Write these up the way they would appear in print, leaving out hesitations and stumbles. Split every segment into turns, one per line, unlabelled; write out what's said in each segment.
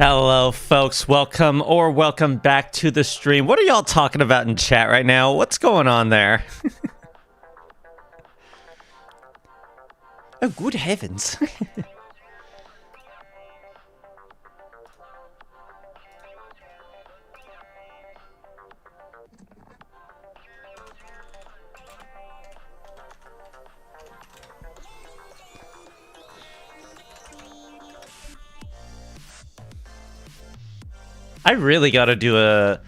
Hello, folks. Welcome back to the stream. What are y'all talking about in chat right now? What's going on there? Oh, good heavens. I really gotta do an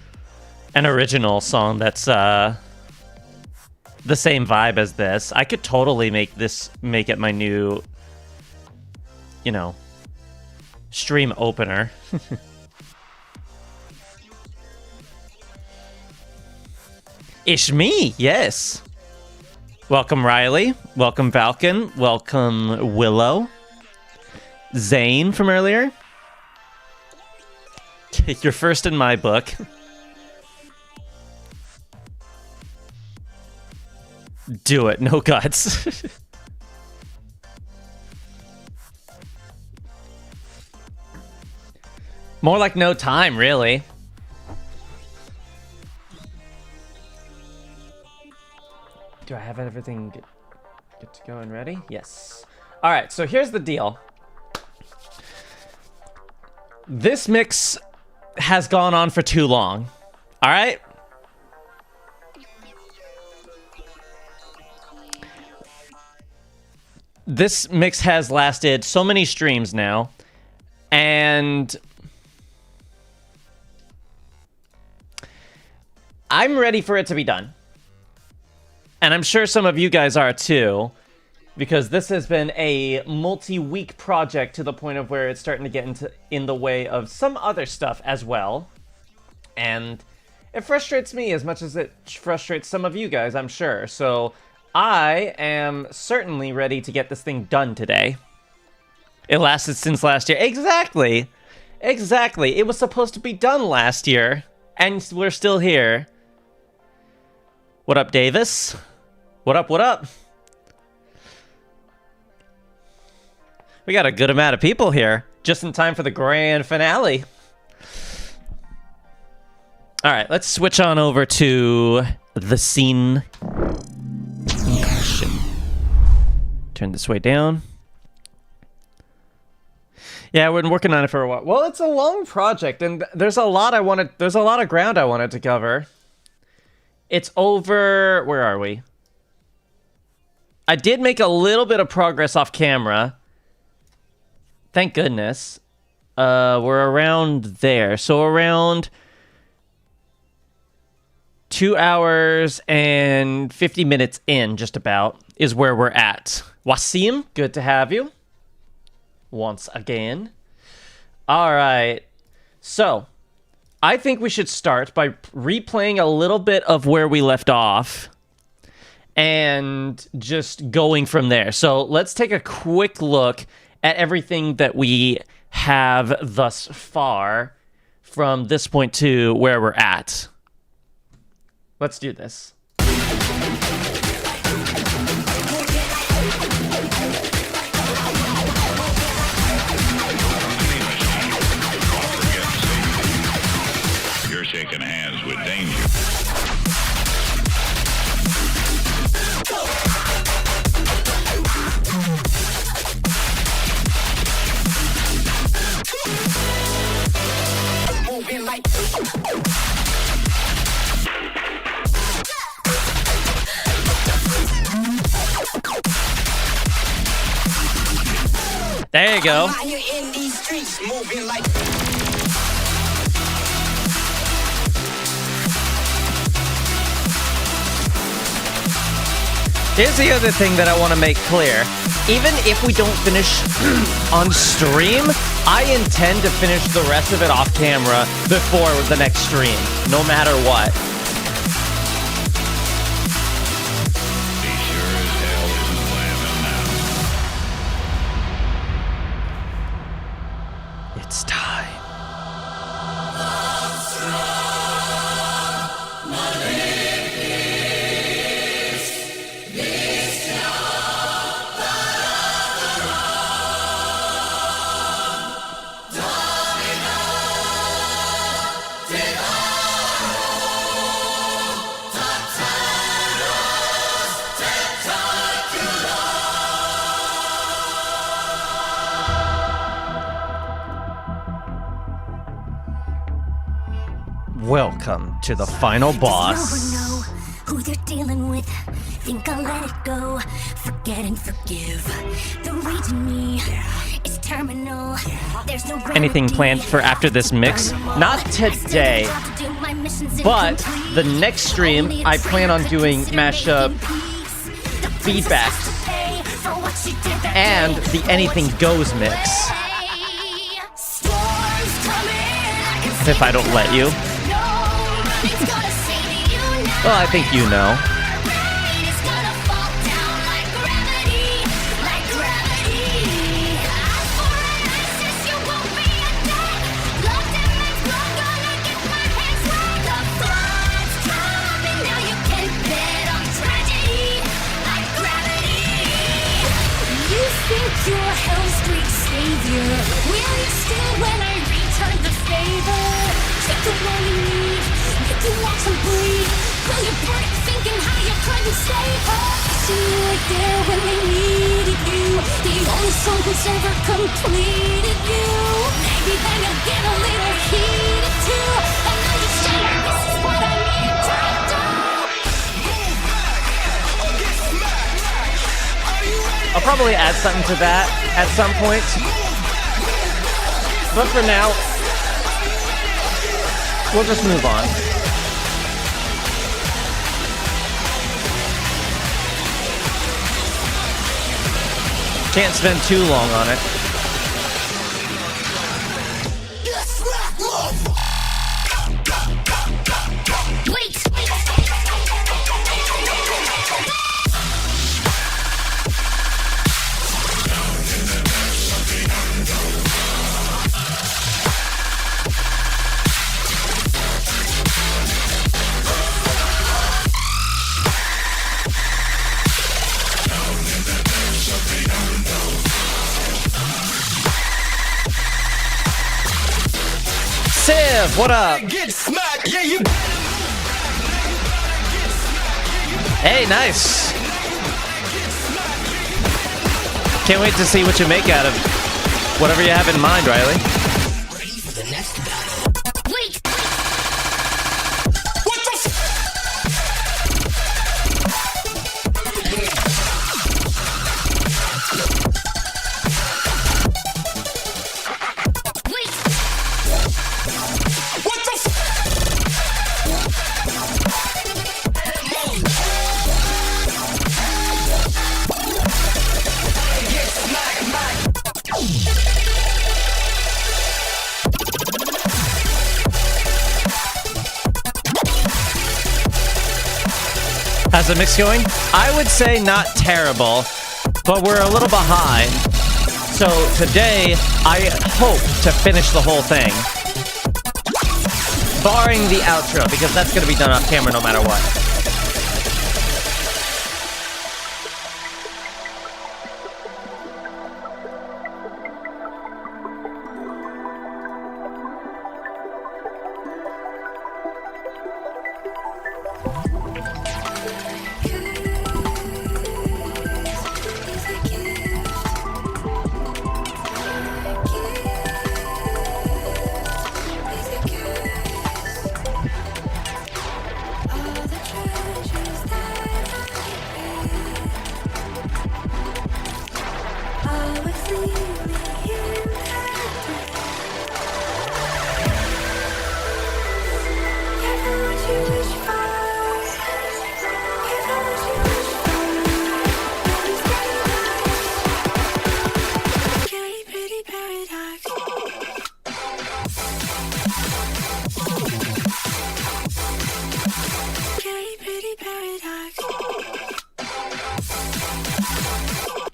original song that's the same vibe as this. I could totally make it my new, stream opener. It's me, yes. Welcome Riley, welcome Falcon, welcome Willow, Zane from earlier. You're first in my book. Do it, no guts. More like no time, really. Do I have everything get to go and ready? Yes. All right, so here's the deal. This mix has gone on for too long. All right? This mix has lasted so many streams now, and I'm ready for it to be done. And I'm sure some of you guys are too, because this has been a multi-week project to the point of where it's starting to get in the way of some other stuff as well. And it frustrates me as much as it frustrates some of you guys, I'm sure. So I am certainly ready to get this thing done today. It lasted since last year. Exactly. Exactly. It was supposed to be done last year, and we're still here. What up, Davis? What up, what up? We got a good amount of people here, just in time for the grand finale. All right, let's switch on over to the scene in question. Turn this way down. Yeah, we've been working on it for a while. Well, it's a long project, and there's a lot of ground I wanted to cover. It's over, where are we? I did make a little bit of progress off camera. Thank goodness. We're around there. So around 2 hours and 50 minutes in, just about, is where we're at. Wasim, good to have you. Once again. All right. So, I think we should start by replaying a little bit of where we left off and just going from there. So, let's take a quick look at everything that we have thus far from this point to where we're at. Let's do this.
You're shaking hands with danger.
There you go. Here's the other thing that I want to make clear. Even if we don't finish on stream, I intend to finish the rest of it off camera before the next stream, no matter what.
He sure as hell isn't laughing now.
It's time. Welcome to the final boss.
Know who they're dealing with. Think I'll let it go. Forget and forgive. The rage in me is terminal. There's no
Anything planned for after this mix? Not today, but the next stream I plan on doing mashup feedback and the Anything Goes mix. If I don't let you. Well, I think you know.
You're a Hell Street savior. Will you still when I return the favor? Take the one you need, make you want to bleed. Will you break thinking how you couldn't save her? See you right there when they needed you. The only song who's ever completed you. Maybe then you'll get a little heated too. And understand this is what I need to do.
I'll probably add something to that at some point. But for now, we'll just move on. Can't spend too long on it. Civ, what up? Hey, nice. Can't wait to see what you make out of whatever you have in mind, Riley.
Ready for the next battle. Wait!
How's the mix going? I would say not terrible, but we're a little behind. So today, I hope to finish the whole thing. Barring the outro, because that's going to be done off camera no matter what.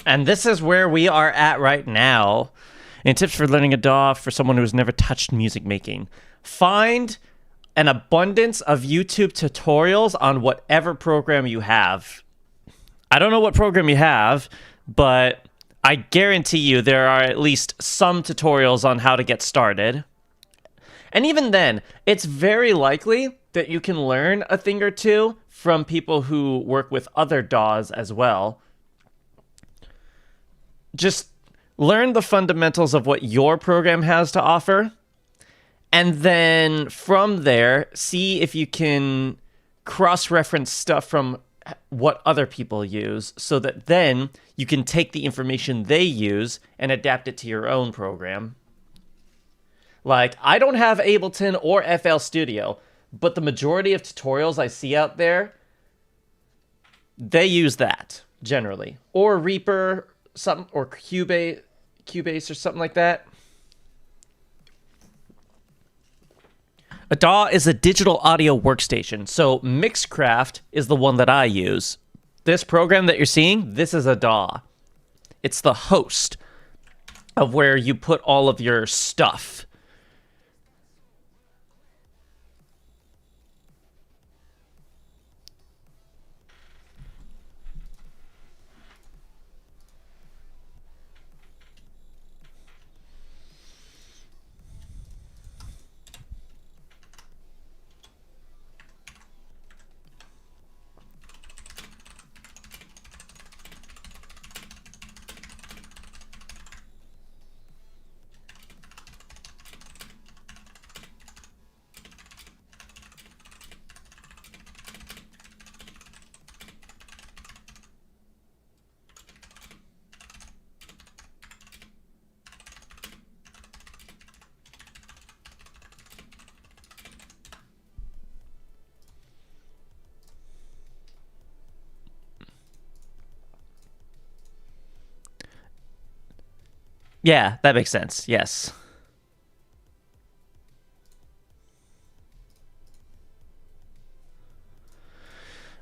And this is where we are at right now. And tips for learning a DAW for someone who has never touched music making. Find an abundance of YouTube tutorials on whatever program you have. I don't know what program you have, but I guarantee you there are at least some tutorials on how to get started. And even then, it's very likely that you can learn a thing or two from people who work with other DAWs as well. Just learn the fundamentals of what your program has to offer, And then from there, see if you can cross-reference stuff from what other people use so that then you can take the information they use and adapt it to your own program. Like, I don't have Ableton or FL Studio, but the majority of tutorials I see out there, they use that, generally. Or Reaper, something, or Cubase or something like that. A DAW is a digital audio workstation, so Mixcraft is the one that I use. This program that you're seeing, this is a DAW. It's the host of where you put all of your stuff. Yeah, that makes sense. Yes.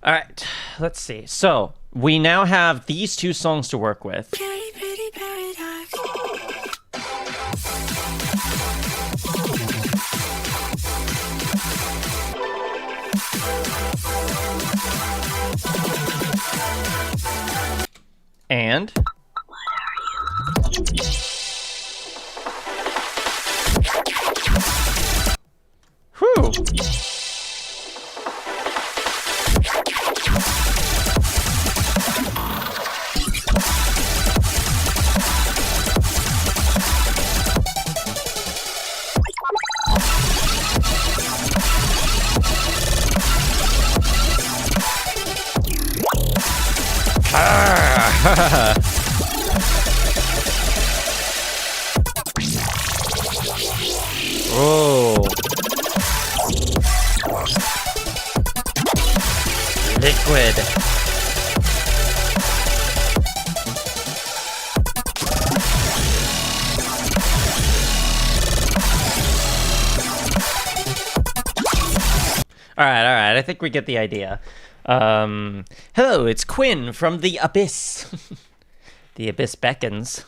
All right, let's see. So we now have these two songs to work with.
Pretty paradox.
And whew. Oh. Liquid. All right. I think we get the idea. Hello, it's Quinn from the Abyss. The Abyss beckons.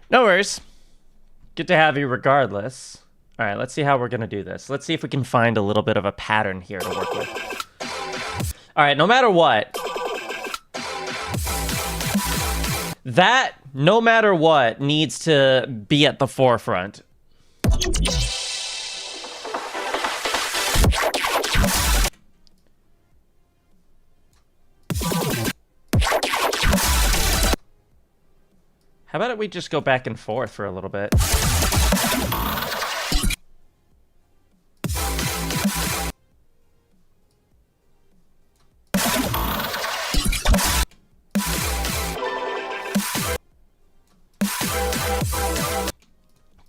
No worries. Good to have you regardless. All right, let's see how we're going to do this. Let's see if we can find a little bit of a pattern here to work with. All right, no matter what, that, no matter what, needs to be at the forefront. How about we just go back and forth for a little bit?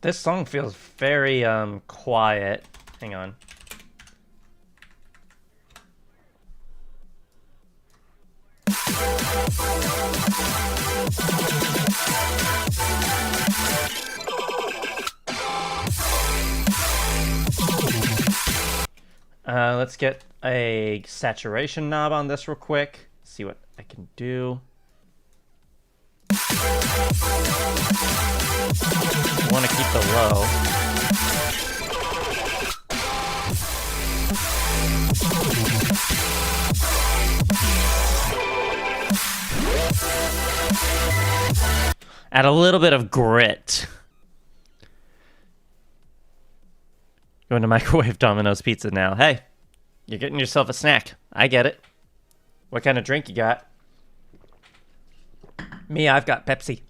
This song feels very quiet. Hang on. Let's get a saturation knob on this real quick. See what I can do. I want to keep the low. Add a little bit of grit. Going to microwave Domino's pizza now. Hey, you're getting yourself a snack. I get it. What kind of drink you got? Me, I've got Pepsi.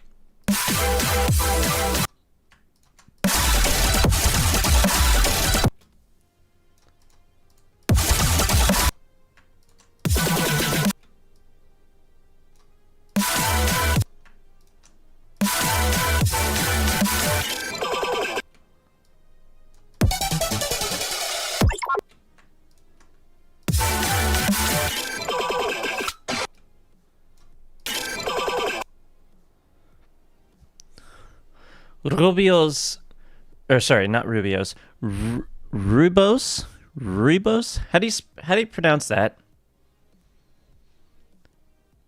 Rubio's, or sorry, not Rubio's, Rubos? Rubos? How do you pronounce that?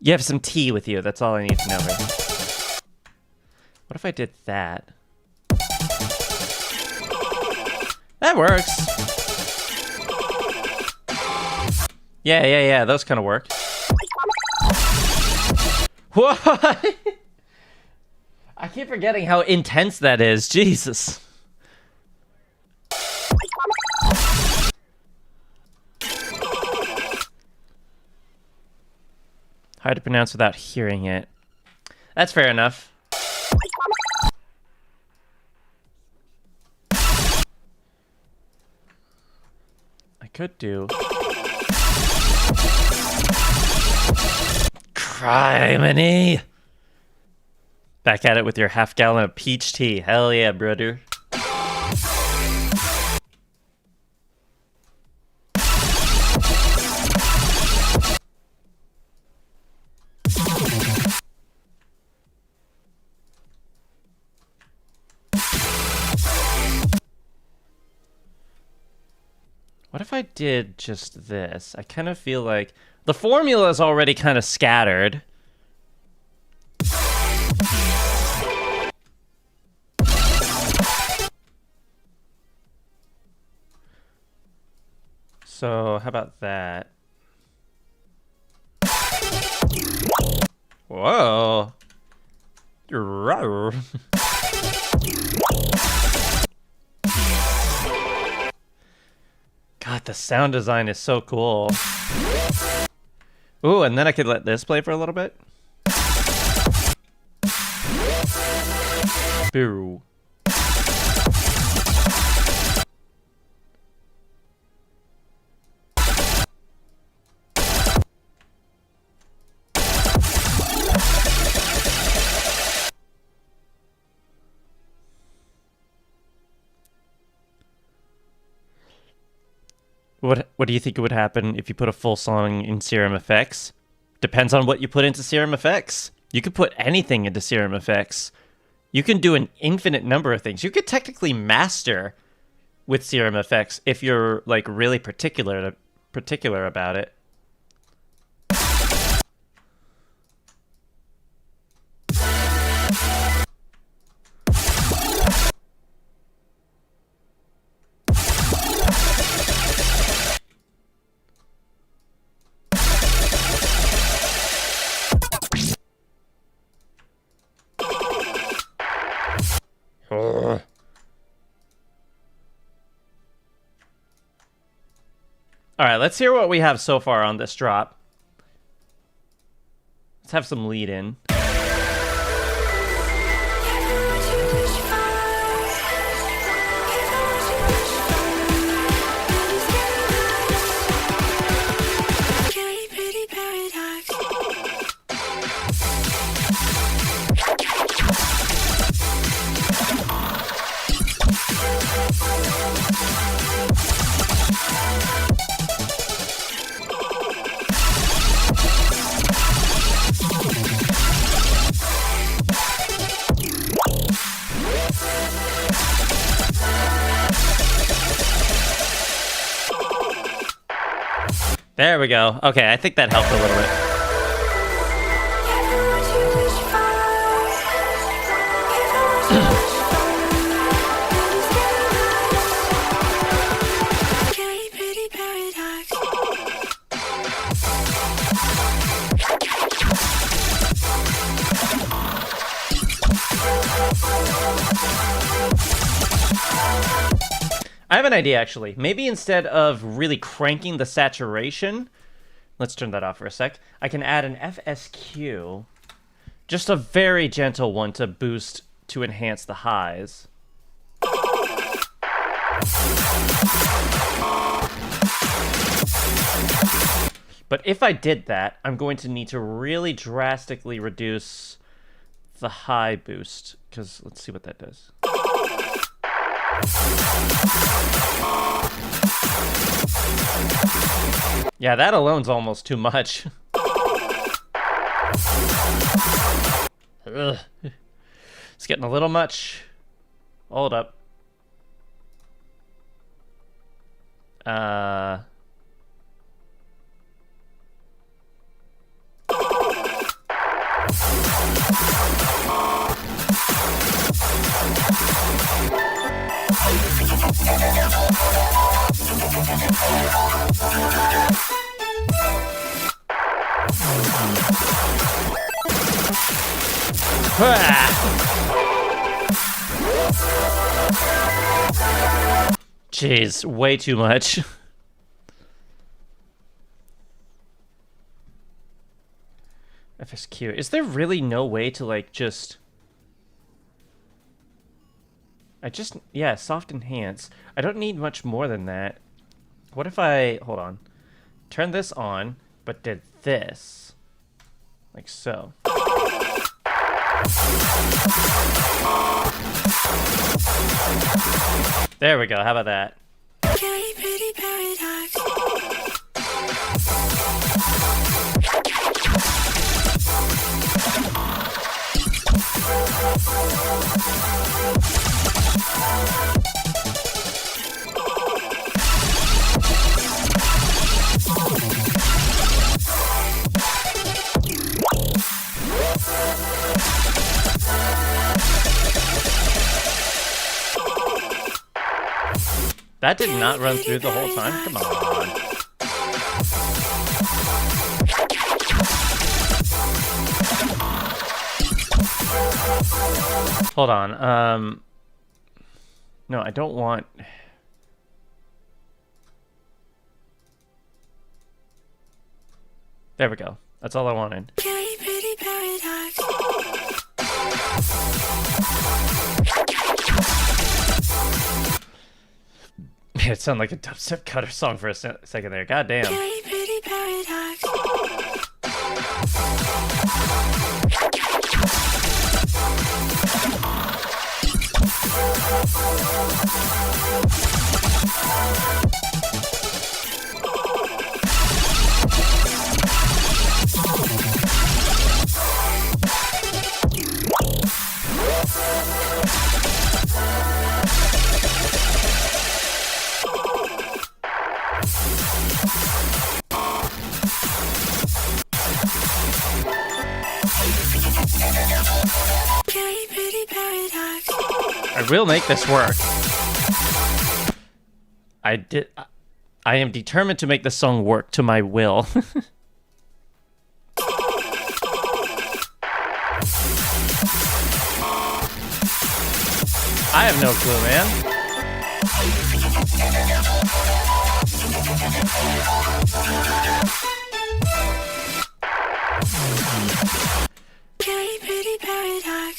You have some tea with you. That's all I need to know. Right? What if I did that? That works. Yeah. Those kind of work. What? I keep forgetting how intense that is. Jesus. Hard to pronounce without hearing it. That's fair enough. I could do... Criminy! Back at it with your half gallon of peach tea. Hell yeah, brother. What if I did just this? I kind of feel like the formula is already kind of scattered. So, how about that? Whoa. God, the sound design is so cool. Ooh, and then I could let this play for a little bit. Boo. What do you think would happen if you put a full song in Serum Effects? Depends on what you put into Serum Effects. You could put anything into Serum Effects. You can do an infinite number of things. You could technically master with Serum Effects if you're like really particular about it. All right, let's hear what we have so far on this drop. Let's have some lead in. There we go. Okay, I think that helped a little bit. I have an idea, actually. Maybe instead of really cranking the saturation, let's turn that off for a sec, I can add an FSQ, just a very gentle one to boost, to enhance the highs. But if I did that, I'm going to need to really drastically reduce the high boost, because let's see what that does. Yeah, that alone's almost too much. Ugh. It's getting a little much. Hold up. Jeez, way too much. FSQ. Is there really no way to, like, just... yeah, soft enhance. I don't need much more than that. What if I... Hold on. Turn this on, but did this. Like so. There we go. How about that?
Okay, pretty paradox.
That did not run through the whole time? Come on. Hold on. No, I don't want... There we go. That's all I wanted.
Okay, pretty paradox.
It sounded like a dubstep cutter song for a second there. God damn.
Okay, pretty paradox. Okay, pretty paradox.
I will make this work. I am determined to make this song work to my will. I have no clue, man.
Okay, pretty paradox.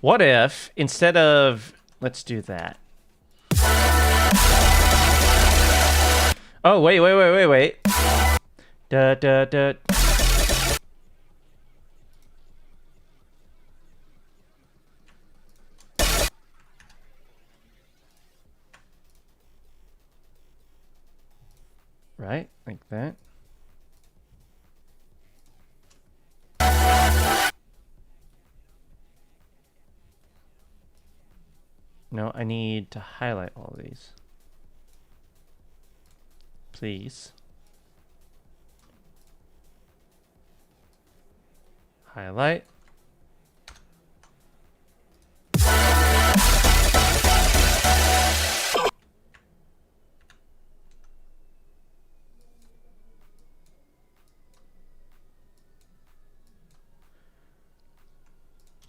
What if, instead of... Let's do that. Oh, wait. Da, da, da. Right? Like that. No, I need to highlight all of these. Please. Highlight.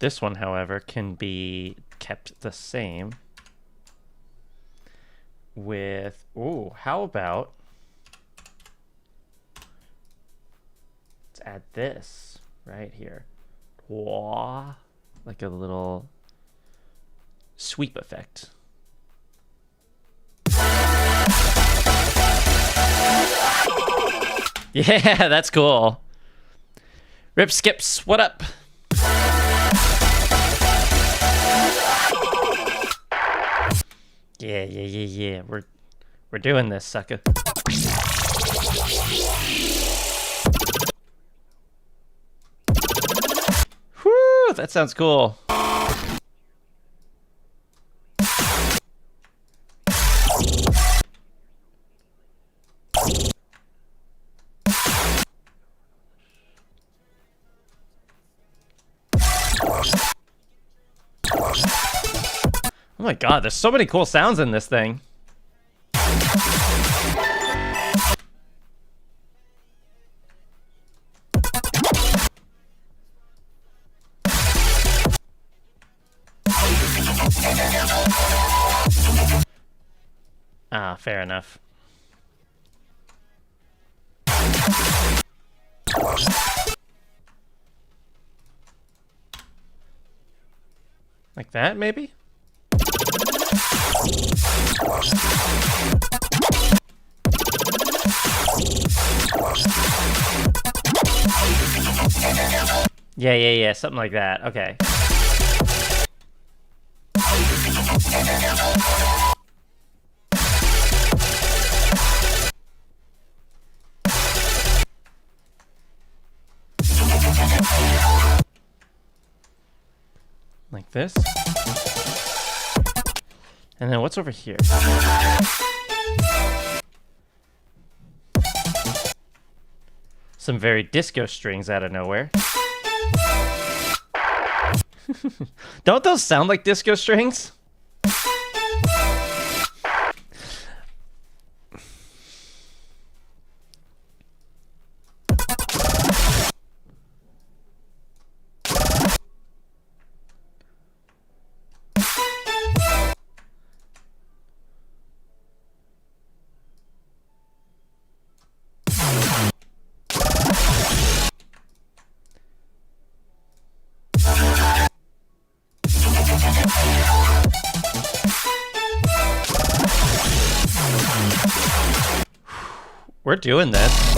This one, however, can be kept the same with, ooh, how about, let's add this right here. Wah, like a little sweep effect. Yeah, that's cool. Rip Skips, what up? Yeah. We're doing this, sucker. Whew, that sounds cool. Oh my god, there's so many cool sounds in this thing. Ah, fair enough. Like that, maybe? Yeah, something like that. Okay. Like this. And then what's over here? Some very disco strings out of nowhere. Don't those sound like disco strings? We're doing this.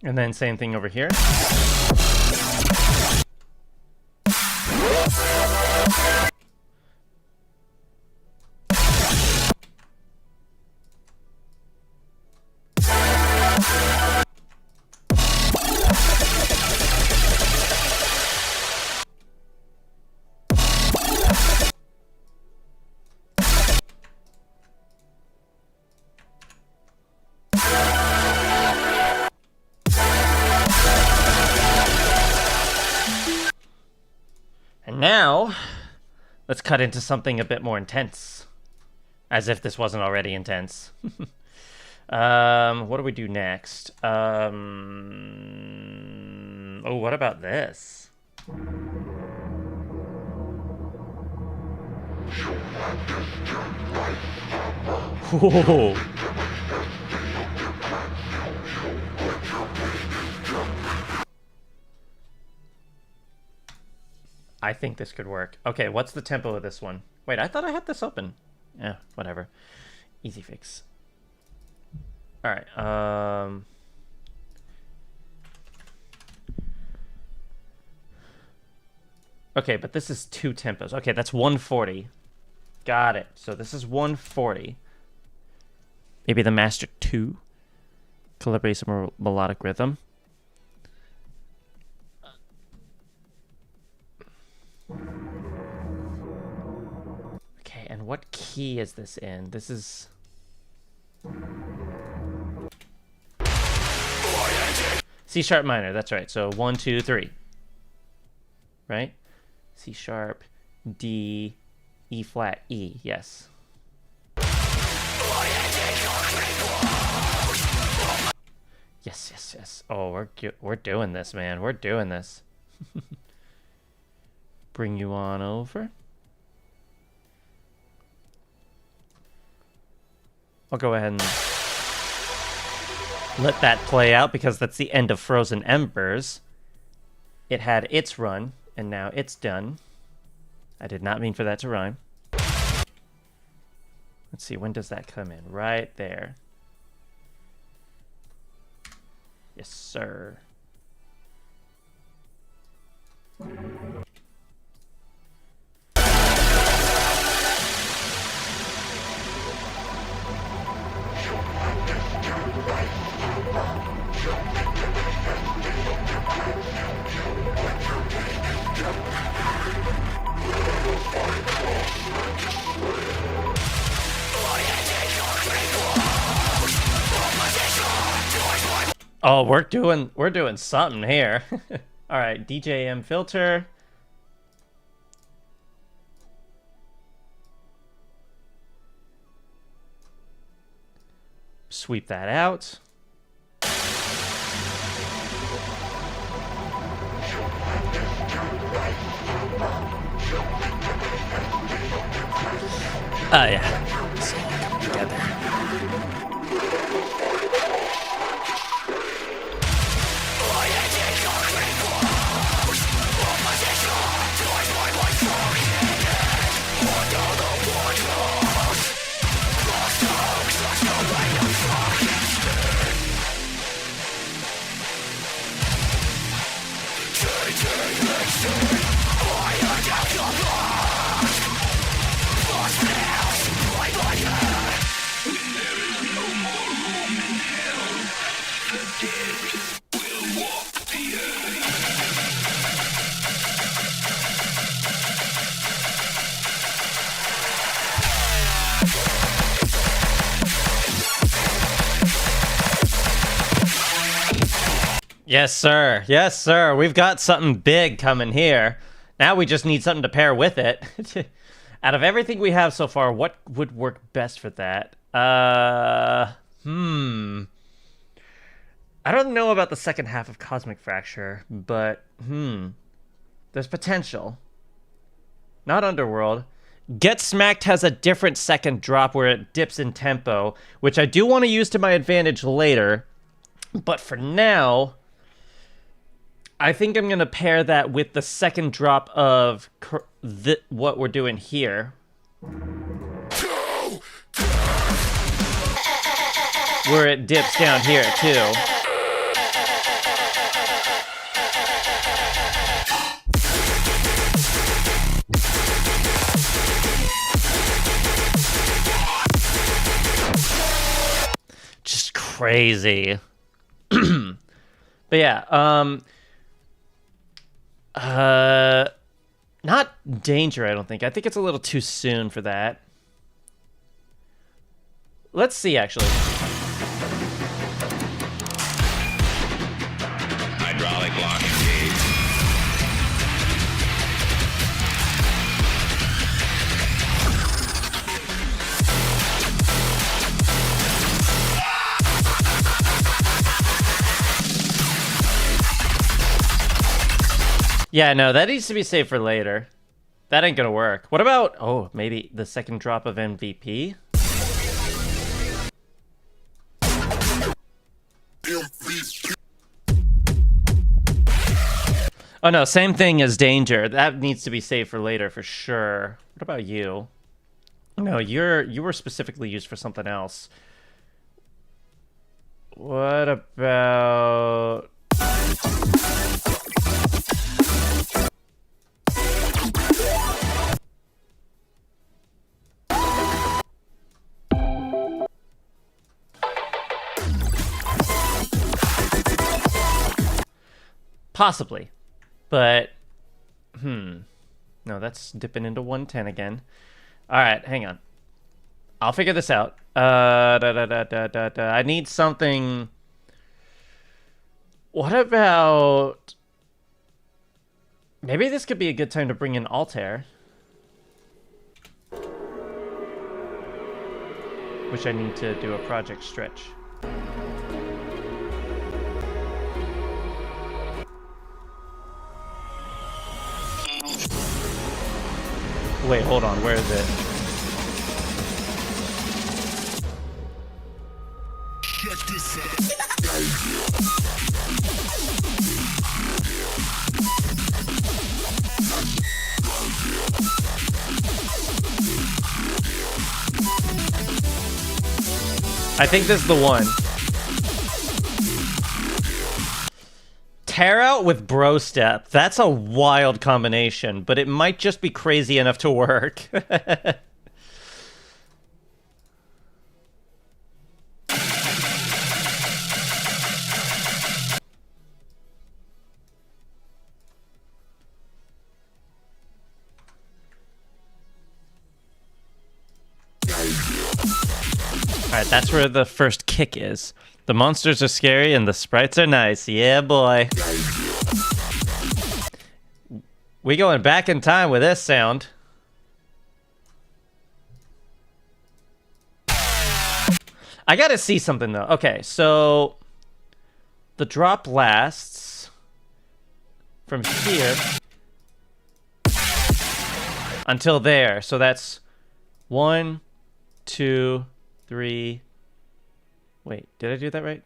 And then same thing over here. now, let's cut into something a bit more intense. As if this wasn't already intense. What do we do next? Oh, what about this? Whoa. I think this could work. Okay, what's the tempo of this one? Wait, I thought I had this open. Yeah, whatever. Easy fix. All right. Okay, but this is 2 tempos. Okay, that's 140. Got it. So this is 140. Maybe the master 2. Calibrate some melodic rhythm. Okay, and what key is this in? This is... C sharp minor, that's right. So 1, 2, 3. Right? C sharp, D, E flat, E, yes. Yes, yes, yes. Oh, we're doing this, man. We're doing this. Bring you on over. I'll go ahead and let that play out because that's the end of Frozen Embers. It had its run, and now it's done. I did not mean for that to rhyme. Let's see, when does that come in? Right there. Yes, sir. Oh, we're doing something here. All right, DJM filter. Sweep that out. Oh yeah, it's all coming together. Yes, sir. Yes, sir. We've got something big coming here. Now we just need something to pair with it. Out of everything we have so far, what would work best for that? I don't know about the second half of Cosmic Fracture, but there's potential. Not Underworld. Get Smacked has a different second drop where it dips in tempo, which I do want to use to my advantage later. But for now, I think I'm going to pair that with the second drop of what we're doing here. Where it dips down here, too. Just crazy. But yeah, not Danger, I don't think. I think it's a little too soon for that. Let's see, actually.
Hydraulic lock engaged.
Yeah, no, that needs to be saved for later. That ain't gonna work. What about, oh, maybe the second drop of MVP? Oh no, same thing as Danger. That needs to be saved for later for sure. What about you? No, you were specifically used for something else. What about... Possibly. But, no, that's dipping into 110 again. All right, hang on. I'll figure this out. I need something. What about... Maybe this could be a good time to bring in Altair. Which I need to do a project stretch. Wait, hold on. Where is it?
Check this out.
I think this is the one. Tear out with bro step. That's a wild combination, but it might just be crazy enough to work. Alright, that's where the first kick is. The monsters are scary and the sprites are nice. Yeah, boy. We going back in time with this sound. I gotta see something, though. Okay, so... The drop lasts... from here... until there. So that's... 1, 2... 3. Wait, did I do that right?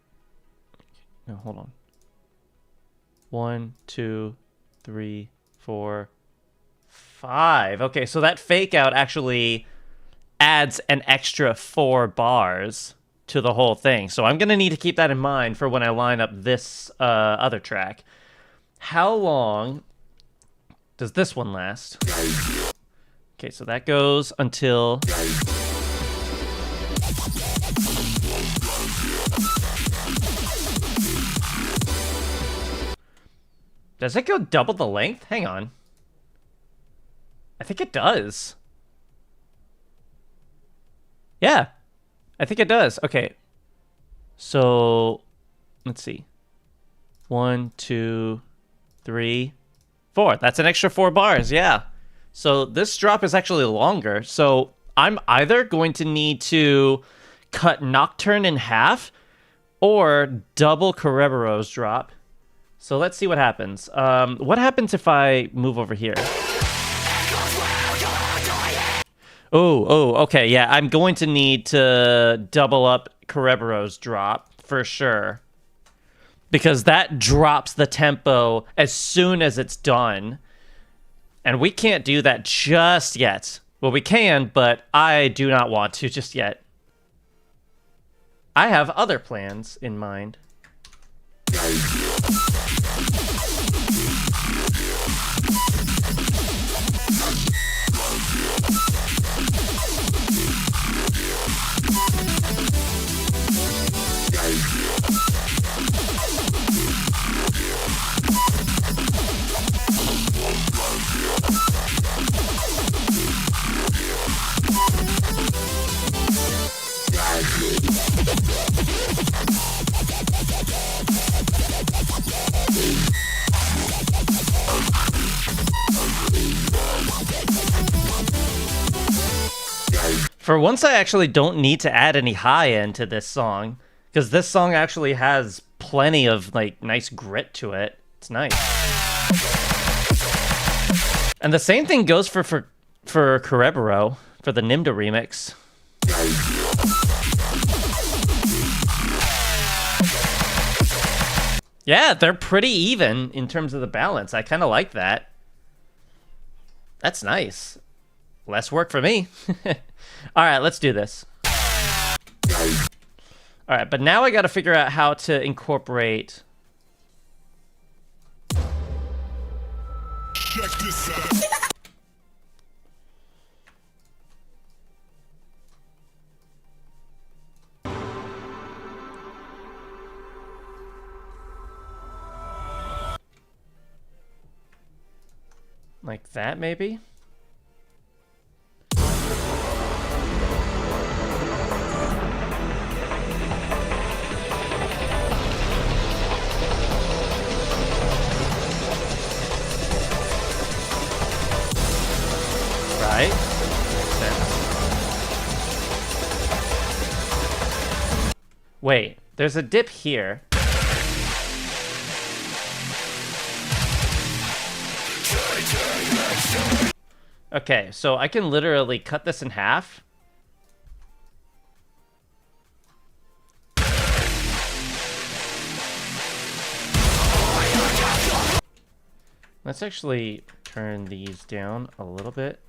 No, hold on. 1, 2, 3, 4, 5. Okay, so that fake out actually adds an extra 4 bars to the whole thing. So I'm gonna need to keep that in mind for when I line up this other track. How long does this one last? Okay, so that goes until... Does it go double the length? Hang on. I think it does. Yeah. I think it does. Okay. So, let's see. 1, 2, 3, 4. That's an extra 4 bars, yeah. So this drop is actually longer. So I'm either going to need to cut Nocturne in half or double Cerebro's drop. So let's see what happens. What happens if I move over here? Oh, okay, yeah. I'm going to need to double up Cerebro's drop for sure. Because that drops the tempo as soon as it's done. And we can't do that just yet. Well, we can, but I do not want to just yet. I have other plans in mind. For once, I actually don't need to add any high end to this song, because this song actually has plenty of like nice grit to it. It's nice. And the same thing goes for Cerebro, for the Nimda remix. Yeah, they're pretty even in terms of the balance. I kind of like that. That's nice. Less work for me. All right, let's do this. All right, but now I got to figure out how to incorporate...
Check this out.
Like that, maybe? Right? Makes sense. Wait, there's a dip here. Okay, so I can literally cut this in half. Let's actually turn these down a little bit.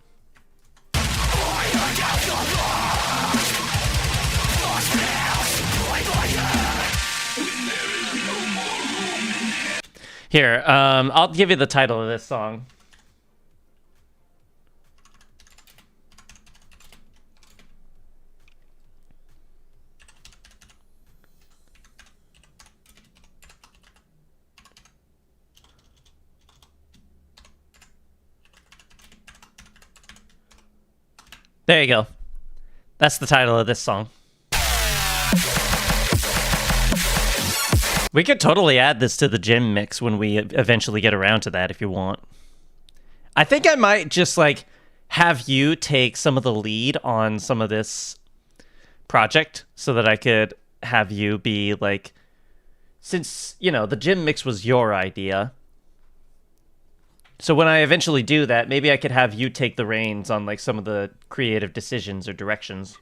Here, I'll give you the title of this song. There you go. That's the title of this song. We could totally add this to the gym mix when we eventually get around to that if you want. I think I might just like have you take some of the lead on some of this project so that I could have you be like, since, you know, the gym mix was your idea. So when I eventually do that, maybe I could have you take the reins on like some of the creative decisions or directions.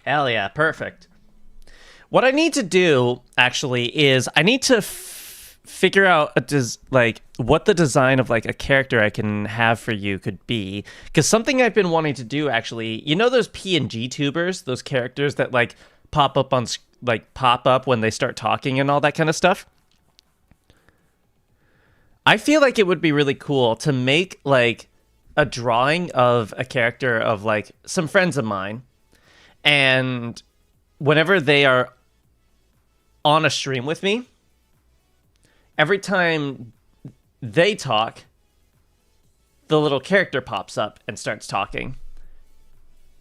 Hell yeah, perfect. What I need to do, actually, is I need to figure out like what the design of like a character I can have for you could be. Because something I've been wanting to do, actually, you know those PNG tubers, those characters that like pop up when they start talking and all that kind of stuff? I feel like it would be really cool to make like a drawing of a character of like some friends of mine, and whenever they are on a stream with me, every time they talk, the little character pops up and starts talking.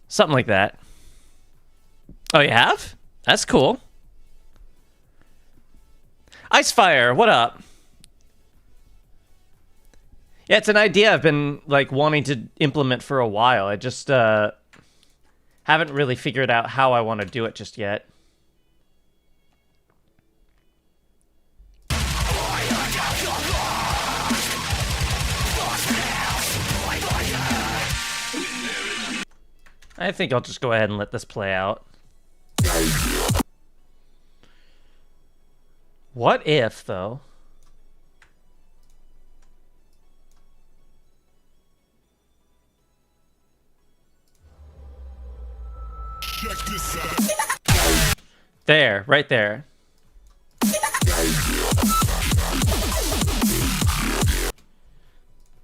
Something like that. Oh, you have? That's cool. Icefire, what up? Yeah, it's an idea I've been like wanting to implement for a while. I just haven't really figured out how I want to do it just yet. I think I'll just go ahead and let this play out. What if, though?
Check this out.
There, right there.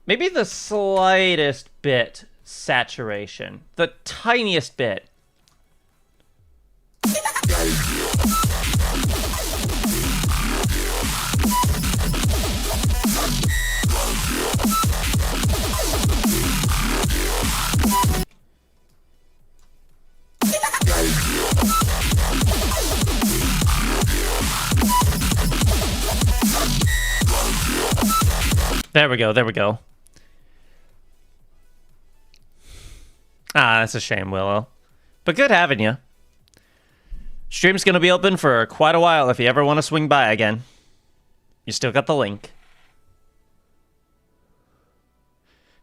Maybe the slightest bit saturation. The tiniest bit. There we go, there we go. Ah, that's a shame, Willow. But good having you. Stream's gonna be open for quite a while if you ever want to swing by again. You still got the link.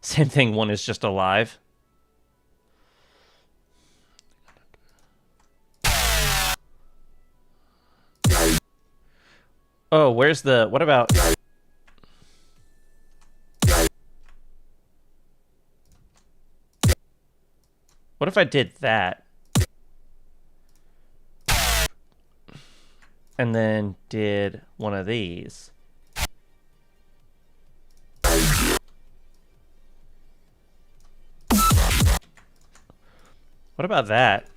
Same thing, one is just alive. Oh, where's the... What about... What if I did that? And then did one of these. What about that?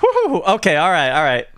Woo! Okay, alright, alright.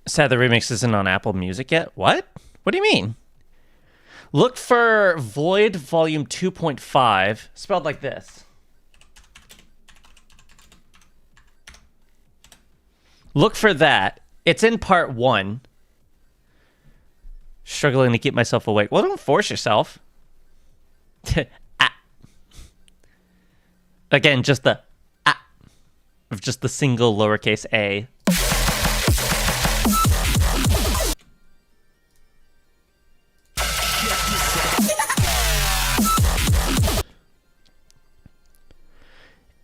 Sad the remix isn't on Apple Music yet. What? What do you mean? Look for Void Volume 2.5, spelled like this. Look for that. It's in part 1. Struggling to keep myself awake. Well, don't force yourself. Ah. Again, just the ah of just the single lowercase a.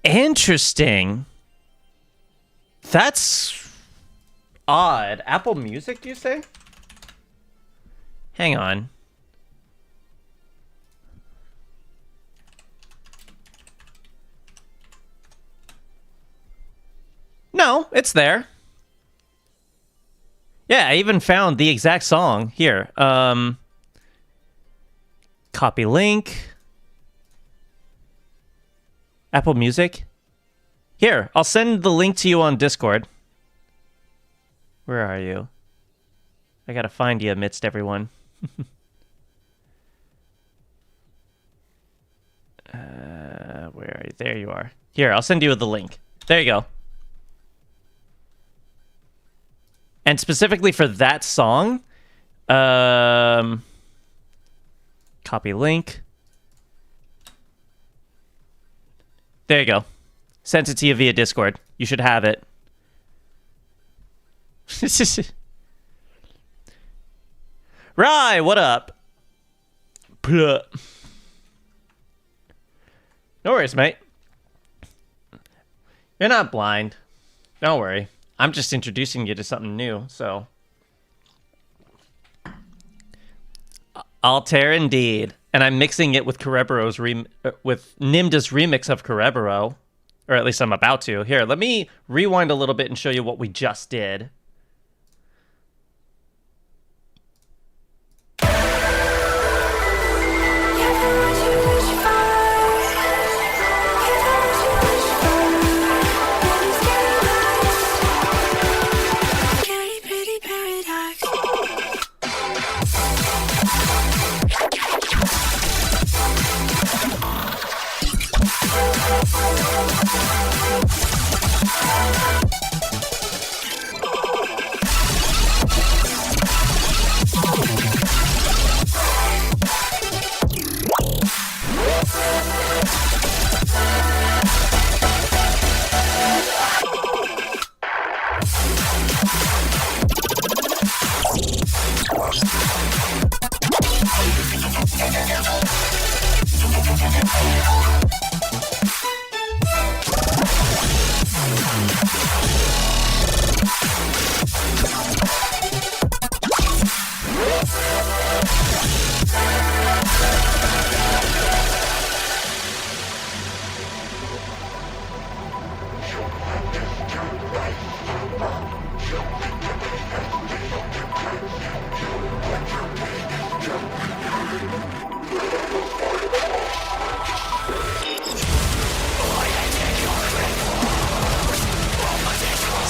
Interesting. That's odd. Apple Music, you say? Hang on. No, it's there. Yeah, I even found the exact song here. Copy link. Apple Music. Here, I'll send the link to you on Discord. Where are you? I gotta find you amidst everyone. Where are you? There you are. Here, I'll send you the link. There you go. And specifically for that song, copy link. There you go. Sent it to you via Discord. You should have it. Rye, what up? Blah. No worries, mate. You're not blind. Don't worry. I'm just introducing you to something new, so. Altair indeed. And I'm mixing it with Cerebro's with Nimda's remix of Cerebro. Or at least I'm about to. Here, let me rewind a little bit and show you what we just did.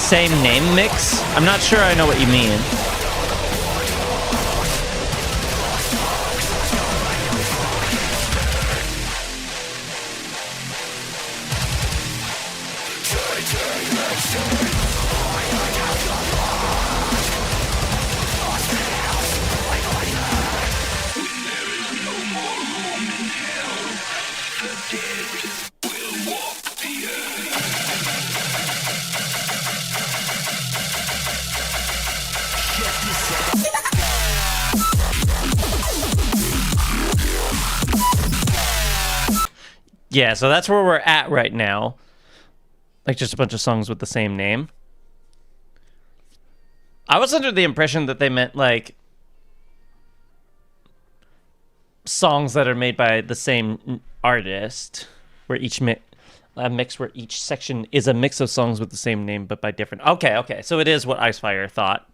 same name mix? I'm not sure I know what you mean. Yeah, so that's where we're at right now. Like, just a bunch of songs with the same name. I was under the impression that they meant, like, songs that are made by the same artist, where each a mix where each section is a mix of songs with the same name, but by different... Okay, so it is what Icefire thought.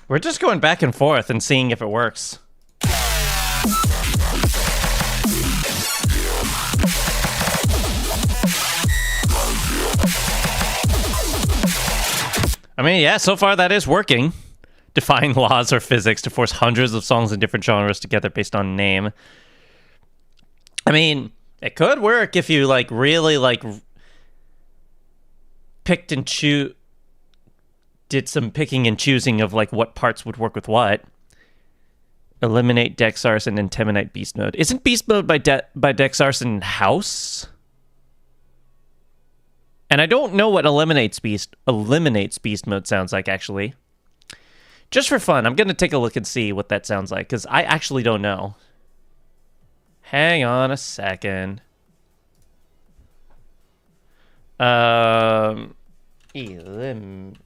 We're just going back and forth and seeing if it works. I mean, yeah, so far that is working. Defying laws or physics to force hundreds of songs in different genres together based on name. I mean, it could work if you, like, really, like, picked and did some picking and choosing of, like, what parts would work with what. Eliminate Dex Arson and Temanite Beast Mode. Isn't Beast Mode by Dex Arson House? And I don't know what eliminates beast mode sounds like, actually. Just for fun, I'm going to take a look and see what that sounds like, because I actually don't know. Hang on a second. Eliminate.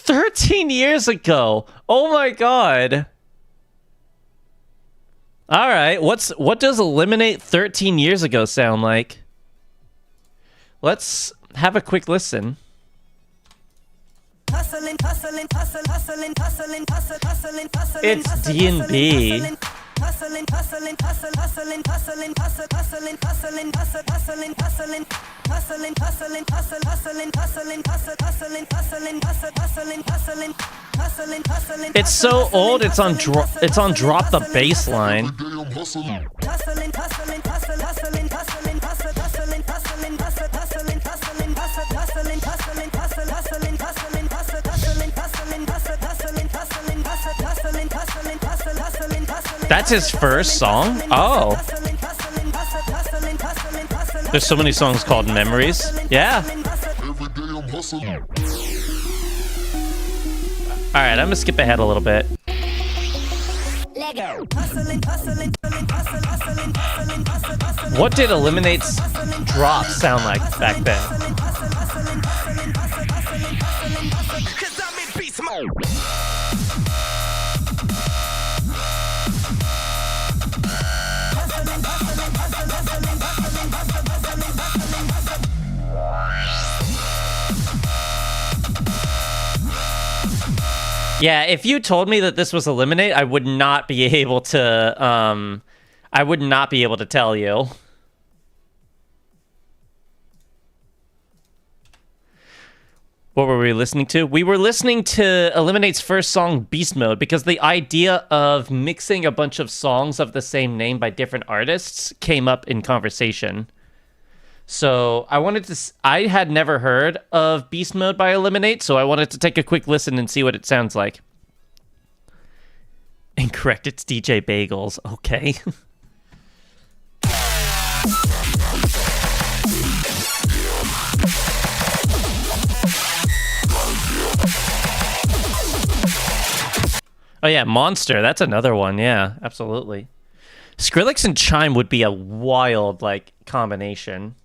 13 years ago. Oh my god. All right, what does eliminate 13 years ago sound like? Let's have a quick listen. It's D&B. It's so old. It's on drop the bass line. That's his first song? Oh. There's so many songs called Memories. Yeah. Alright, I'm gonna skip ahead a little bit. What did Eliminate's drop sound like back then? Yeah, if you told me that this was Eliminate, I would not be able to, tell you. What were we listening to? We were listening to Eliminate's first song, Beast Mode, because the idea of mixing a bunch of songs of the same name by different artists came up in conversation. So I had never heard of Beast Mode by Eliminate, so I wanted to take a quick listen and see what it sounds like. Incorrect, it's DJ Bagels. Okay. Oh yeah, Monster. That's another one. Yeah, absolutely. Skrillex and Chime would be a wild, like, combination.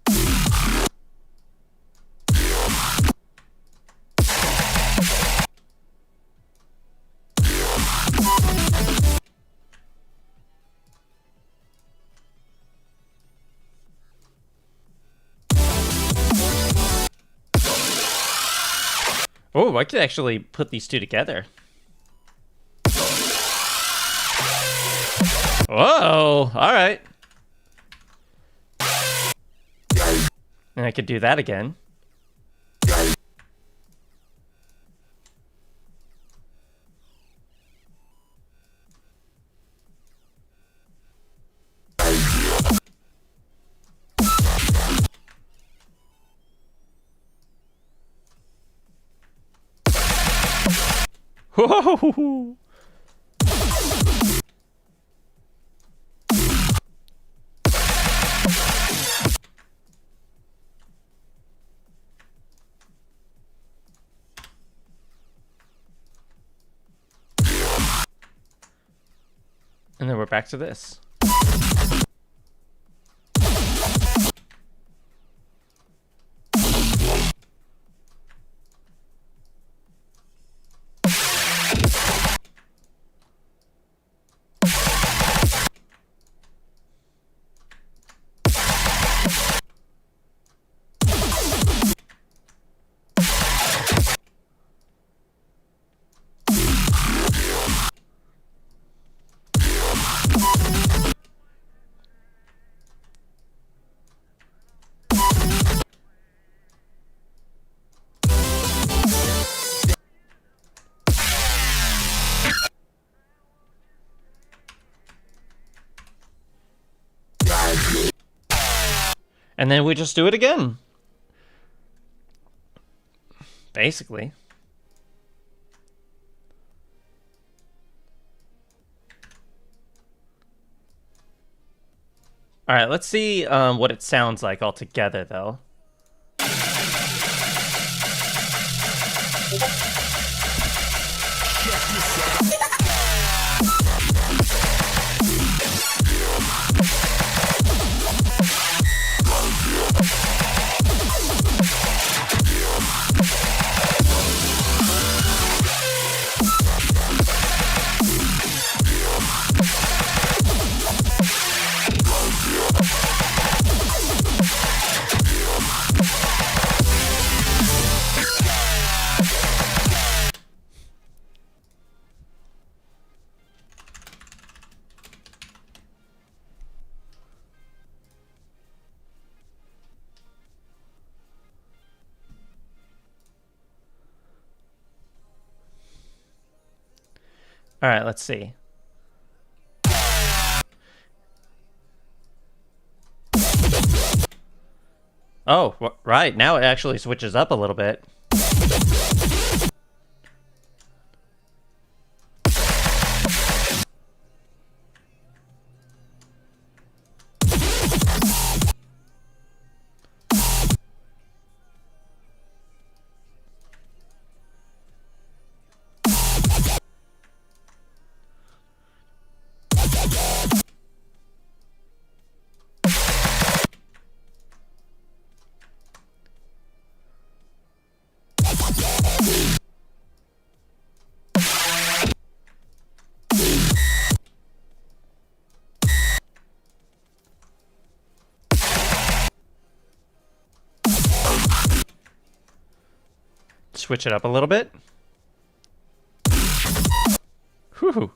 Oh, I could actually put these two together. Whoa, all right. And I could do that again. Whoa! And then we're back to this. And then we just do it again. Basically. All right, let's see what it sounds like all together, though. All right, let's see. Oh, right. Now it actually switches up a little bit. Switch it up a little bit. Whew.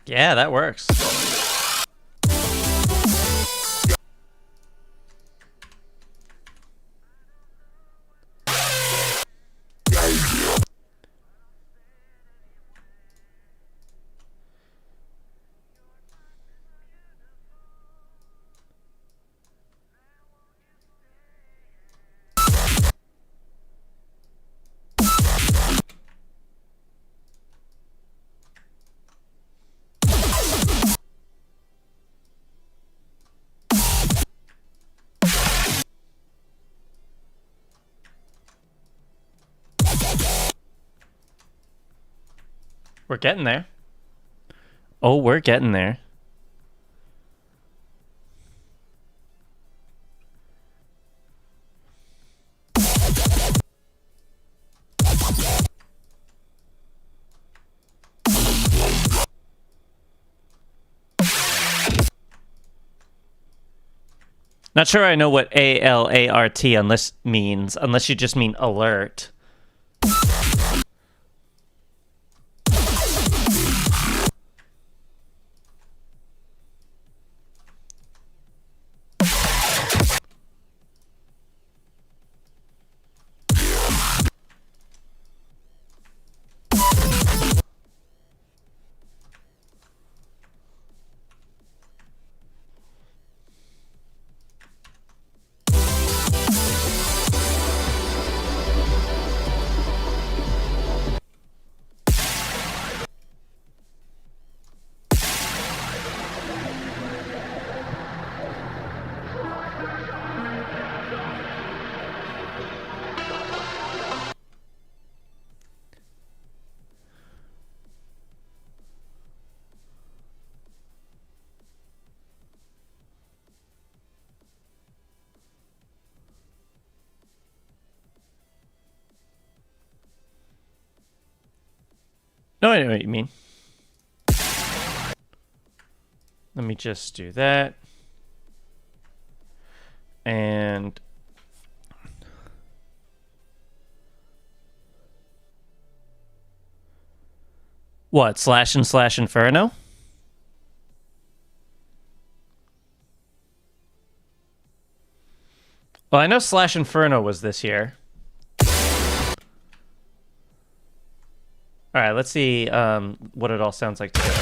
Yeah, that works. We're getting there. Oh, we're getting there. Not sure I know what ALART unless you just mean alert. No, I know what you mean. Let me just do that. And what? Slash and slash Inferno? Well, I know Slash Inferno was this year. All right, let's see what it all sounds like together.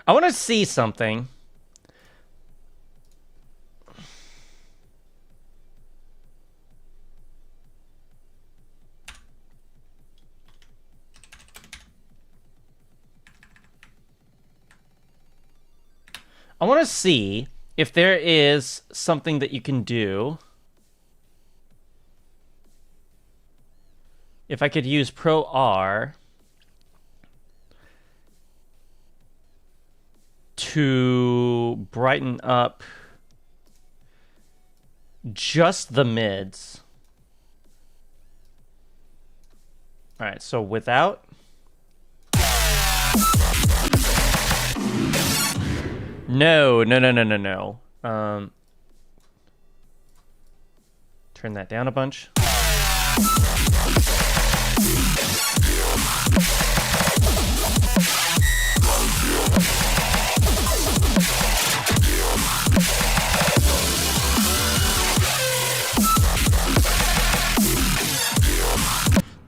I want to see something. I want to see if there is something that you can do. If I could use Pro R to brighten up just the mids. All right, so without. No. Turn that down a bunch.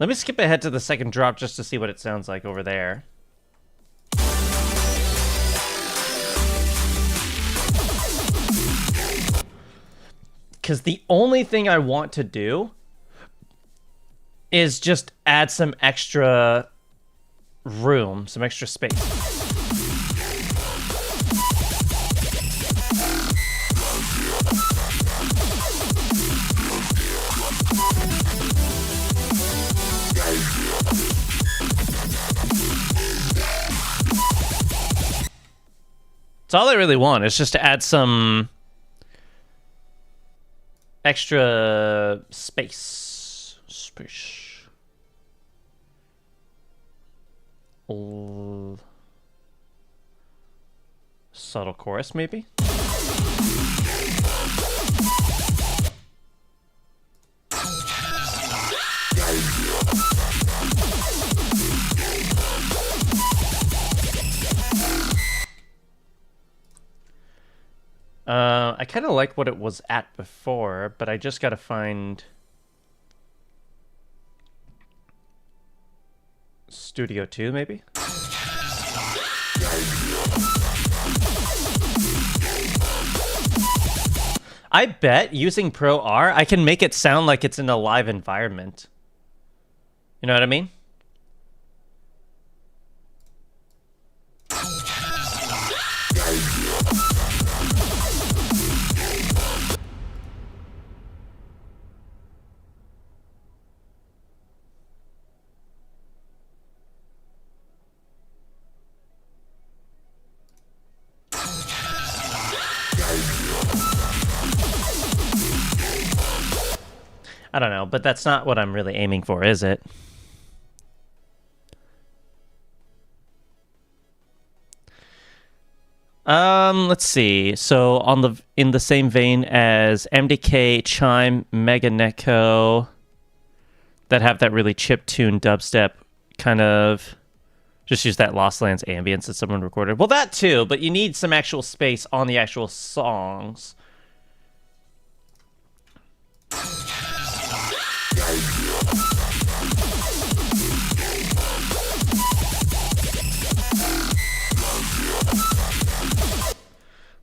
Let me skip ahead to the second drop just to see what it sounds like over there. Because the only thing I want to do is just add some extra room, some extra space. That's all I really want, is just to add some extra space. Subtle chorus, maybe? I kind of like what it was at before, but I just gotta find Studio 2, maybe? I bet using Pro R, I can make it sound like it's in a live environment. You know what I mean? I don't know, but that's not what I'm really aiming for, is it? Let's see. So in the same vein as MDK, Chime, Mega Neko, that have that really chip-tuned dubstep kind of, just use that Lost Lands ambience that someone recorded. Well, that too, but you need some actual space on the actual songs.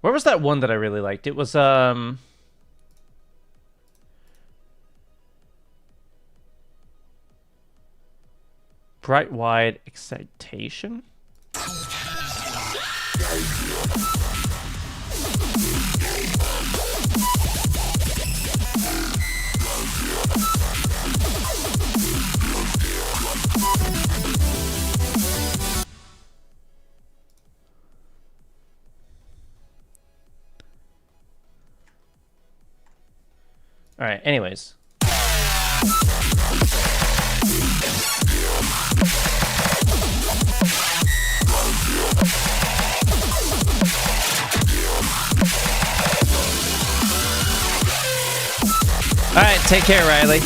Where was that one that I really liked? It was, Bright Wide Excitation? All right, anyways. All right, take care, Riley.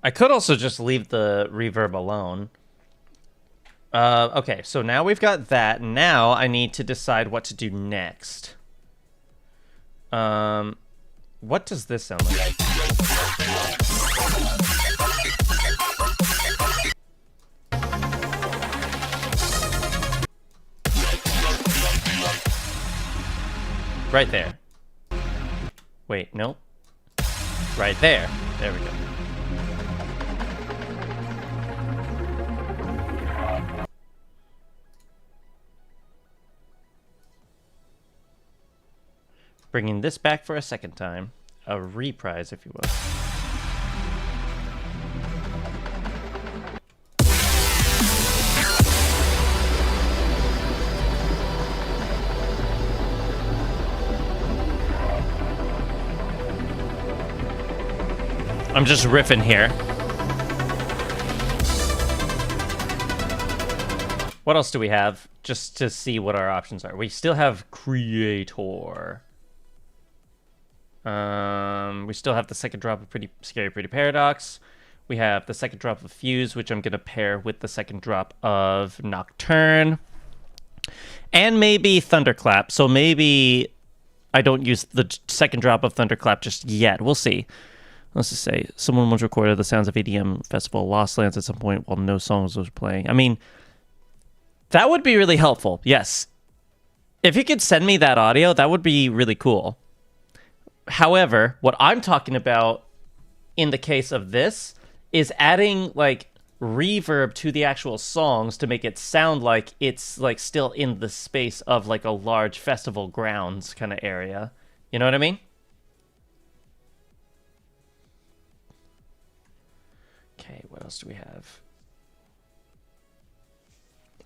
I could also just leave the reverb alone. Okay, so now we've got that. Now I need to decide what to do next. What does this sound like? Right there. Wait, no. Right there. There we go. Bringing this back for a second time. A reprise, if you will. I'm just riffing here. What else do we have? Just to see what our options are. We still have Creator. We still have the second drop of Pretty Scary Pretty Paradox. We have the second drop of Fuse, which I'm going to pair with the second drop of Nocturne. And maybe Thunderclap. So maybe I don't use the second drop of Thunderclap just yet. We'll see. Let's just say someone once recorded the sounds of EDM Festival Lost Lands at some point while no songs was playing. I mean, that would be really helpful. Yes. If you could send me that audio, that would be really cool. However, what I'm talking about in the case of this is adding like reverb to the actual songs to make it sound like it's like still in the space of like a large festival grounds kind of area. You know what I mean? Okay, what else do we have?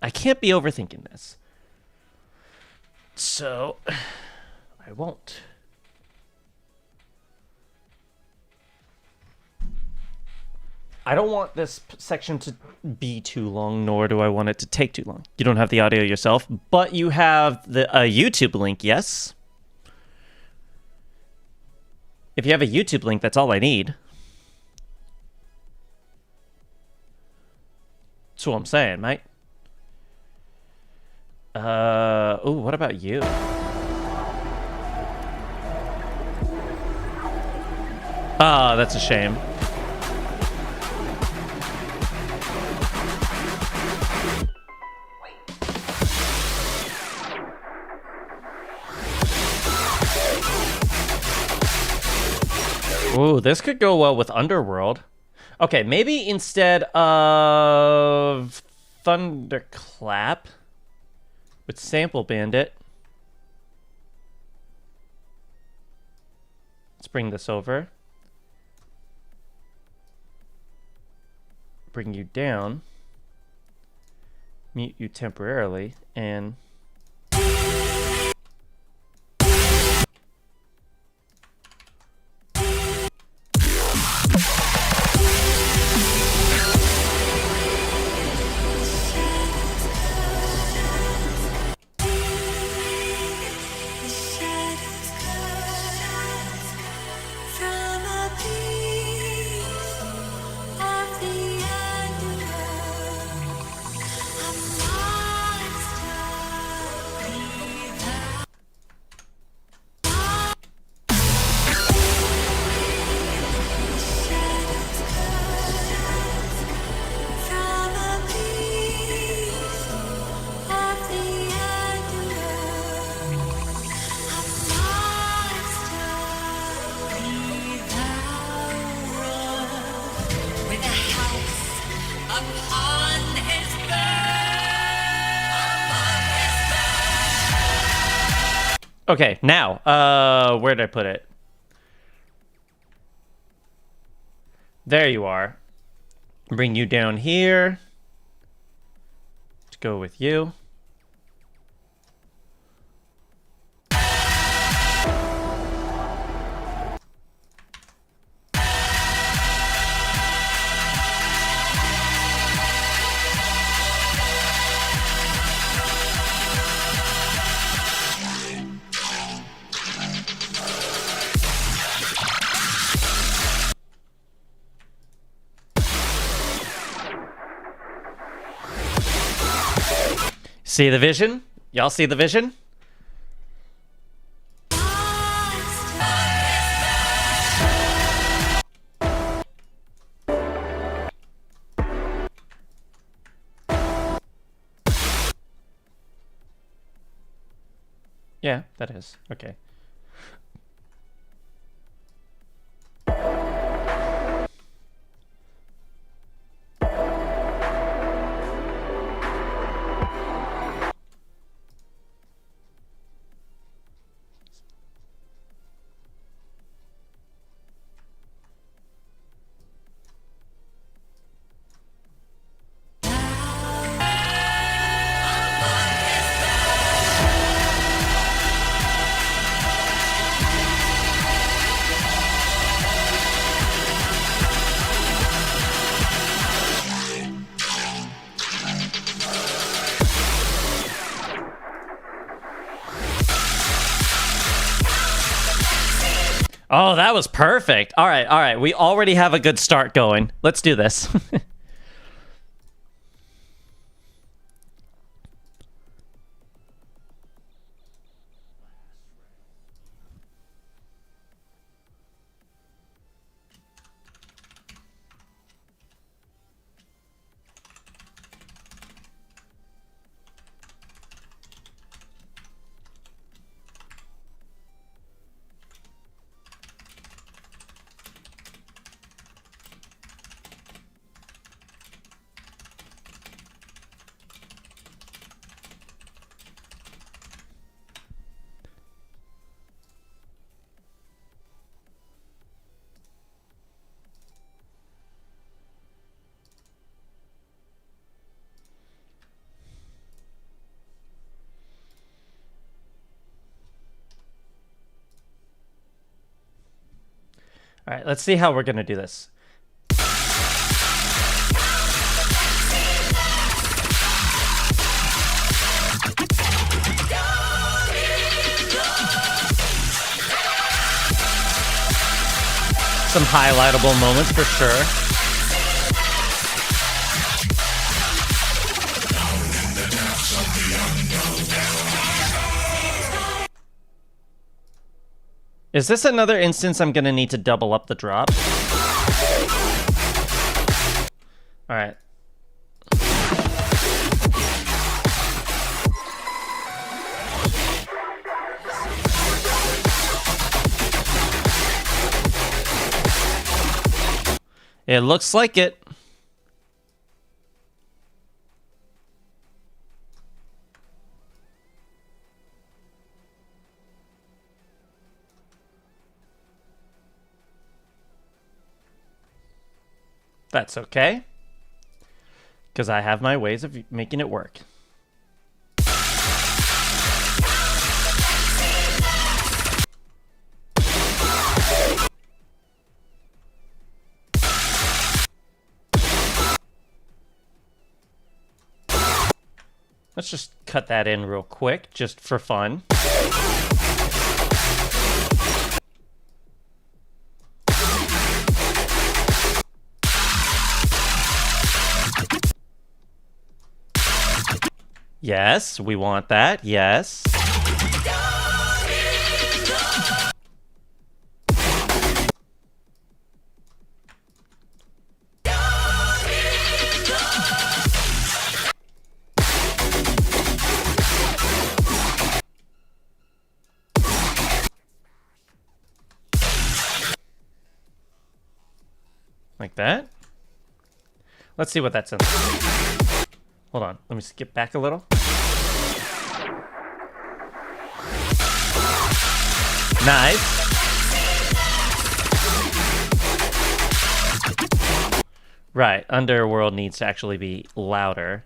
I can't be overthinking this. So, I won't. I don't want this section to be too long, nor do I want it to take too long. You don't have the audio yourself, but you have the YouTube link, yes? If you have a YouTube link, that's all I need. That's what I'm saying, mate. Oh, what about you? Ah, that's a shame. Ooh, this could go well with Underworld. Okay, maybe instead of Thunderclap with Sample Bandit. Let's bring this over. Bring you down. Mute you temporarily, and okay, now, where did I put it? There you are. Bring you down here. Let's go with you. See the vision? Y'all see the vision? Yeah, that is. Okay. Oh, that was perfect. All right, all right. We already have a good start going. Let's do this. All right, let's see how we're going to do this. Some highlightable moments for sure. Is this another instance I'm gonna need to double up the drop? All right. It looks like it. That's okay, because I have my ways of making it work. Let's just cut that in real quick, just for fun. Yes, we want that. Yes. Like that. Let's see what that's in. Hold on, let me skip back a little. Nice. Right, Underworld needs to actually be louder.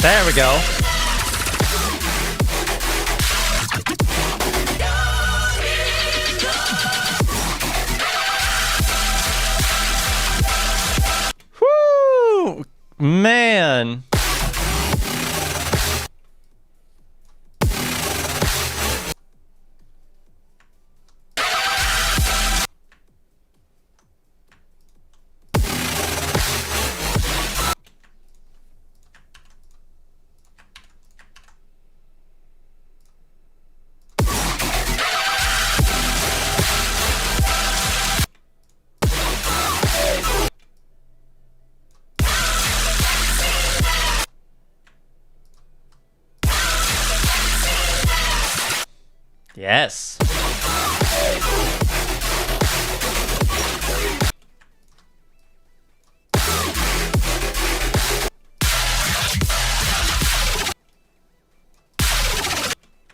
There we go. Woo! Man. Yes.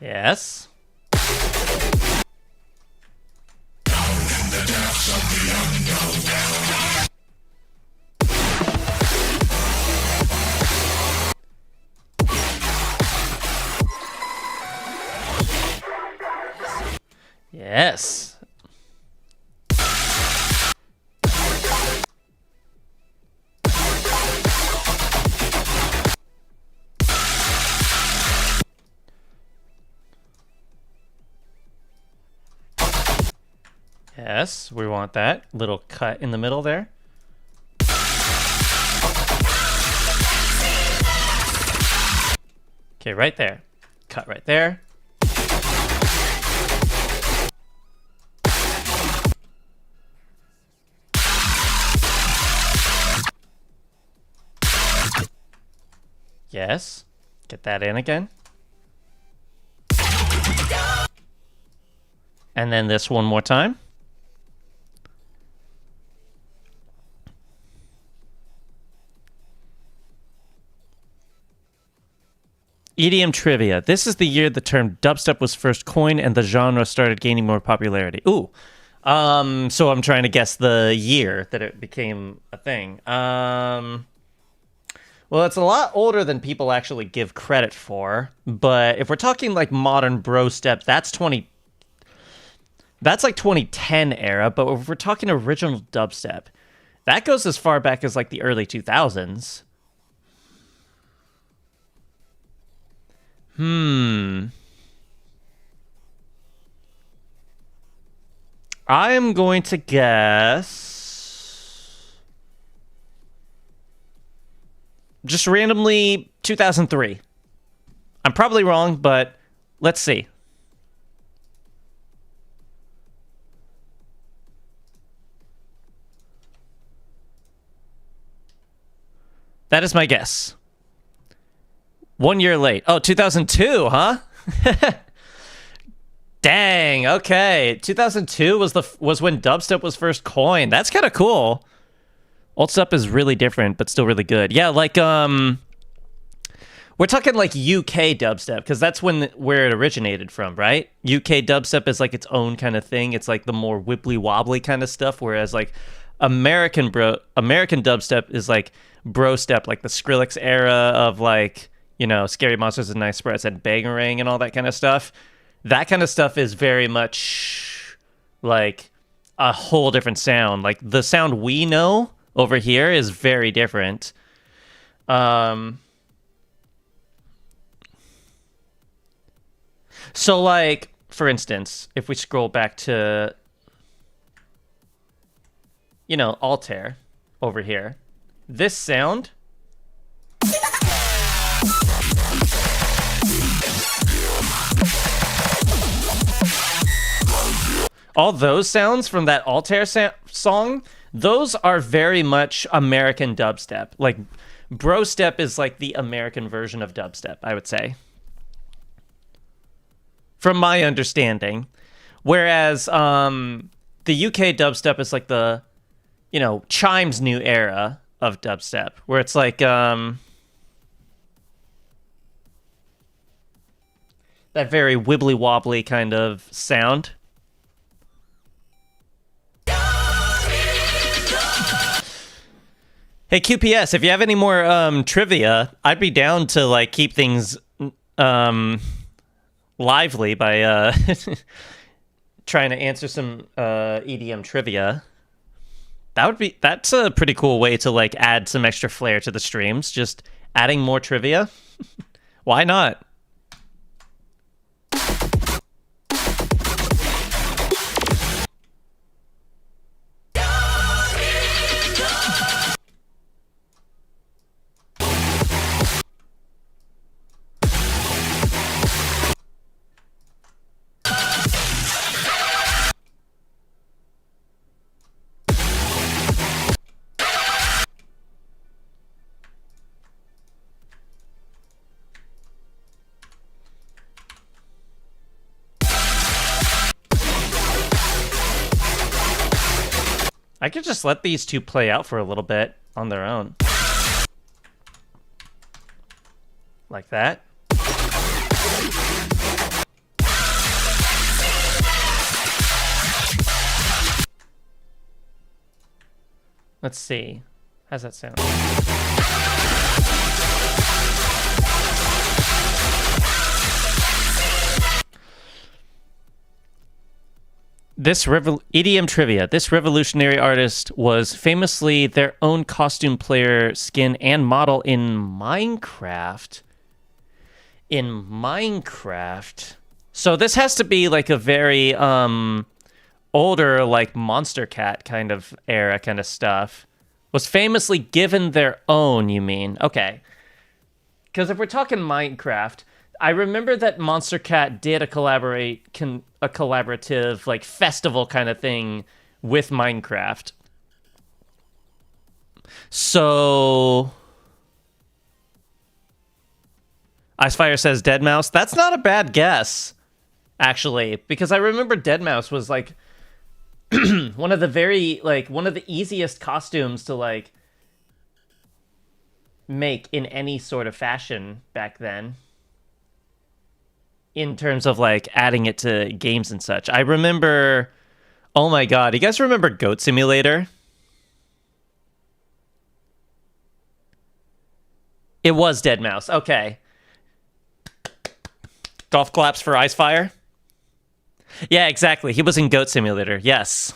Yes. Yes. Yes, we want that little cut in the middle there. Okay, right there. Cut right there. Yes. Get that in again. And then this one more time. EDM trivia. This is the year the term dubstep was first coined and the genre started gaining more popularity. Ooh. So I'm trying to guess the year that it became a thing. Well, it's a lot older than people actually give credit for, but if we're talking like modern bro step, that's like 2010 era, but if we're talking original dubstep, that goes as far back as like the early 2000s. I am going to guess just randomly 2003. I'm probably wrong, but let's see. That is my guess. 1 year late. Oh, 2002, huh? Dang, okay. 2002 was when dubstep was first coined. That's kind of cool. Alt step is really different, but still really good. Yeah, like we're talking like UK dubstep because that's where it originated from, right? UK dubstep is like its own kind of thing. It's like the more wibbly wobbly kind of stuff, whereas like American dubstep is like bro step, like the Skrillex era of like, you know, Scary Monsters and Nice Spreads and Bangarang and all that kind of stuff. That kind of stuff is very much like a whole different sound. Like the sound we know over here is very different. So like, for instance, if we scroll back to, you know, Altair over here, this sound all those sounds from that Altair song, those are very much American dubstep. Like, bro step is like the American version of dubstep, I would say, from my understanding. Whereas the UK dubstep is like the, you know, Chime's new era of dubstep, where it's like that very wibbly wobbly kind of sound. Hey QPS, if you have any more trivia, I'd be down to like keep things lively by trying to answer some EDM trivia. That's a pretty cool way to like add some extra flair to the streams, just adding more trivia. Why not? I could just let these two play out for a little bit on their own. Like that. Let's see. How's that sound? This EDM trivia. This revolutionary artist was famously their own costume player, skin, and model in Minecraft. So this has to be like a very older, like Monster Cat kind of era kind of stuff, was famously given their own, you mean? Okay. Because if we're talking Minecraft, I remember that Monster Cat did a collaborative, like, festival kind of thing with Minecraft. So... Icefire says Deadmau5. That's not a bad guess, actually, because I remember Deadmau5 was, like, one of the easiest costumes to, like, make in any sort of fashion back then. In terms of, like, adding it to games and such. I remember... Oh my god, you guys remember Goat Simulator? It was Deadmau5. Okay. Golf claps for Icefire? Yeah, exactly. He was in Goat Simulator. Yes.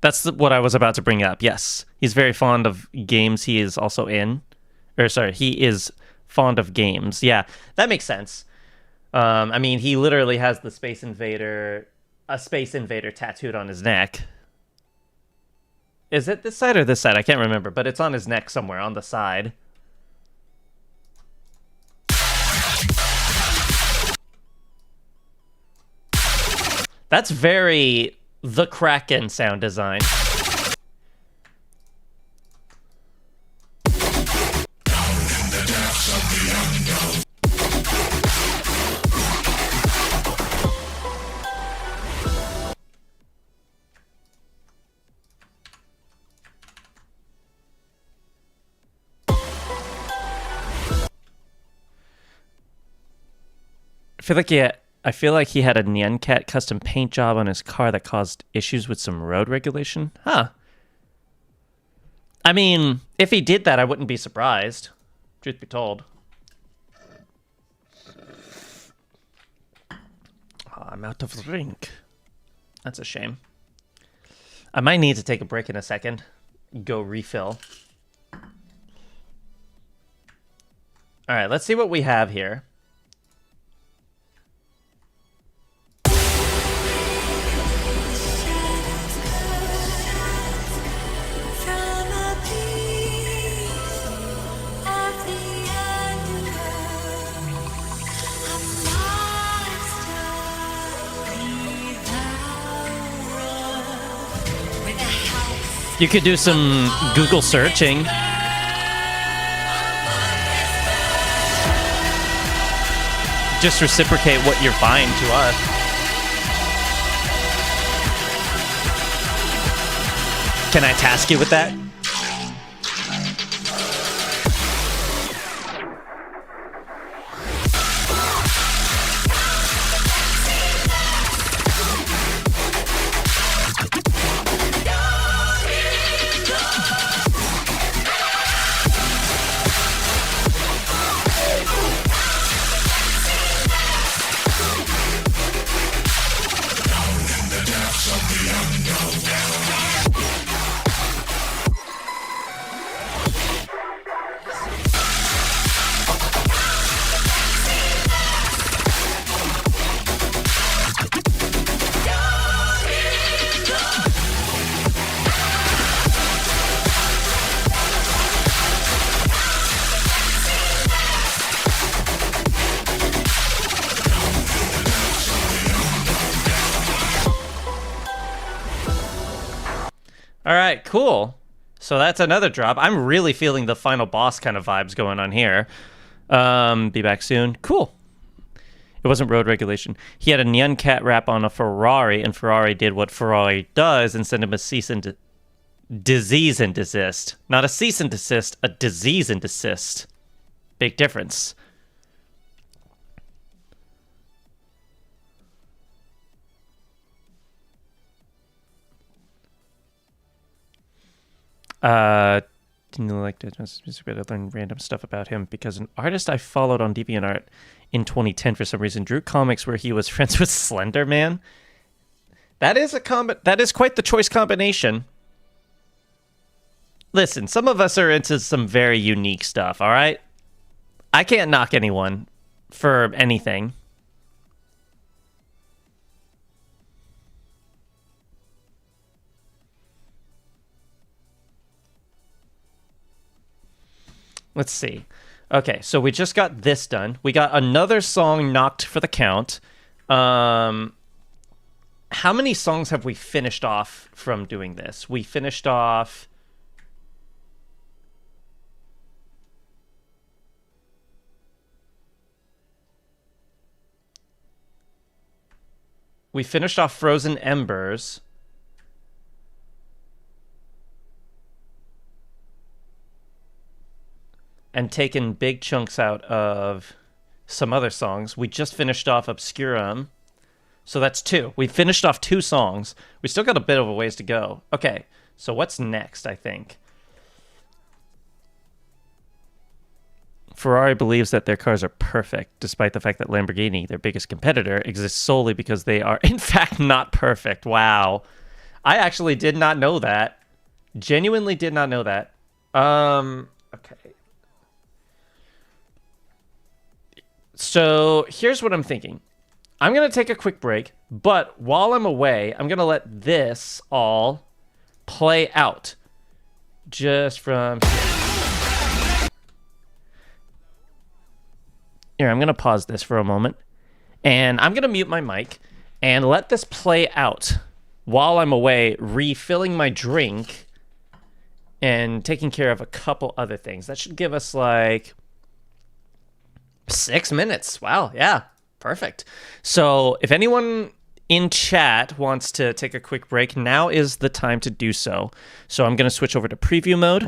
That's what I was about to bring up. Yes. He's very fond of games he is also in. Or, sorry, he is fond of games. Yeah, that makes sense. I mean, he literally has a Space Invader tattooed on his neck. Is it this side or this side? I can't remember, but it's on his neck somewhere on the side. That's very the Kraken sound design. I feel like he had a Nyan Cat custom paint job on his car that caused issues with some road regulation. Huh. I mean, if he did that, I wouldn't be surprised. Truth be told. Oh, I'm out of drink. That's a shame. I might need to take a break in a second. Go refill. Alright, let's see what we have here. You could do some Google searching. Just reciprocate what you're buying to us. Can I task you with that? All right, cool. So that's another drop. I'm really feeling the final boss kind of vibes going on here. Be back soon. Cool. It wasn't road regulation. He had a Nyan Cat wrap on a Ferrari, and Ferrari did what Ferrari does and sent him a disease and desist. Not a cease and desist, a disease and desist. Big difference. Didn't like to learn random stuff about him because an artist I followed on DeviantArt in 2010 for some reason drew comics where he was friends with Slender Man. That is quite the choice combination. Listen, some of us are into some very unique stuff, all right? I can't knock anyone for anything. Let's see. Okay, so we just got this done. We got another song knocked for the count. How many songs have we finished off from doing this? We finished off... We finished off Frozen Embers. And taken big chunks out of some other songs. We just finished off Obscurum. So that's 2. We finished off 2 songs. We still got a bit of a ways to go. Okay, so what's next, I think? Ferrari believes that their cars are perfect, despite the fact that Lamborghini, their biggest competitor, exists solely because they are, in fact, not perfect. Wow. I actually did not know that. Genuinely did not know that. Okay. So here's what I'm thinking. I'm going to take a quick break, but while I'm away, I'm going to let this all play out. Just from here, I'm going to pause this for a moment, and I'm going to mute my mic and let this play out while I'm away, refilling my drink and taking care of a couple other things. That should give us like 6 minutes. Wow, yeah, perfect. So if anyone in chat wants to take a quick break, now is the time to do so. So I'm going to switch over to preview mode.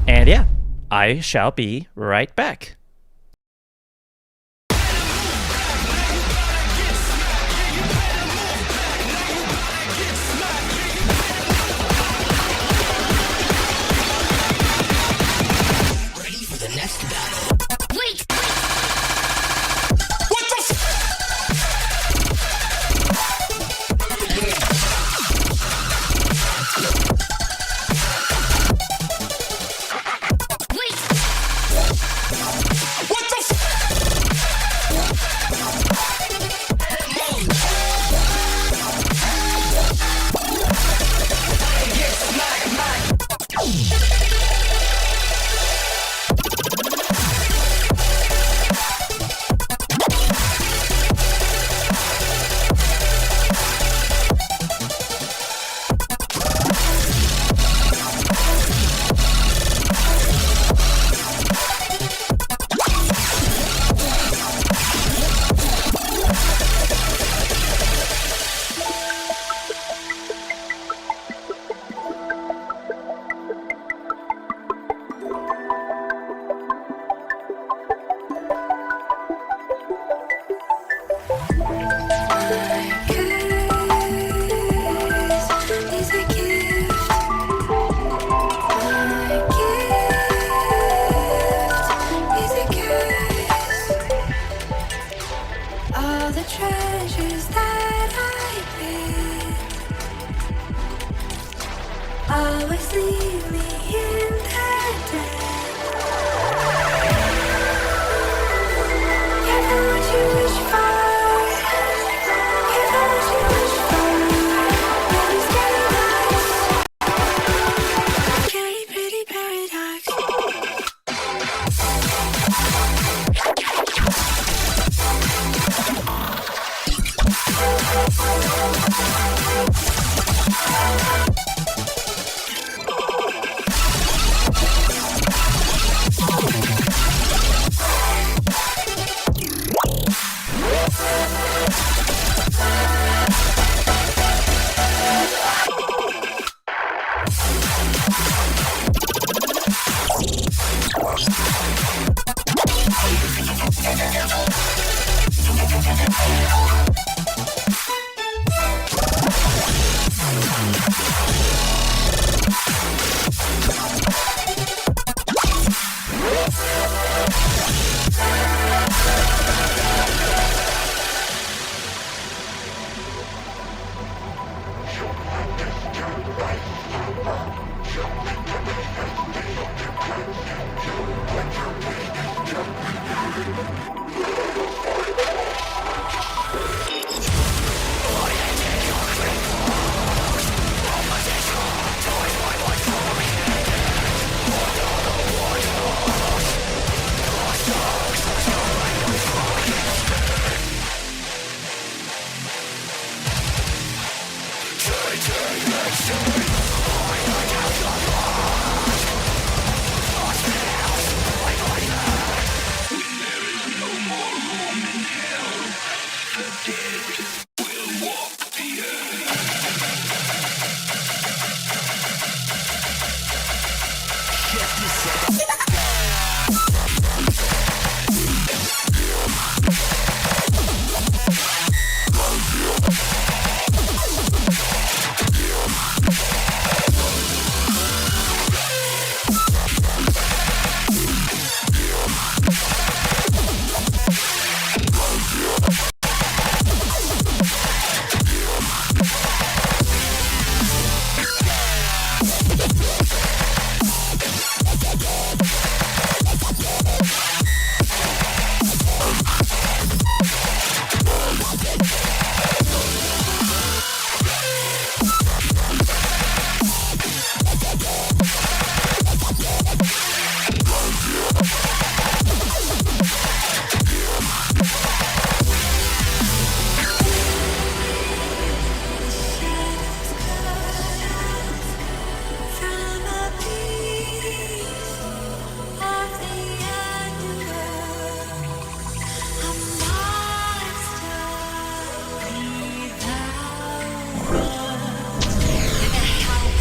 And yeah, I shall be right back.
Wait! All the treasures that I built always leave me in the dark. Careful what you wish for. Careful what you wish for. Pretty scary lies. Scary pretty paradox.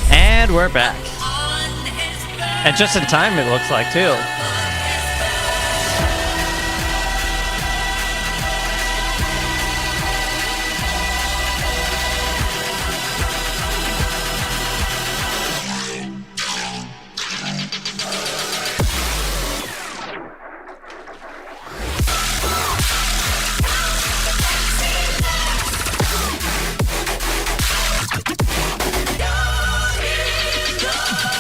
And we're back. And just in time, it looks like, too.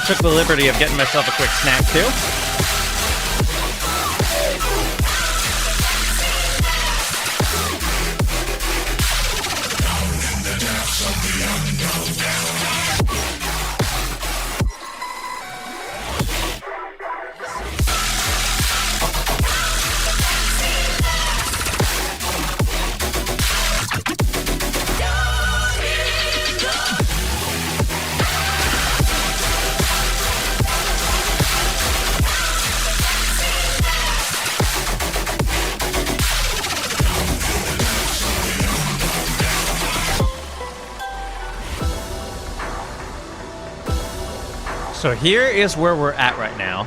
Took the liberty of getting myself a quick snack, too. So here is where we're at right now.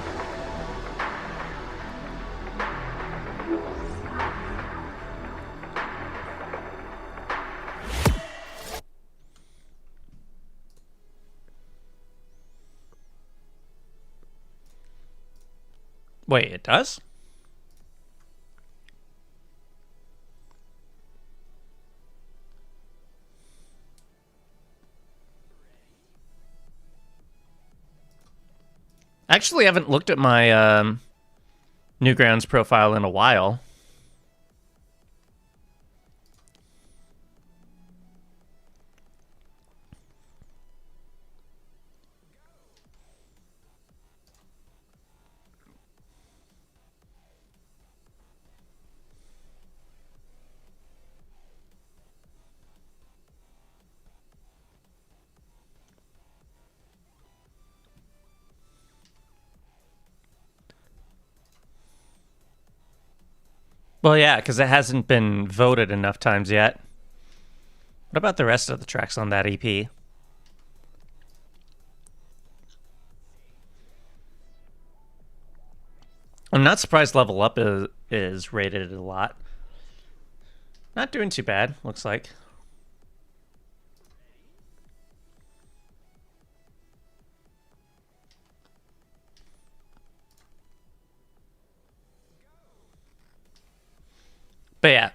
Wait, it does? Actually, I haven't looked at my Newgrounds profile in a while. Well, yeah, because it hasn't been voted enough times yet. What about the rest of the tracks on that EP? I'm not surprised Level Up is rated a lot. Not doing too bad, looks like. But yeah.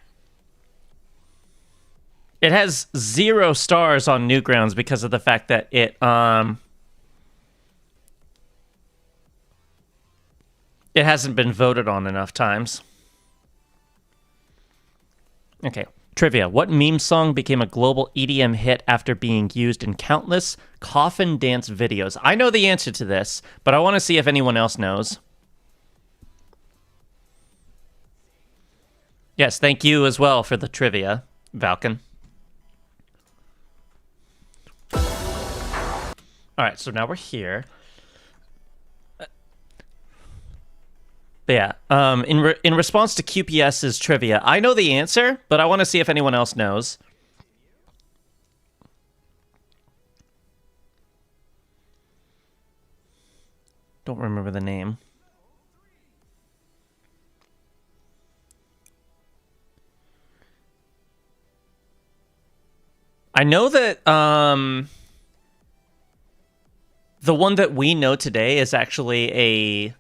It has 0 stars on Newgrounds because of the fact that it hasn't been voted on enough times. Okay, trivia. What meme song became a global EDM hit after being used in countless coffin dance videos? I know the answer to this, but I want to see if anyone else knows. Yes, thank you as well for the trivia, Valken. All right, so now we're here. But yeah, in response to QPS's trivia, I know the answer, but I want to see if anyone else knows. Don't remember the name. I know that the one that we know today is actually a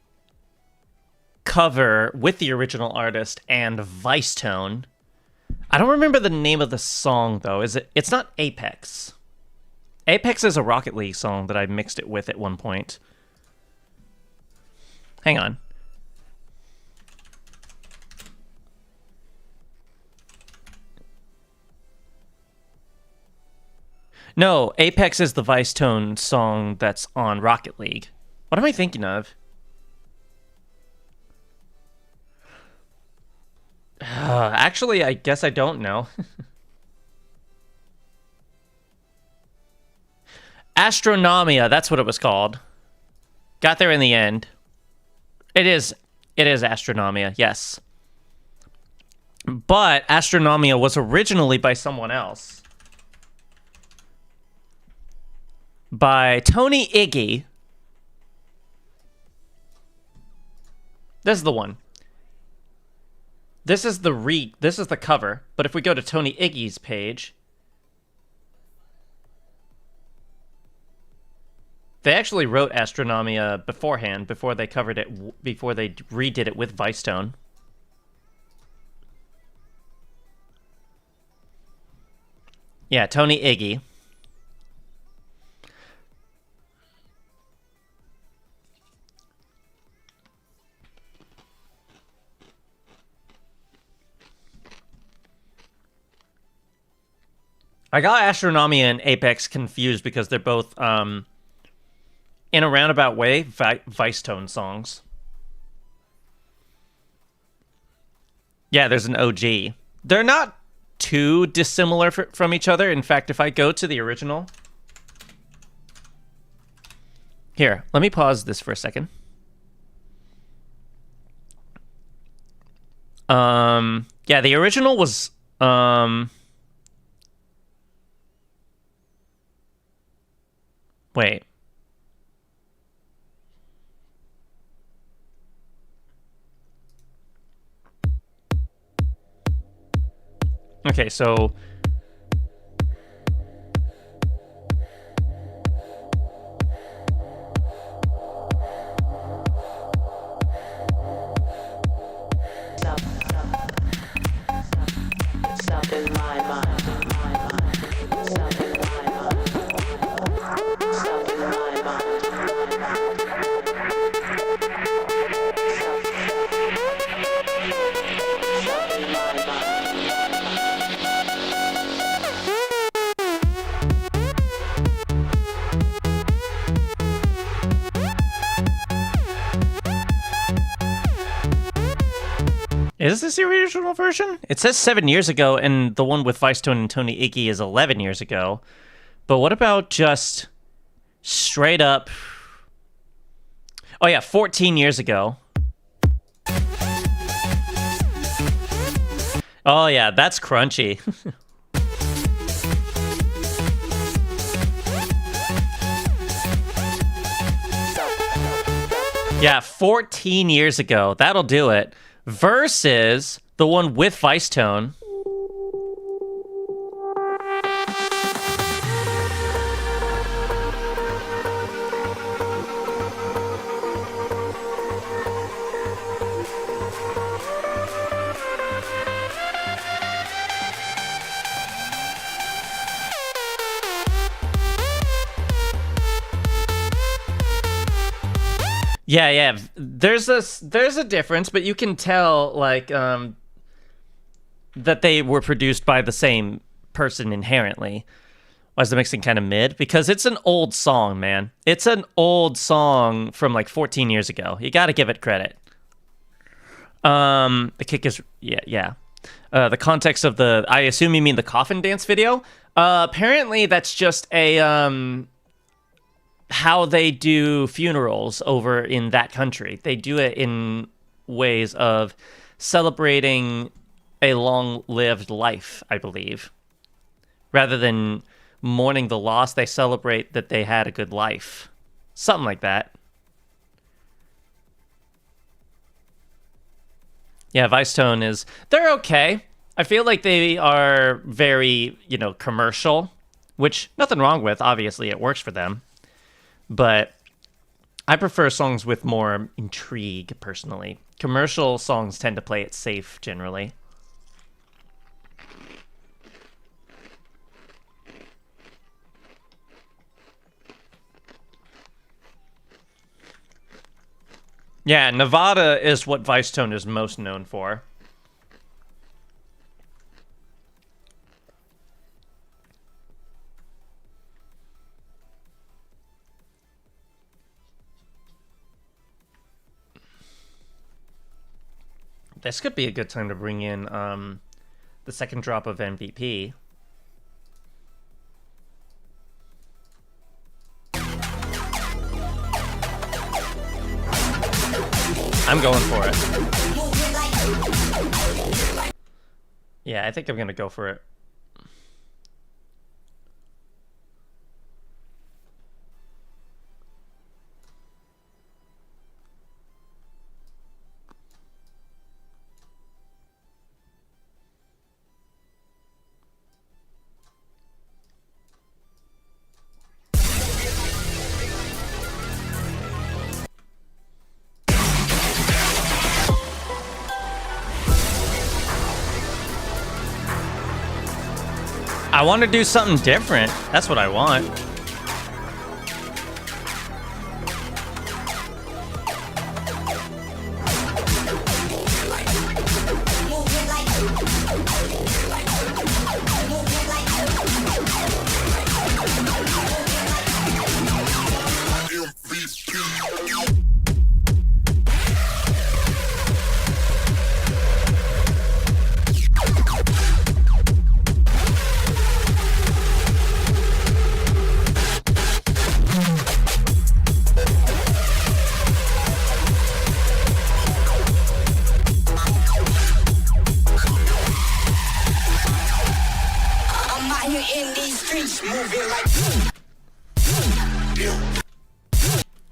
cover with the original artist and Vice Tone. I don't remember the name of the song though. It's not Apex. Apex is a Rocket League song that I mixed it with at one point. Hang on. No, Apex is the Vice Tone song that's on Rocket League. What am I thinking of? Actually, I guess I don't know. Astronomia, that's what it was called. Got there in the end. It is Astronomia, yes. But Astronomia was originally by someone else. By Tony Iggy. This is the one. This is the cover, but if we go to Tony Iggy's page, they actually wrote Astronomia beforehand, before they covered it, before they redid it with Vice Tone. Yeah, Tony Iggy. I got Astronomia and Apex confused because they're both, in a roundabout way, Vice Tone songs. Yeah, there's an OG. They're not too dissimilar from each other. In fact, if I go to the original... Here, let me pause this for a second. Yeah, the original was, wait. Okay, so...
Stuff in my mind. Stuff in my mind. Stuff in my mind. Stuff in my mind.
Is this the original version? It says 7 years ago, and the one with Vice Tone and Tony Iggy is 11 years ago. But what about just straight up... Oh yeah, 14 years ago. Oh yeah, that's crunchy. Yeah, 14 years ago. That'll do it. Versus the one with Vice Tone. Yeah. There's a difference, but you can tell like that they were produced by the same person inherently. Why is the mixing kind of mid? Because it's an old song, man. It's an old song from like 14 years ago. You got to give it credit. The kick is yeah. The context of the, I assume you mean the coffin dance video. Apparently that's just a how they do funerals over in that country. They do it in ways of celebrating a long-lived life, I believe. Rather than mourning the loss, they celebrate that they had a good life. Something like that. Yeah, Vicetone is... They're okay. I feel like they are very, commercial, which nothing wrong with. Obviously, it works for them. But I prefer songs with more intrigue, personally. Commercial songs tend to play it safe, generally. Yeah, Nevada is what Vicetone is most known for. This could be a good time to bring in the second drop of MVP. I'm going for it. Yeah, I think I'm gonna go for it. I want to do something different. That's what I want.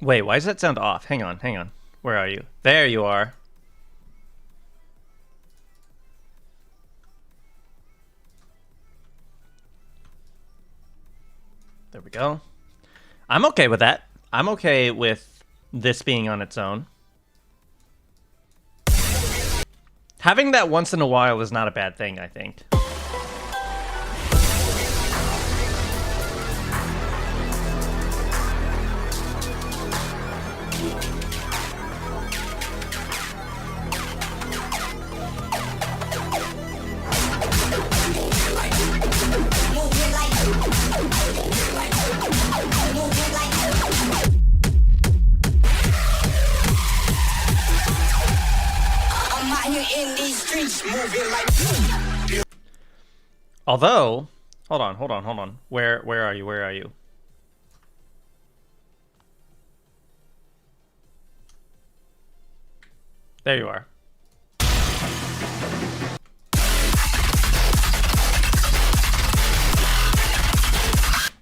Wait, why does that sound off? Hang on, hang on. Where are you? There you are. There we go. I'm okay with that. I'm okay with this being on its own. Having that once in a while is not a bad thing, I think. Although, hold on. Where are you? Where are you? There you are.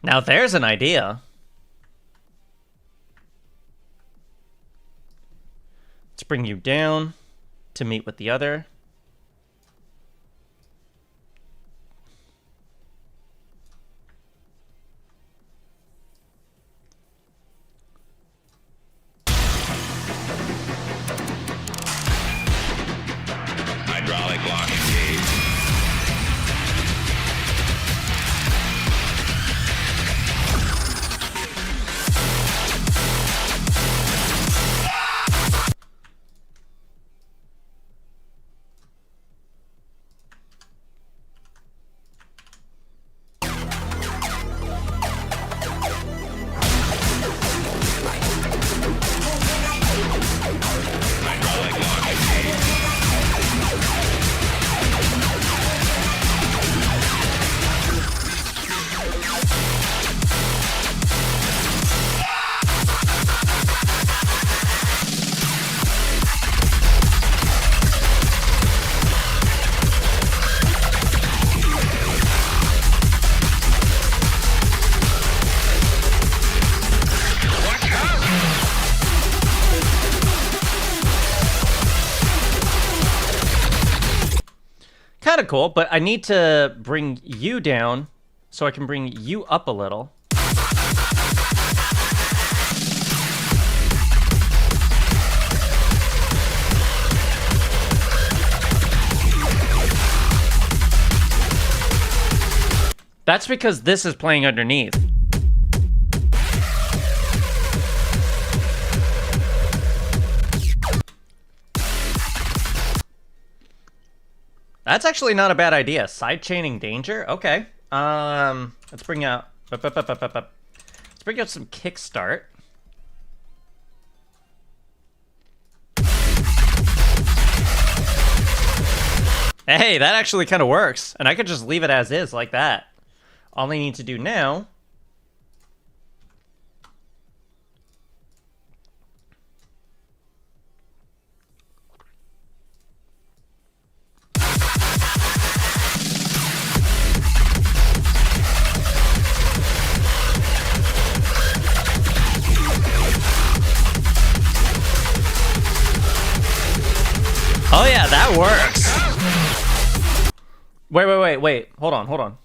Now there's an idea. Let's bring you down to meet with the other.
Hydraulic lock engaged.
kind of cool, but I need to bring you down so I can bring you up a little. That's because this is playing underneath. That's actually not a bad idea. Sidechaining danger? Okay. Let's bring out... Let's bring out some kickstart. Hey, that actually kind of works. And I could just leave it as is, like that. All I need to do now... Oh yeah, that works. Wait. Hold on.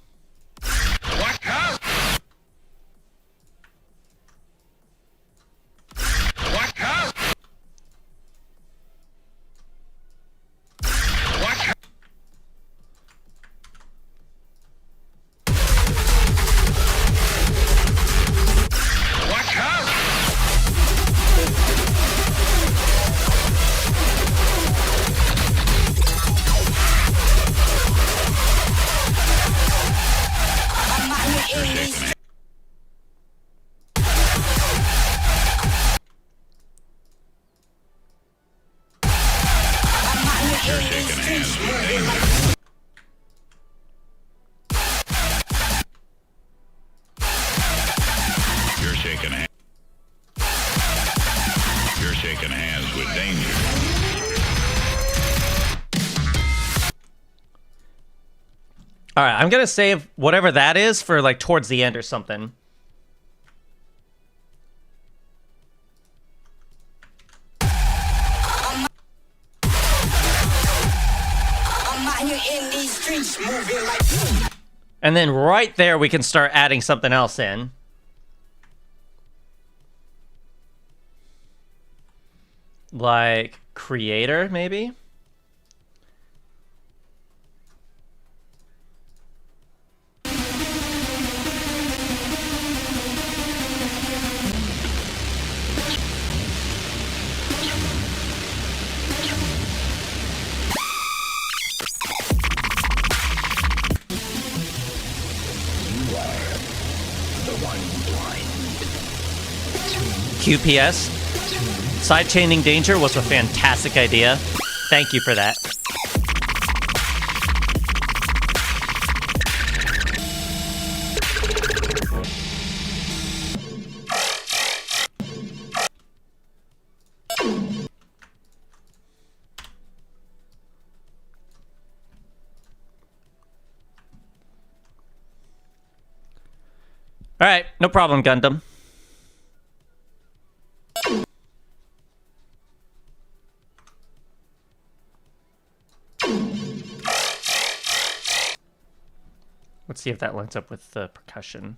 You're shaking hands with danger.
All right, I'm gonna save whatever that is for like towards the end or something. And then right there, we can start adding something else in. Like creator, maybe? QPS. Sidechaining danger was a fantastic idea. Thank you for that. All right, no problem, Gundam. Let's see if that lines up with the percussion.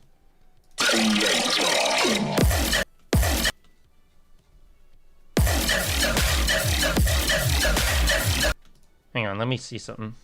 Hang on, let me see something.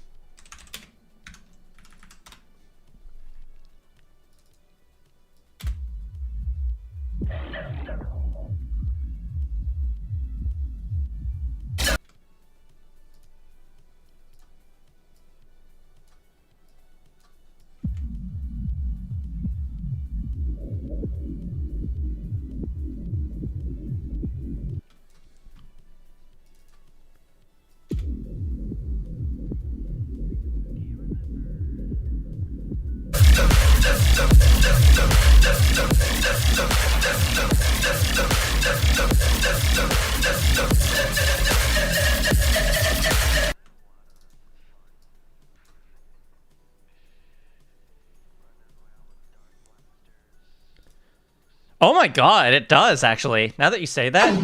Oh my god, it does actually. Now that you say that.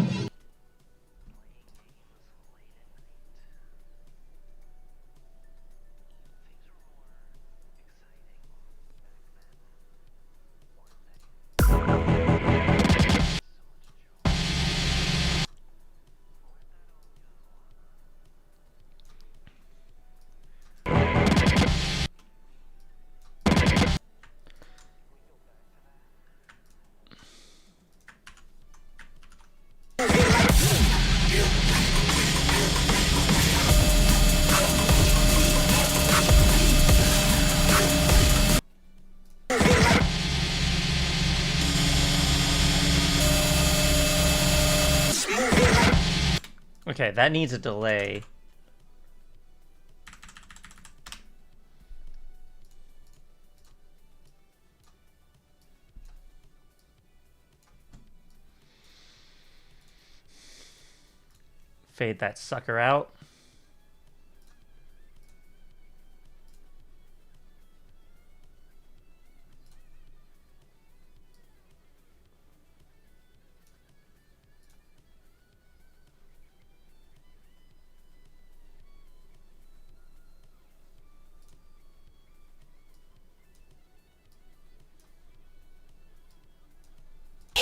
Okay, that needs a delay. Fade that sucker out.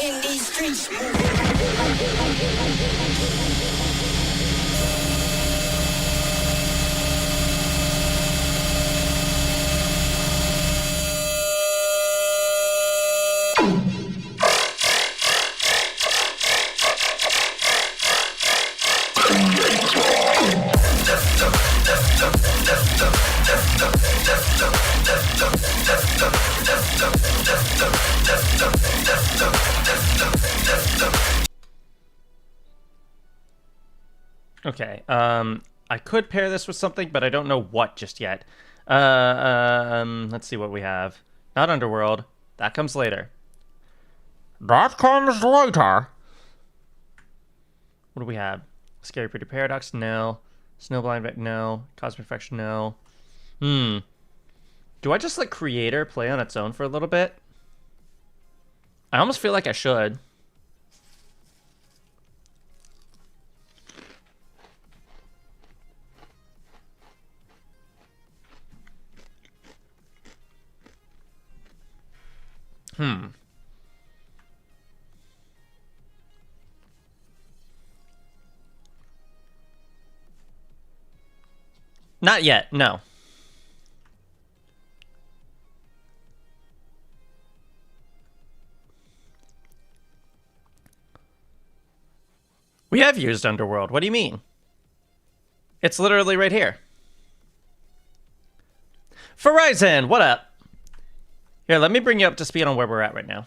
In these streets.
Okay, I could pair this with something, but I don't know what just yet. Let's see what we have. Not Underworld. That comes later. That comes later. What do we have? Scary Pretty Paradox? No. Snowblind? No. Cosmic Perfection? No. Do I just let Creator play on its own for a little bit? I almost feel like I should. Not yet, no. We have used Underworld. What do you mean? It's literally right here. Verizon, what up? Here, let me bring you up to speed on where we're at right now.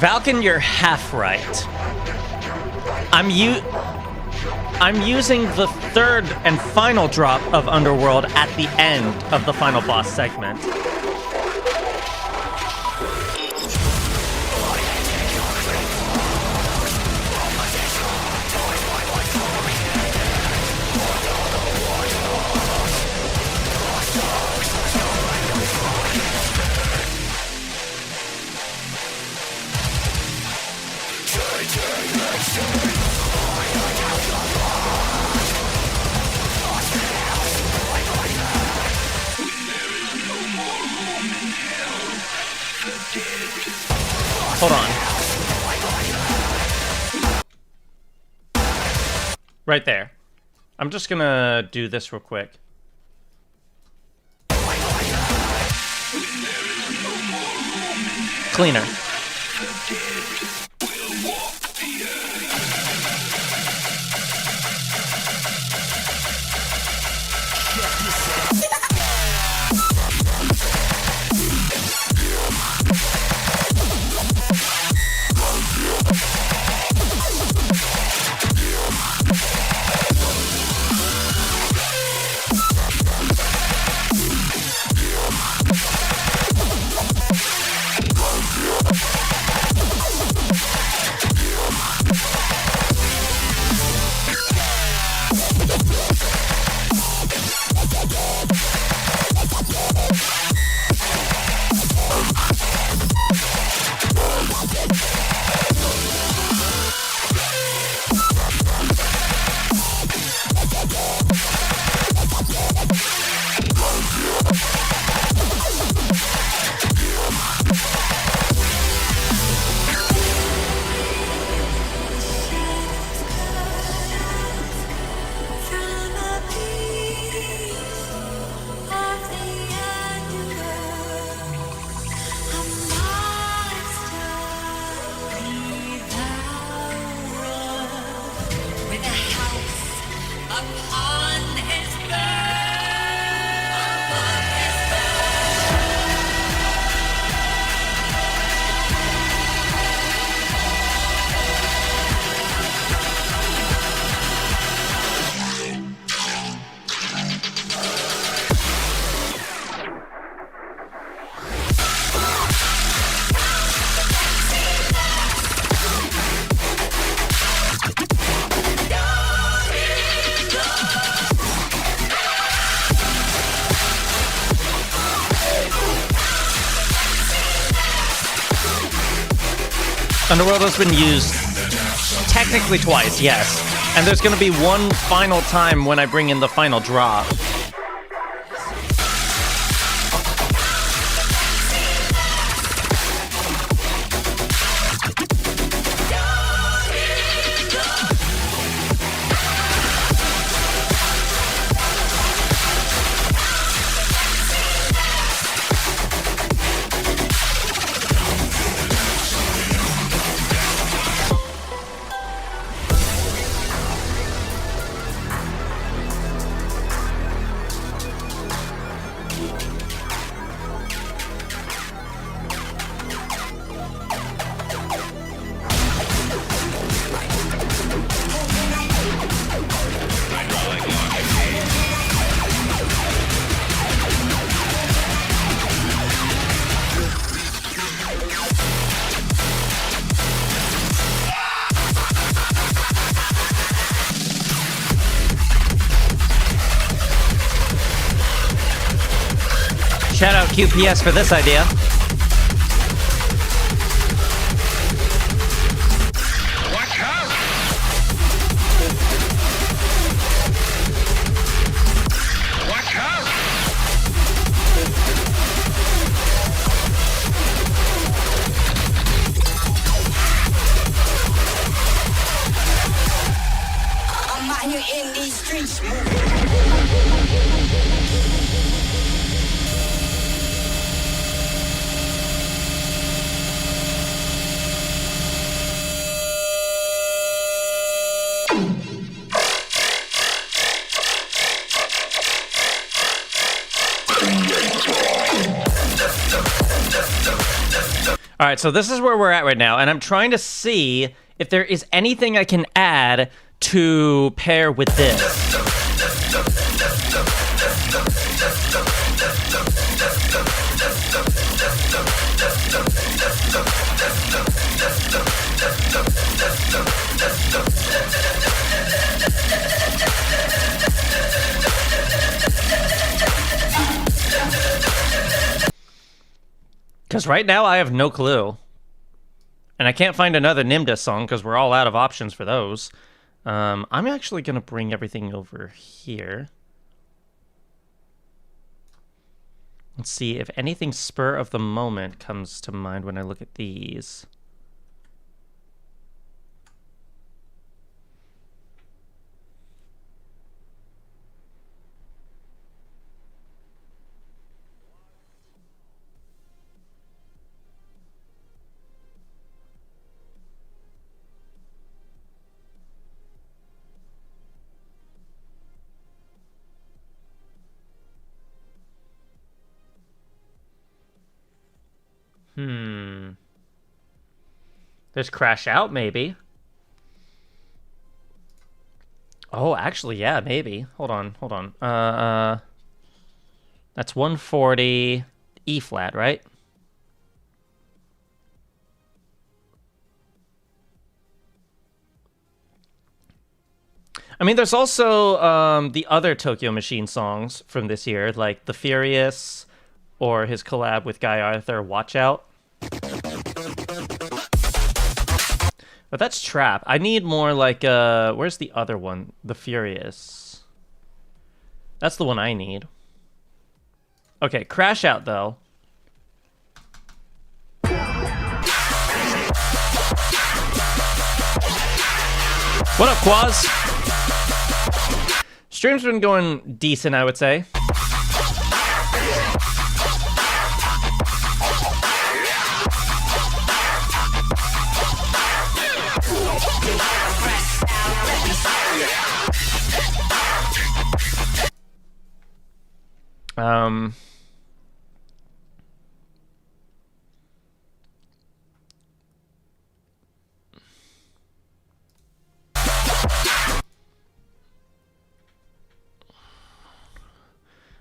Valken, you're half right. I'm using the third and final drop of Underworld at the end of the final boss segment. Hold on. Right there. I'm just gonna do this real quick. Cleaner.
upon his birth.
Underworld has been used technically twice, yes. And there's going to be one final time when I bring in the final drop. Shout out QPS for this idea.
Watch out! Watch out!
I'm out here in these streets.
All right, so this is where we're at right now, and I'm trying to see if there is anything I can add to pair with this. Because right now I have no clue. And I can't find another Nimda song because we're all out of options for those. I'm actually going to bring everything over here. Let's see if anything spur of the moment comes to mind when I look at these. There's Crash Out, maybe. Oh, actually, yeah, maybe. Hold on. That's 140 E flat, right? I mean, there's also the other Tokyo Machine songs from this year, like The Furious or his collab with Guy Arthur, Watch Out. But that's trap. I need more like, where's the other one? The Furious. That's the one I need. Okay, Crash Out, though. What up, Quaz? Stream's been going decent, I would say. Um,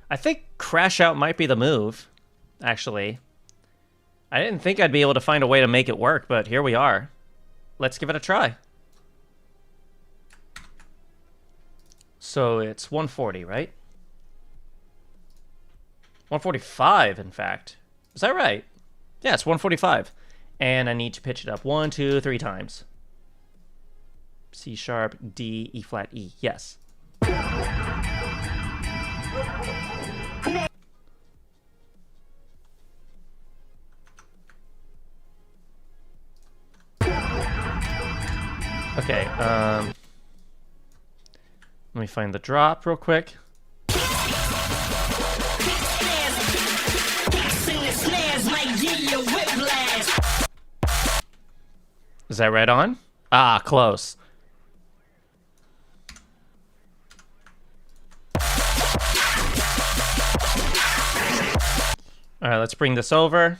I think Crash Out might be the move, actually. I didn't think I'd be able to find a way to make it work, but here we are. Let's give it a try. So it's 140, right? 145, in fact. Is that right? Yeah, it's 145. And I need to pitch it up 1, 2, 3 times. C sharp, D, E flat, E. Yes. Okay, let me find the drop real quick. Is that right on? Ah, close. All right, let's bring this over.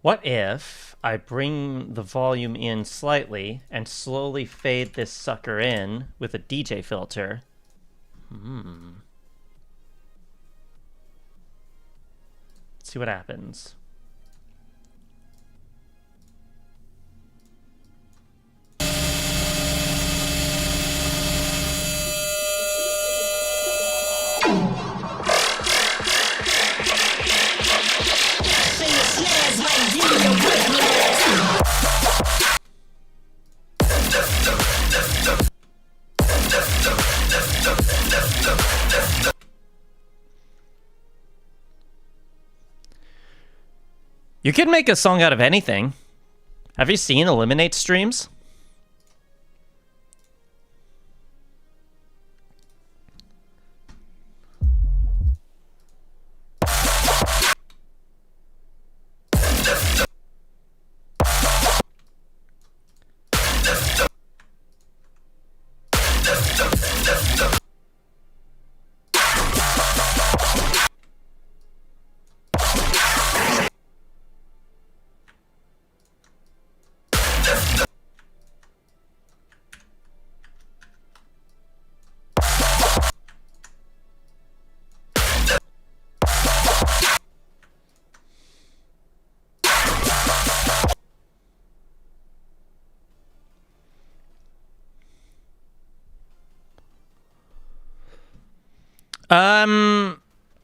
What if I bring the volume in slightly and slowly fade this sucker in with a DJ filter? Let's see what happens. You can make a song out of anything. Have you seen Eliminate streams?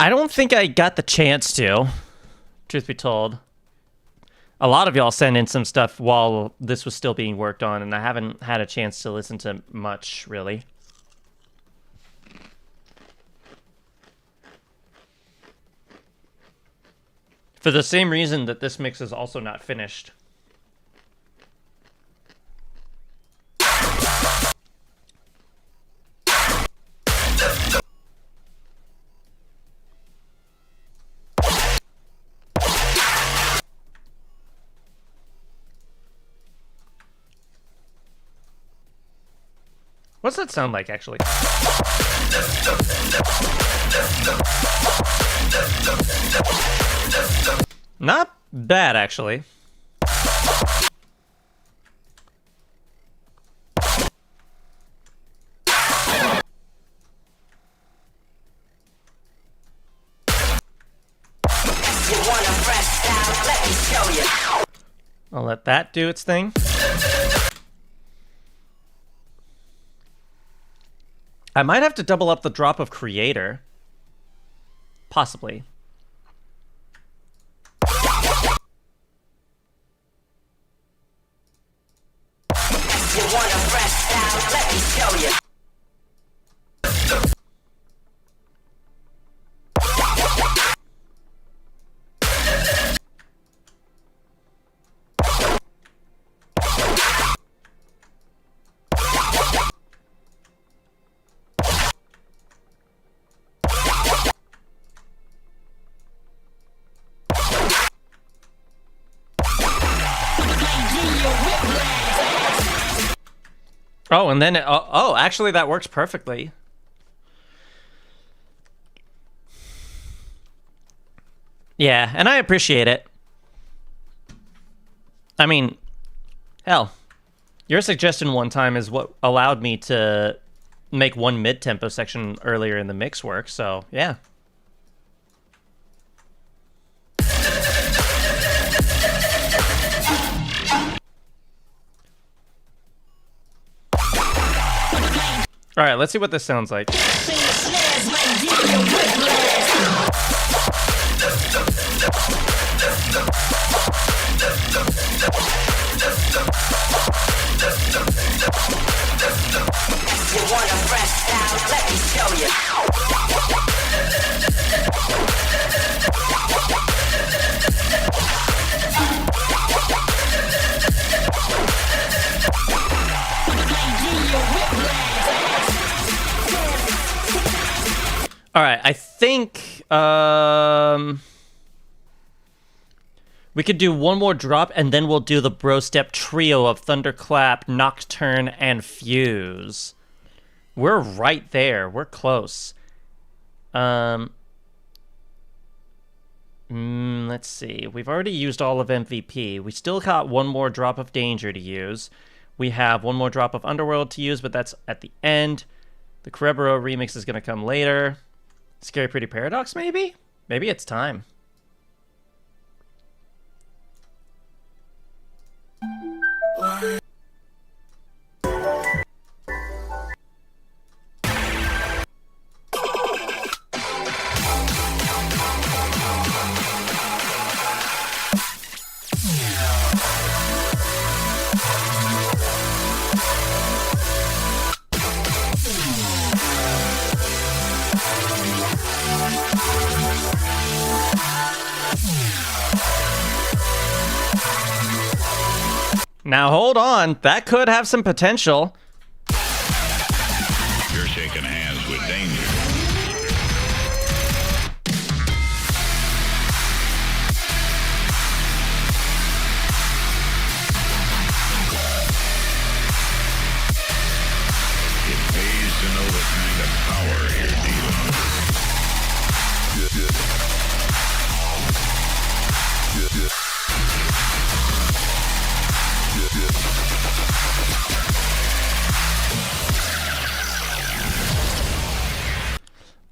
I don't think I got the chance to, truth be told. A lot of y'all sent in some stuff while this was still being worked on, and I haven't had a chance to listen to much, really. For the same reason that this mix is also not finished. What's that sound like, actually? Not bad, actually. I'll let that do its thing. I might have to double up the drop of creator. Possibly. Oh, and then oh, actually that works perfectly. Yeah, and I appreciate it. I mean, hell, your suggestion one time is what allowed me to make one mid-tempo section earlier in the mix work, so yeah. All right, let's see what this sounds like. All right, I think we could do one more drop, and then we'll do the bro step trio of Thunderclap, Nocturne, and Fuse. We're right there. We're close. Let's see. We've already used all of MVP. We still got one more drop of Danger to use. We have one more drop of Underworld to use, but that's at the end. The Cerebro remix is going to come later. Scary Pretty Paradox, maybe? Maybe it's time. Now hold on, that could have some potential.
You're shaking hands with danger. It pays to know the kind of power you're dealing with.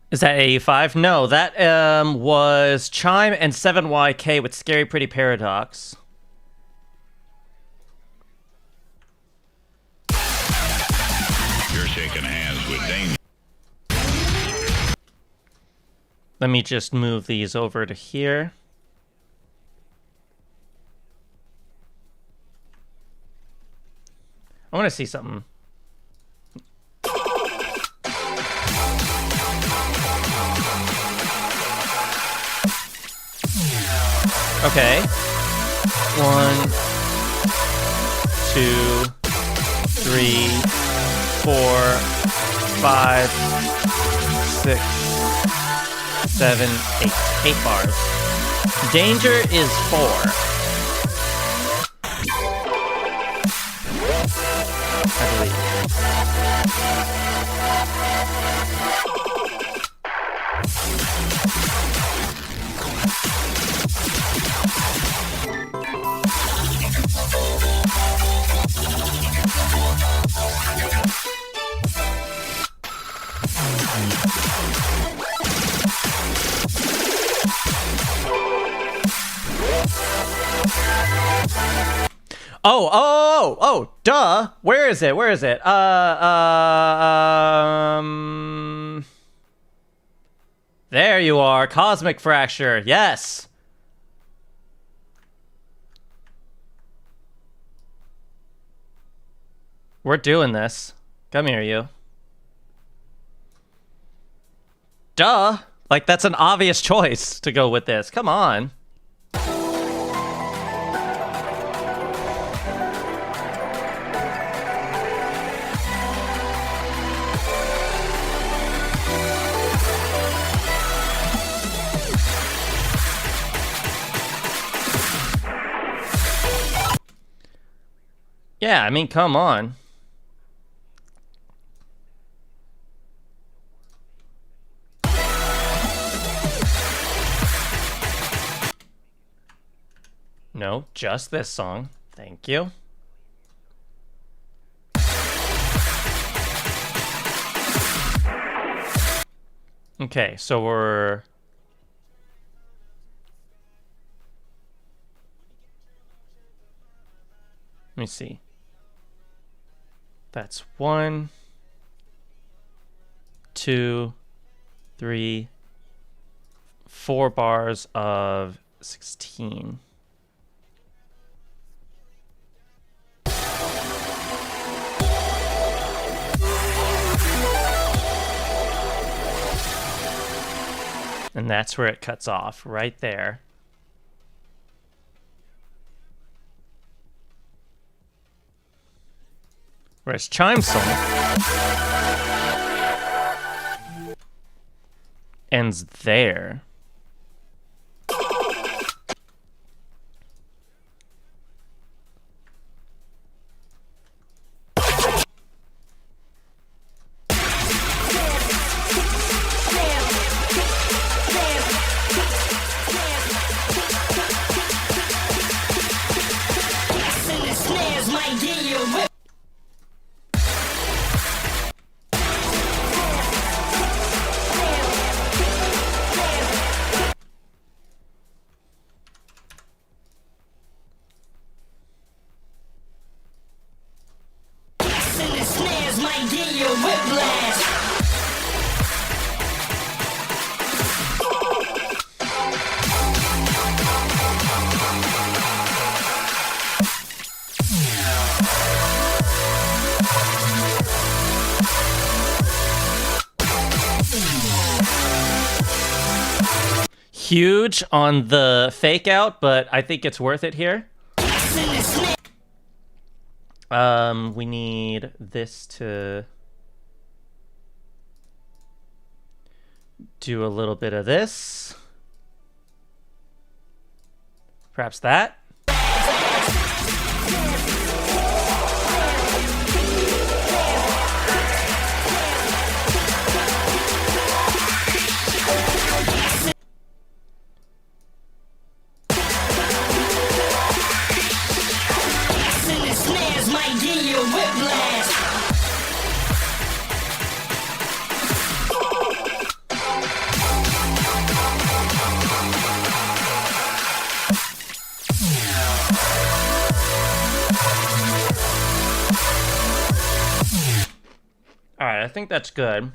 Is that 85? No, that was Chime and 7YK with Scary Pretty Paradox.
You're shaking hands with danger.
Let me just move these over to here. I want to see something. Okay. 1, 2, 3, 4, 5, 6, 7, 8. 8 bars. Danger is 4. I believe. Duh. Where is it? Where is it? There you are. Cosmic Fracture. Yes. We're doing this. Come here, you. Duh. Like, that's an obvious choice to go with this. Come on. Yeah, I mean, come on. No, just this song. Thank you. Okay, so we're... Let me see. That's 1, 2, 3, 4 bars of 16. And that's where it cuts off, right there. Whereas Chime Song ends there. Huge on the fake out, but I think it's worth it here. We need this to do a little bit of this. Perhaps that. Alright, I think that's good.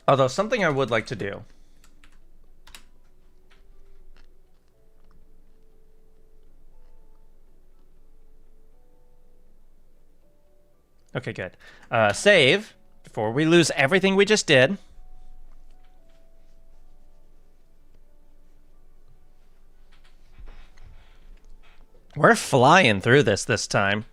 Although, something I would like to do. Okay, good. Save, before we lose everything we just did. We're flying through this time.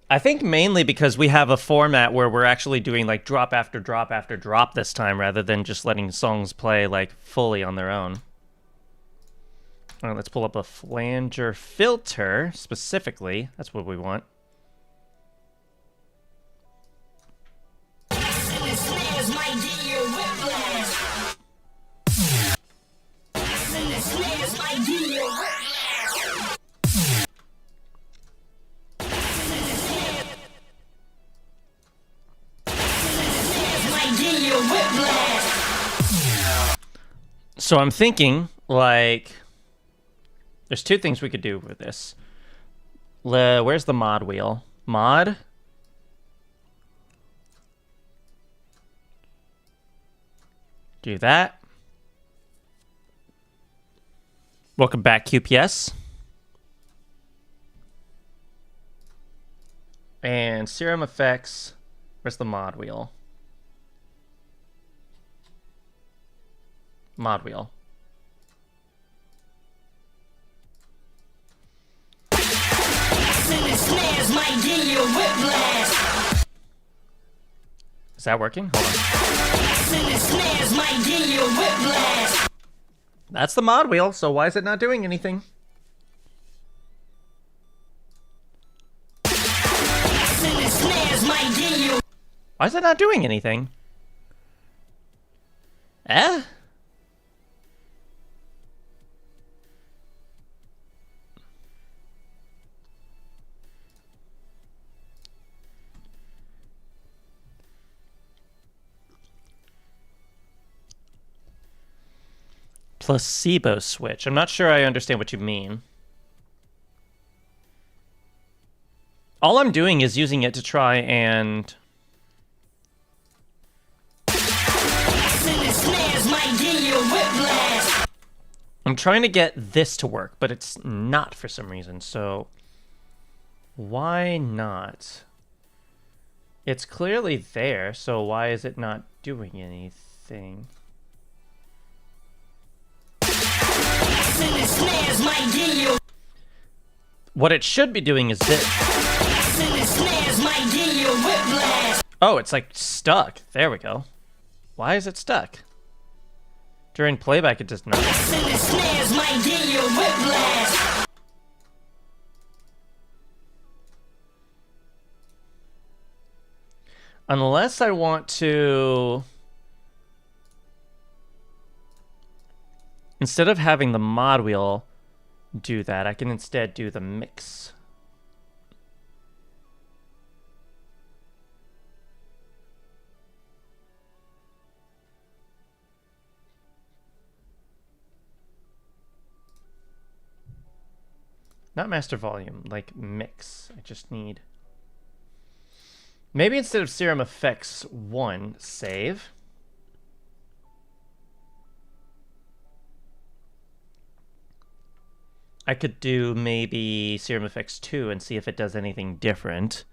I think mainly because we have a format where we're actually doing like drop after drop after drop this time, rather than just letting songs play like fully on their own. All right, let's pull up a flanger filter specifically. That's what we want. So I'm thinking like, there's two things we could do with this. Where's the mod wheel? Mod? Do that. Welcome back, QPS. And Serum Effects. Where's the mod wheel? Mod wheel. Is that working? Hold on. That's the mod wheel, so why is it not doing anything? Why is it not doing anything? Eh? Placebo switch. I'm not sure I understand what you mean. All I'm doing is using it to try and... I'm trying to get this to work, but it's not for some reason, so... Why not? It's clearly there, so why is it not doing anything? What it should be doing is this. Oh, it's like stuck. There we go. Why is it stuck? During playback, it does nothing. Unless I want to... Instead of having the mod wheel do that, I can instead do the mix. Not master volume, like mix. I just need... Maybe instead of Serum Effects 1, save. I could do maybe Serum Effects 2 and see if it does anything different.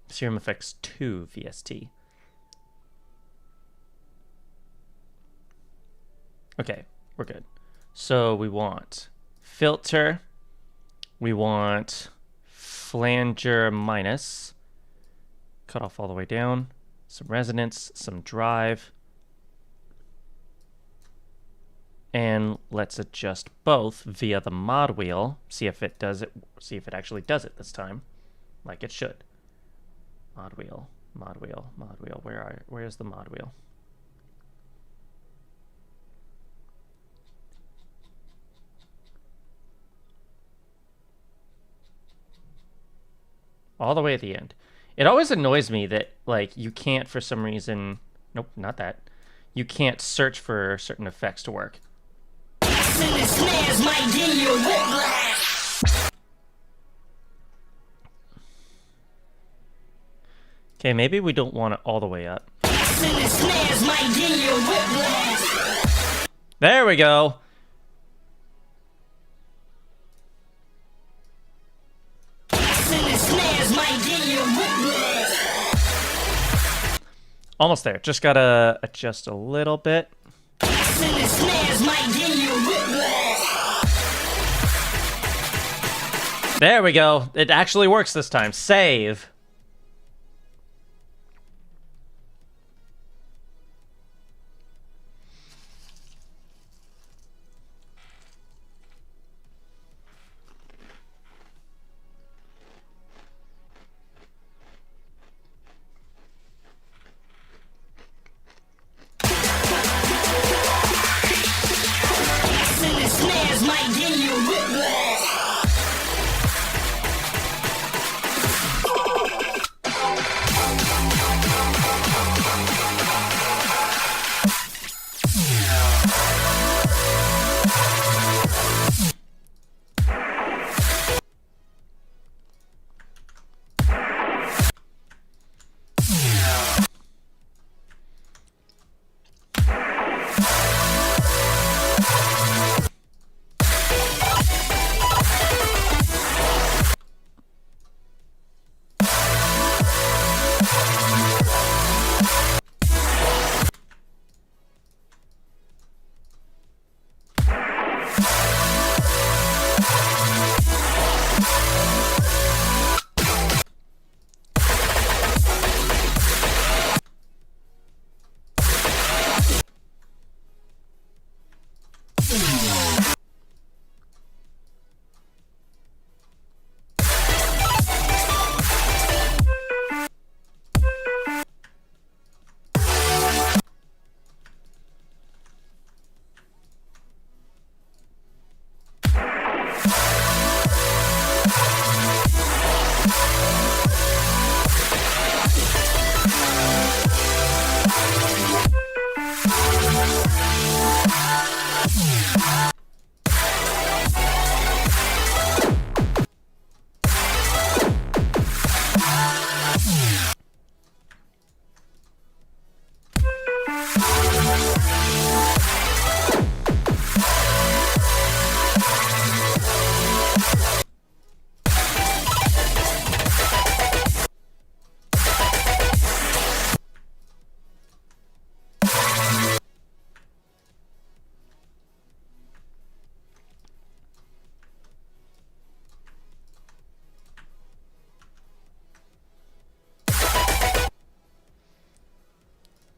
Serum Effects 2 VST. Okay, we're good. So we want filter, we want flanger minus, cut off all the way down, some resonance, some drive, and let's adjust both via the mod wheel, see if it does it, see if it actually does it this time, like it should. Mod wheel, mod wheel, mod wheel, where's the mod wheel? All the way at the end. It always annoys me that, like, you can't, for some reason... Nope, not that. You can't search for certain effects to work. Okay, maybe we don't want it all the way up. There we go! Almost there. Just gotta adjust a little bit. There we go. It actually works this time. Save.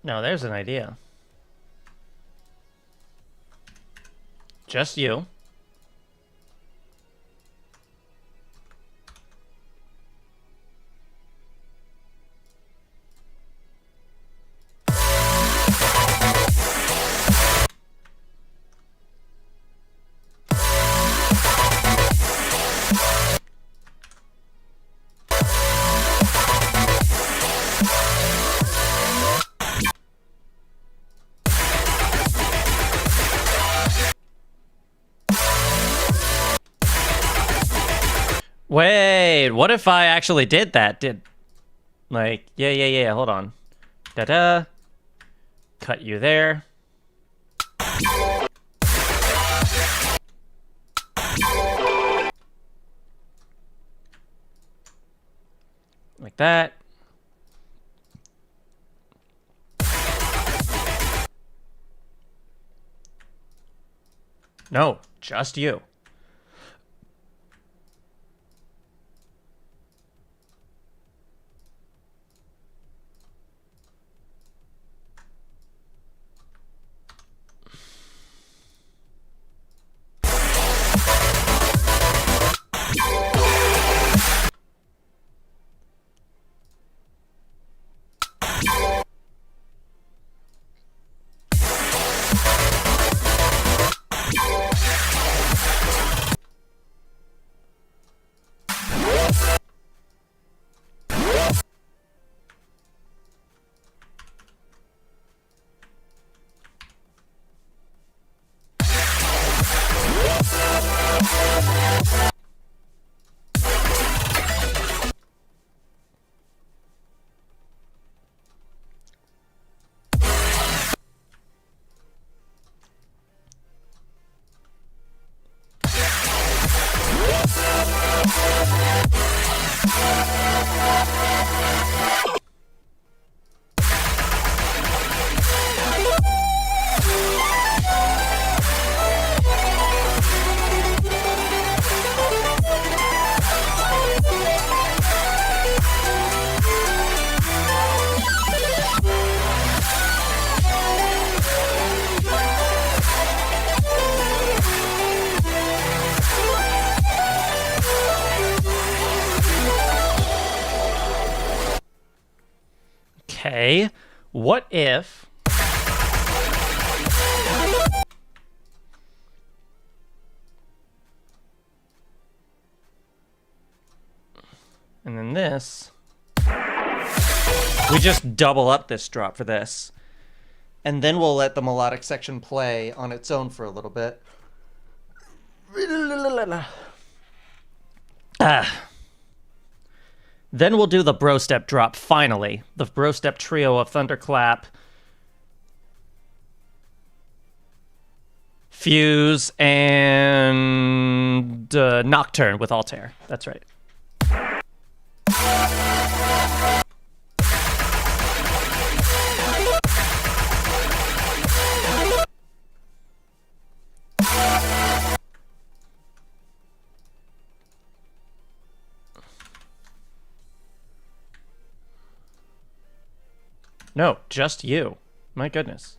Now there's an idea. Just you. Wait, what if I actually did that? Yeah, hold on. Da-da. Cut you there. Like that. No, just you. Okay, what if... And then this... We just double up this drop for this. And then we'll let the melodic section play on its own for a little bit. Then we'll do the bro step drop finally. The bro step trio of Thunderclap, Fuse, and Nocturne with Altair. That's right. No, just you. My goodness.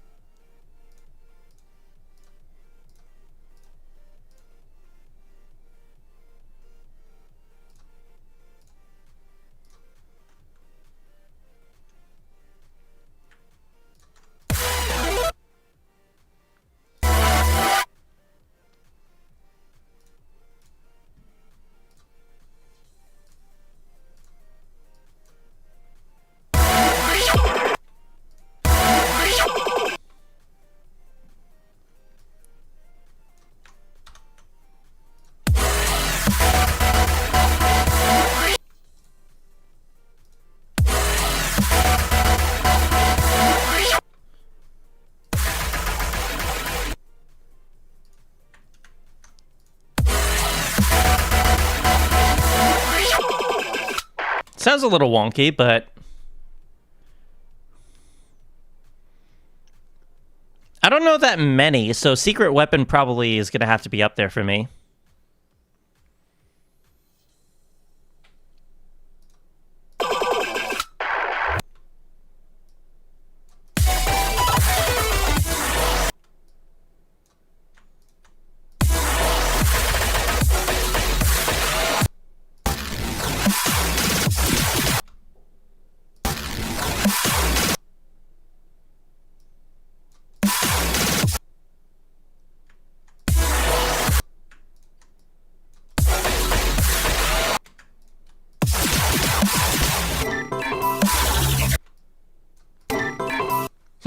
Sounds a little wonky, but I don't know that many, so Secret Weapon probably is going to have to be up there for me.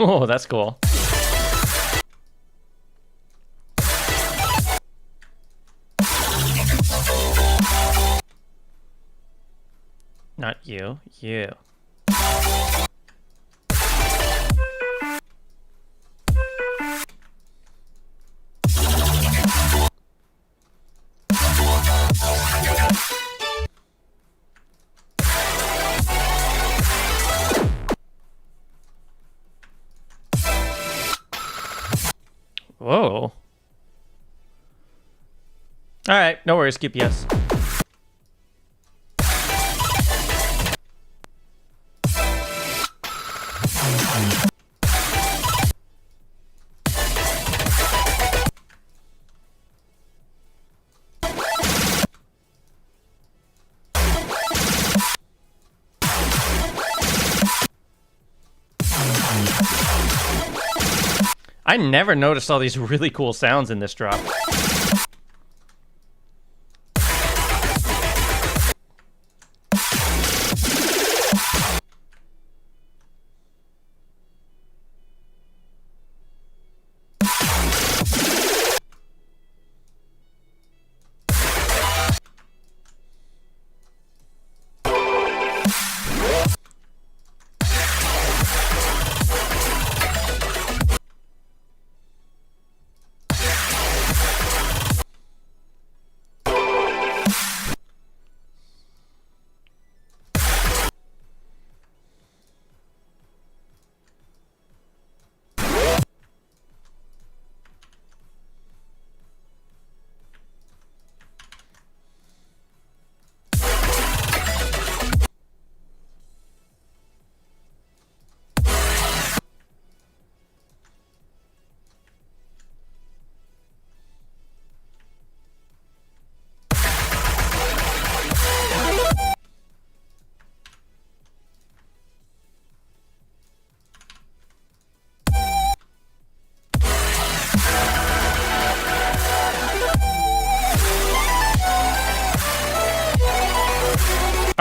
Oh, that's cool. Not you. You. Whoa. Alright, no worries, keep yes. I never noticed all these really cool sounds in this drop.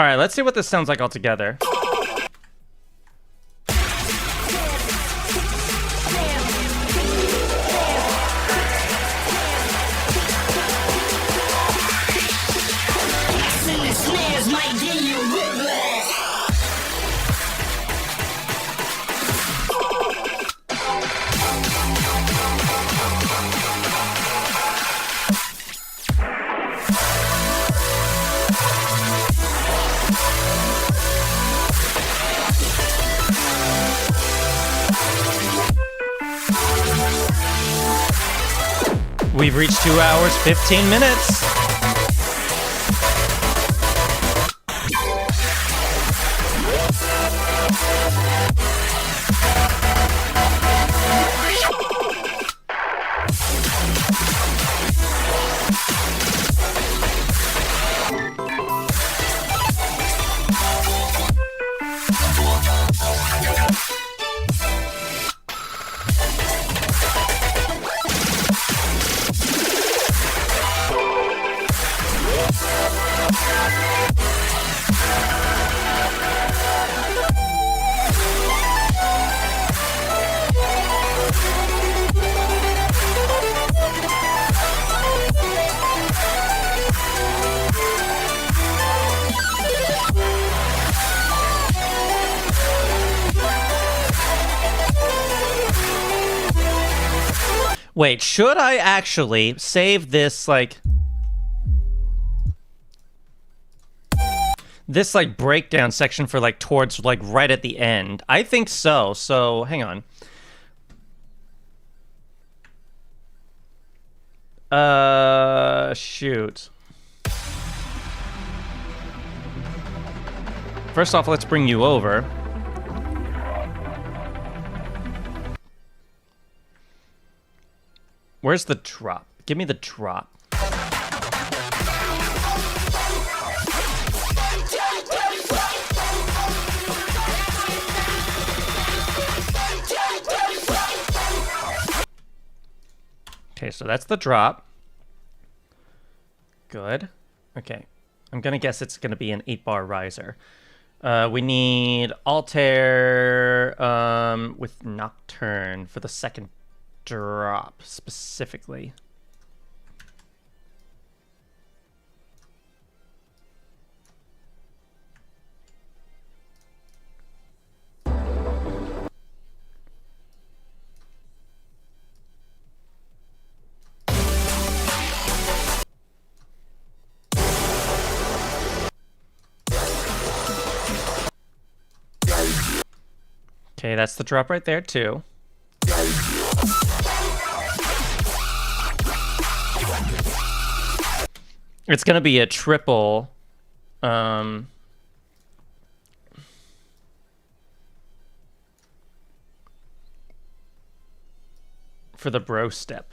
All right, let's see what this sounds like all together. We've reached 2 hours, 15 minutes. Wait, should I actually save this, like... this, like, breakdown section for, like, towards, like, right at the end? I think so, so hang on. Shoot. First off, let's bring you over. Where's the drop? Give me the drop. Okay, so that's the drop. Good. Okay. I'm gonna guess it's gonna be an 8-bar riser. We need Altair with Nocturne for the second drop specifically. Okay, that's the drop right there too. It's gonna be a triple. For the bro step.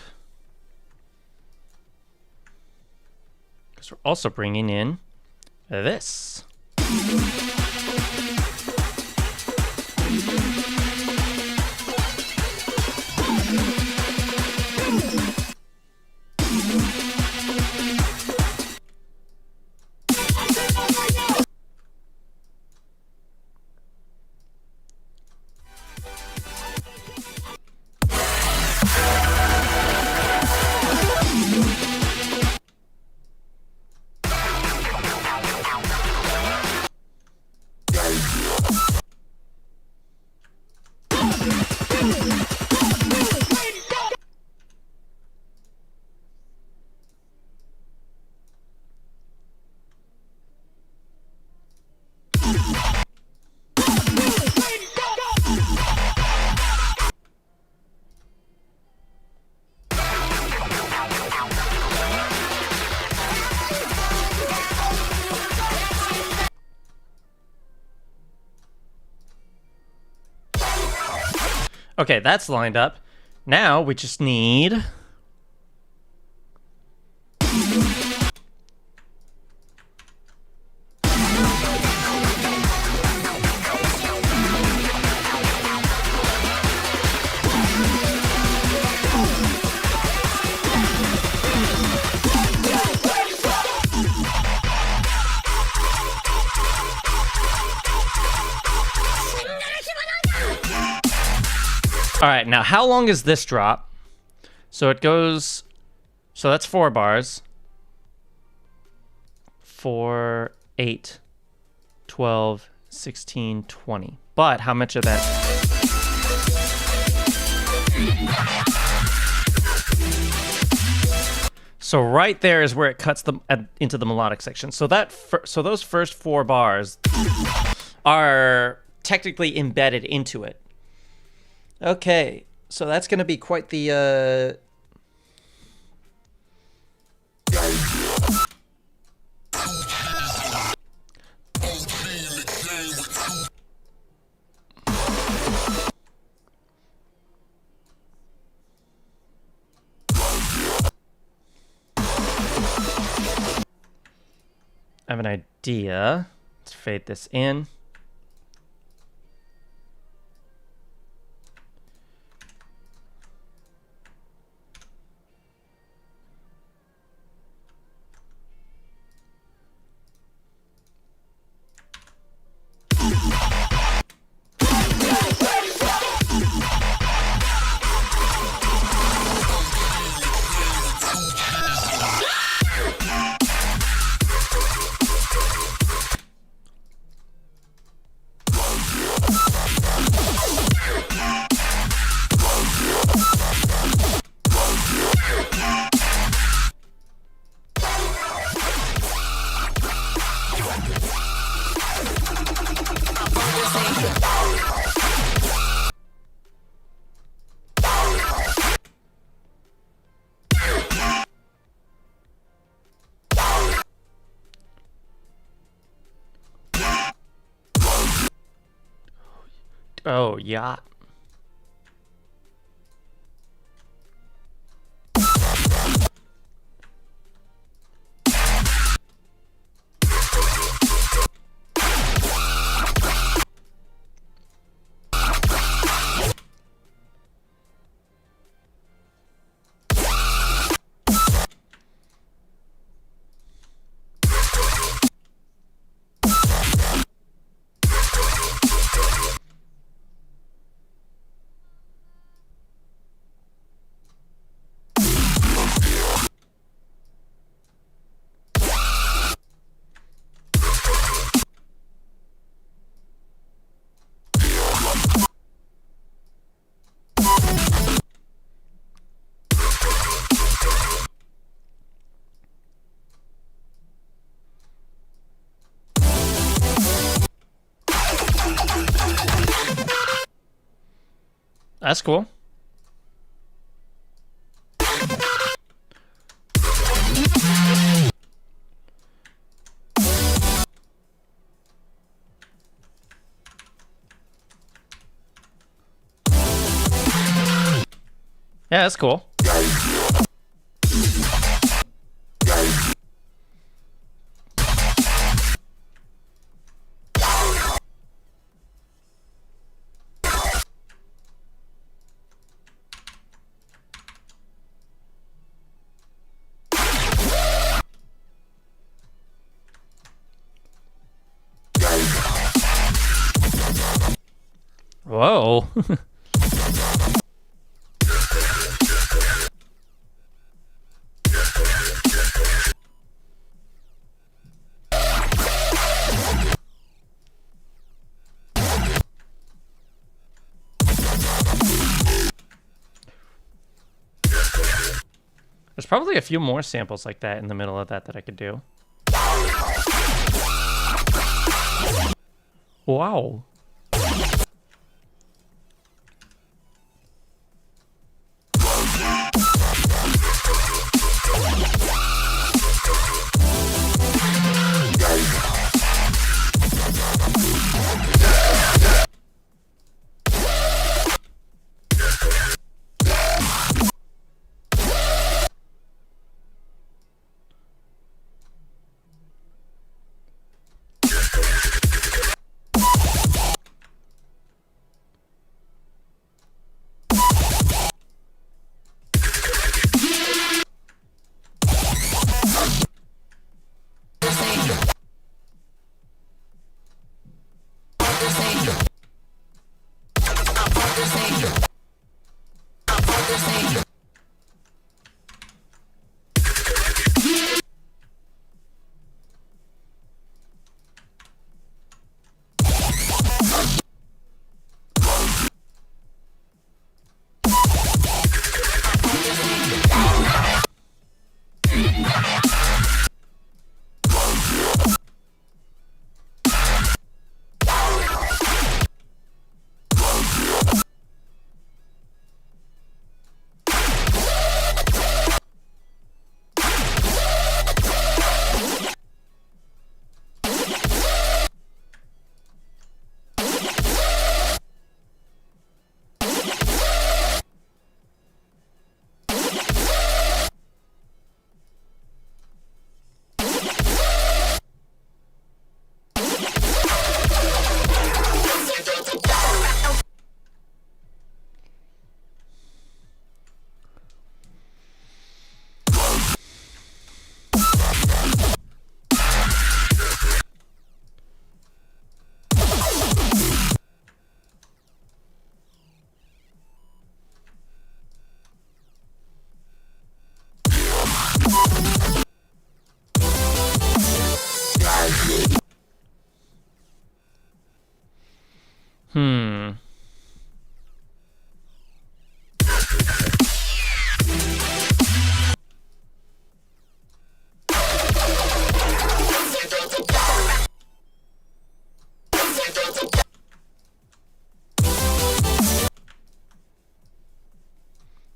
Because we're also bringing in this. Okay, that's lined up. Now we just need... All right, now how long is this drop? So it goes, so that's 4 bars. 4, 8, 12, 16, 20. But how much of that? So right there is where it cuts them into the melodic section. So that, so those first 4 bars are technically embedded into it. Okay, so that's going to be quite the I have an idea. Let's fade this in. Oh, yeah. That's cool. Yeah, that's cool. Whoa. There's probably a few more samples like that in the middle of that I could do. Wow.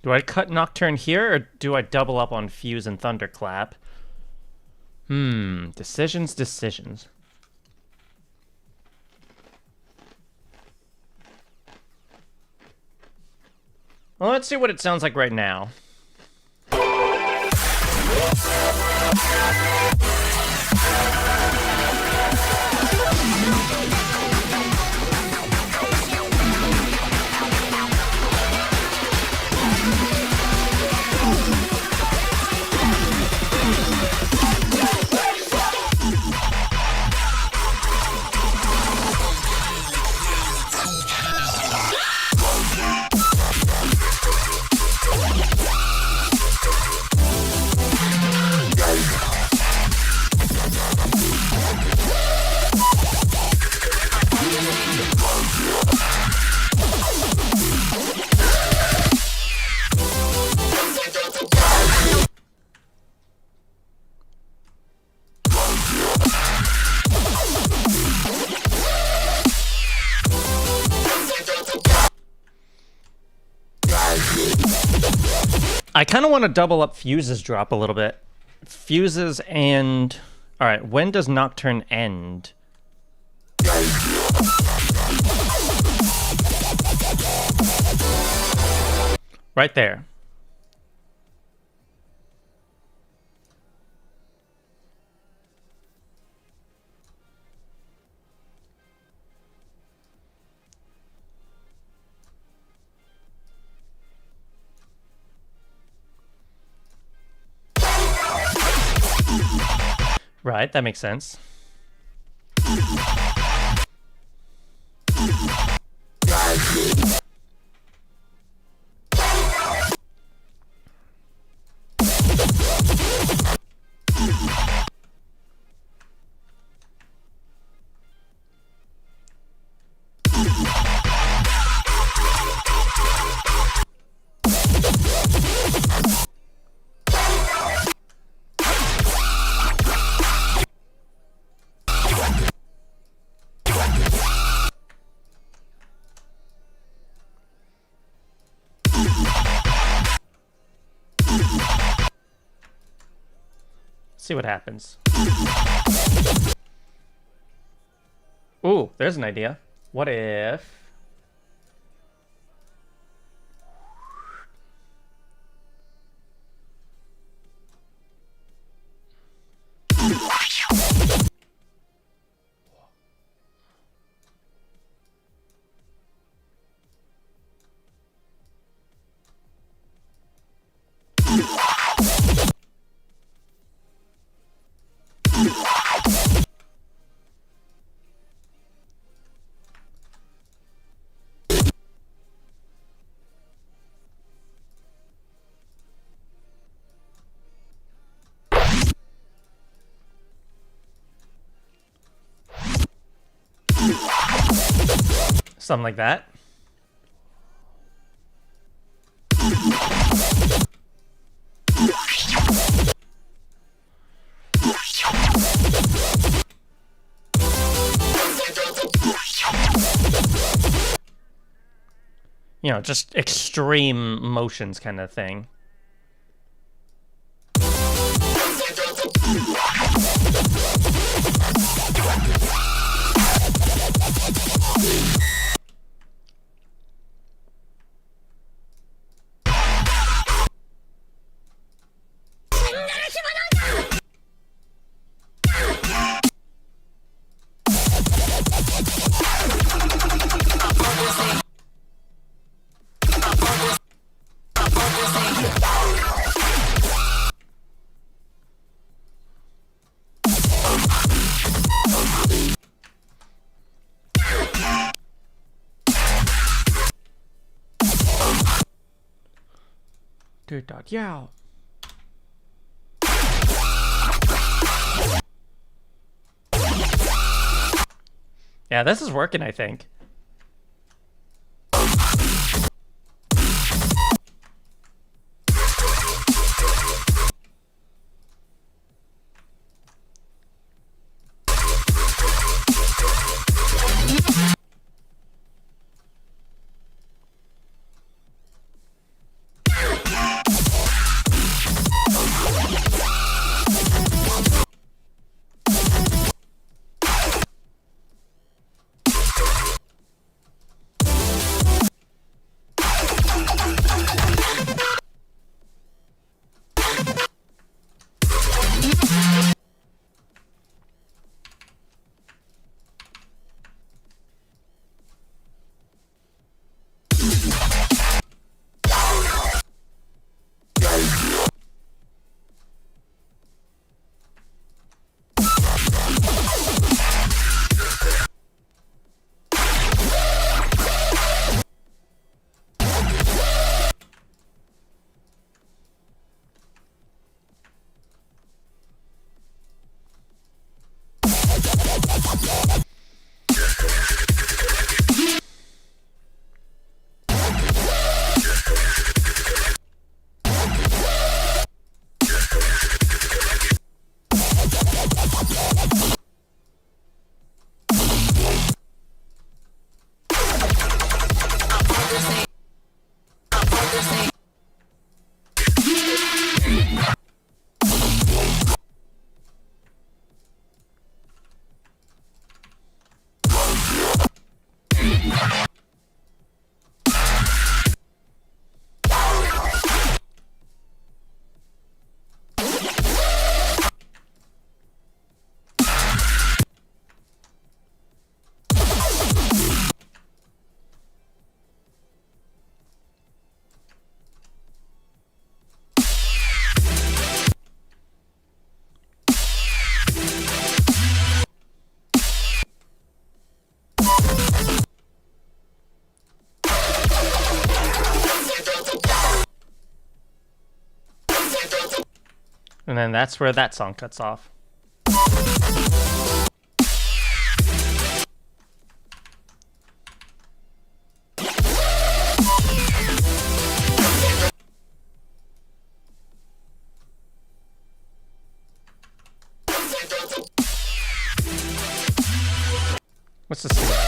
Do I cut Nocturne here, or do I double up on Fuse and Thunderclap? Decisions. Well, let's see what it sounds like right now. I kind of want to double up Fuse's drop a little bit. Fuses and... Alright, when does Nocturne end? Right there. Right, that makes sense. See what happens. Ooh, there's an idea. What if... something like that. You know, just extreme motions kind of thing. Dude, dog, yow. Yeah, this is working, I think. And then that's where that song cuts off. What's this?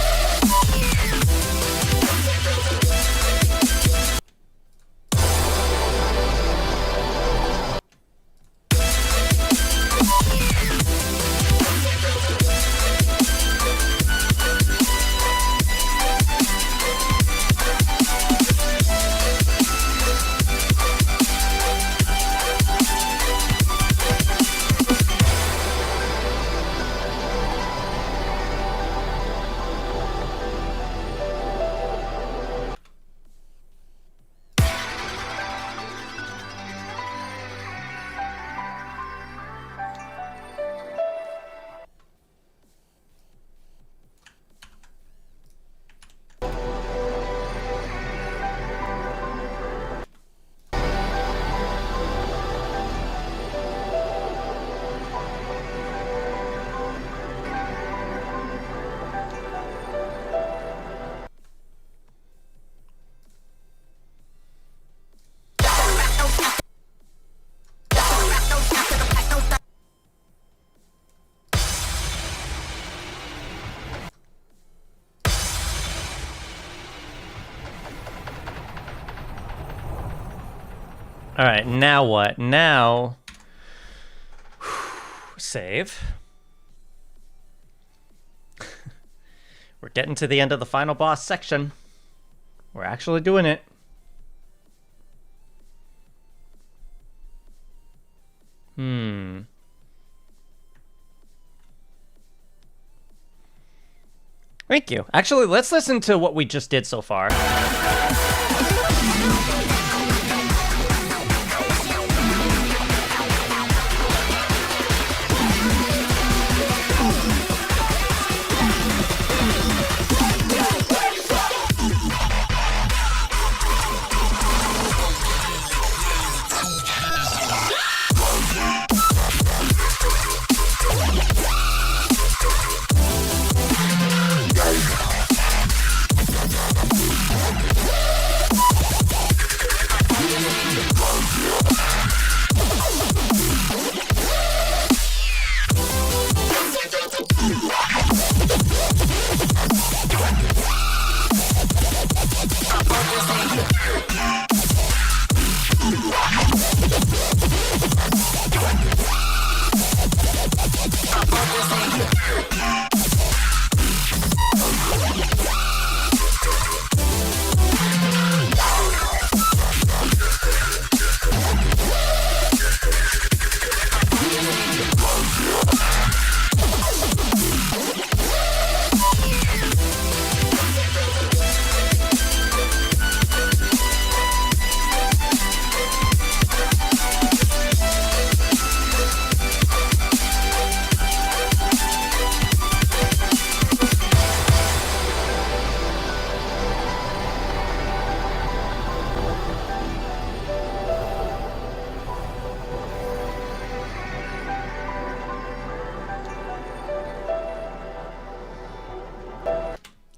All right, now what? Now, save. We're getting to the end of the final boss section. We're actually doing it. Thank you. Actually, let's listen to what we just did so far.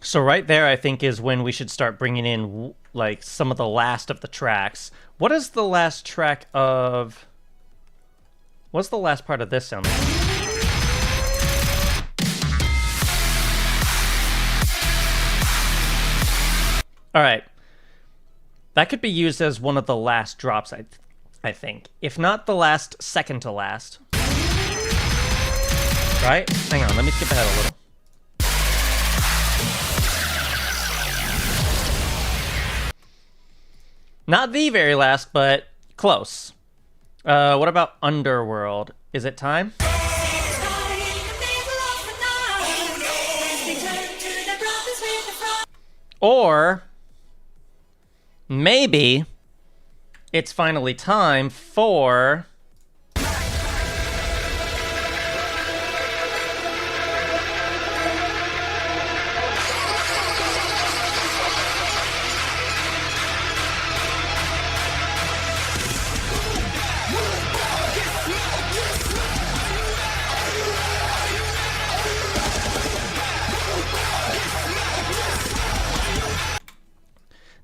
So right there, I think, is when we should start bringing in, like, some of the last of the tracks. What is the last track of... What's the last part of this sound like? All right. That could be used as one of the last drops, I think. If not the last, second to last. Right? Hang on, let me skip ahead a little. Not the very last, but close. What about Underworld? Is it time? Or maybe it's finally time for...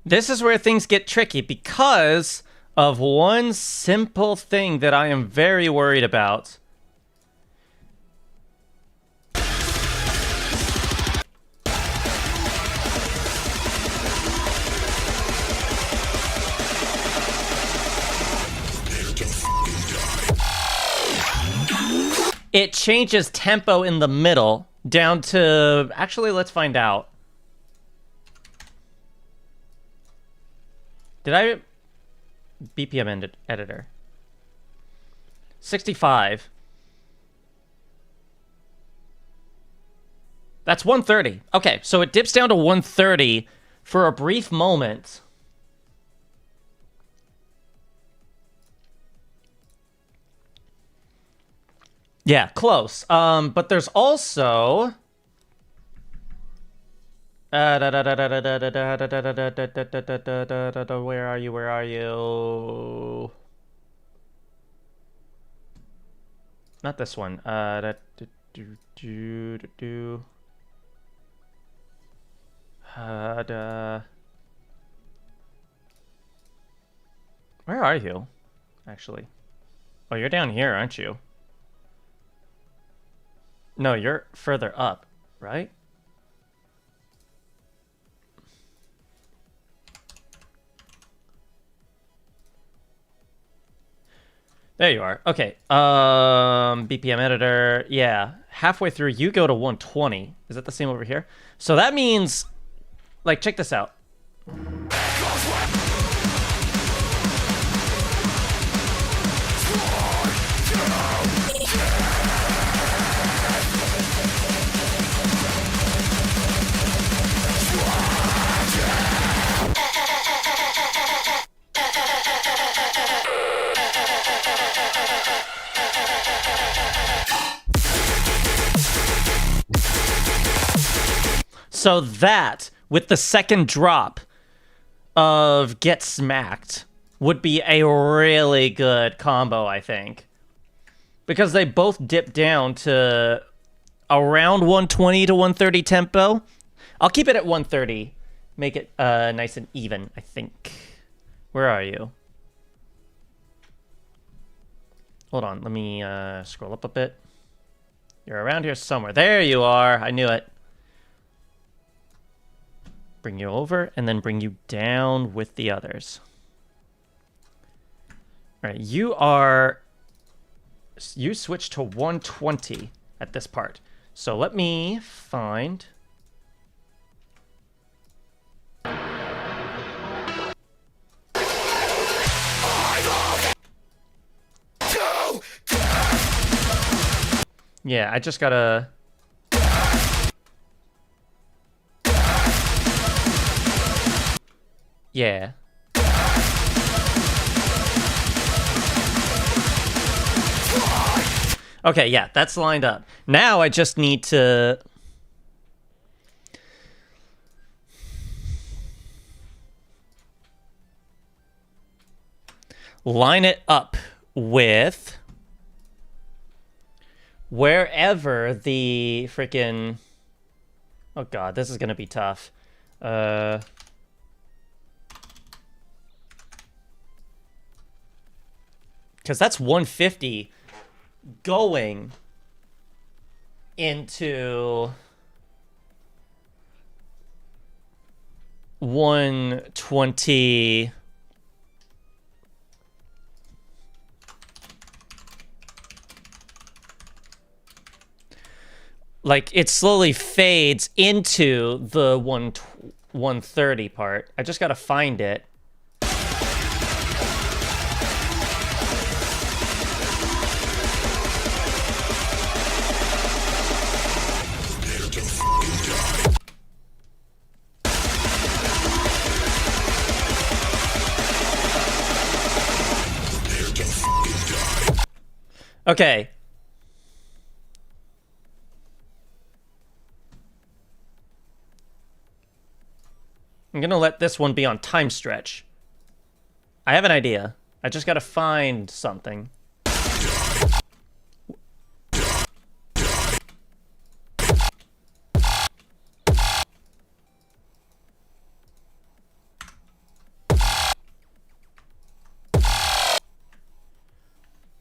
This is where things get tricky because of one simple thing that I am very worried about. It changes tempo in the middle down to... Actually, let's find out. Did I... BPM editor. 65. That's 130. Okay, so it dips down to 130 for a brief moment. Yeah, close. But there's also... Where are you? Where are you? Not this one. Where are you? Actually. Oh, you're down here, aren't you? No, you're further up, right? There you are. Okay. BPM editor. Yeah. Halfway through, you go to 120. Is that the same over here? So that means, like, check this out. So that, with the second drop of Get Smacked, would be a really good combo, I think. Because they both dip down to around 120 to 130 tempo. I'll keep it at 130. Make it nice and even, I think. Where are you? Hold on, let me scroll up a bit. You're around here somewhere. There you are. I knew it. Bring you over, and then bring you down with the others. All right, you switch to 120 at this part. So let me find... Yeah, I just gotta... Yeah. Okay, yeah, that's lined up. Now I just need to... line it up with... wherever the freaking... Oh god, this is gonna be tough. Because that's 150 going into 120. Like, it slowly fades into the 130 part. I just gotta find it. Okay. I'm gonna let this one be on time stretch. I have an idea. I just gotta find something.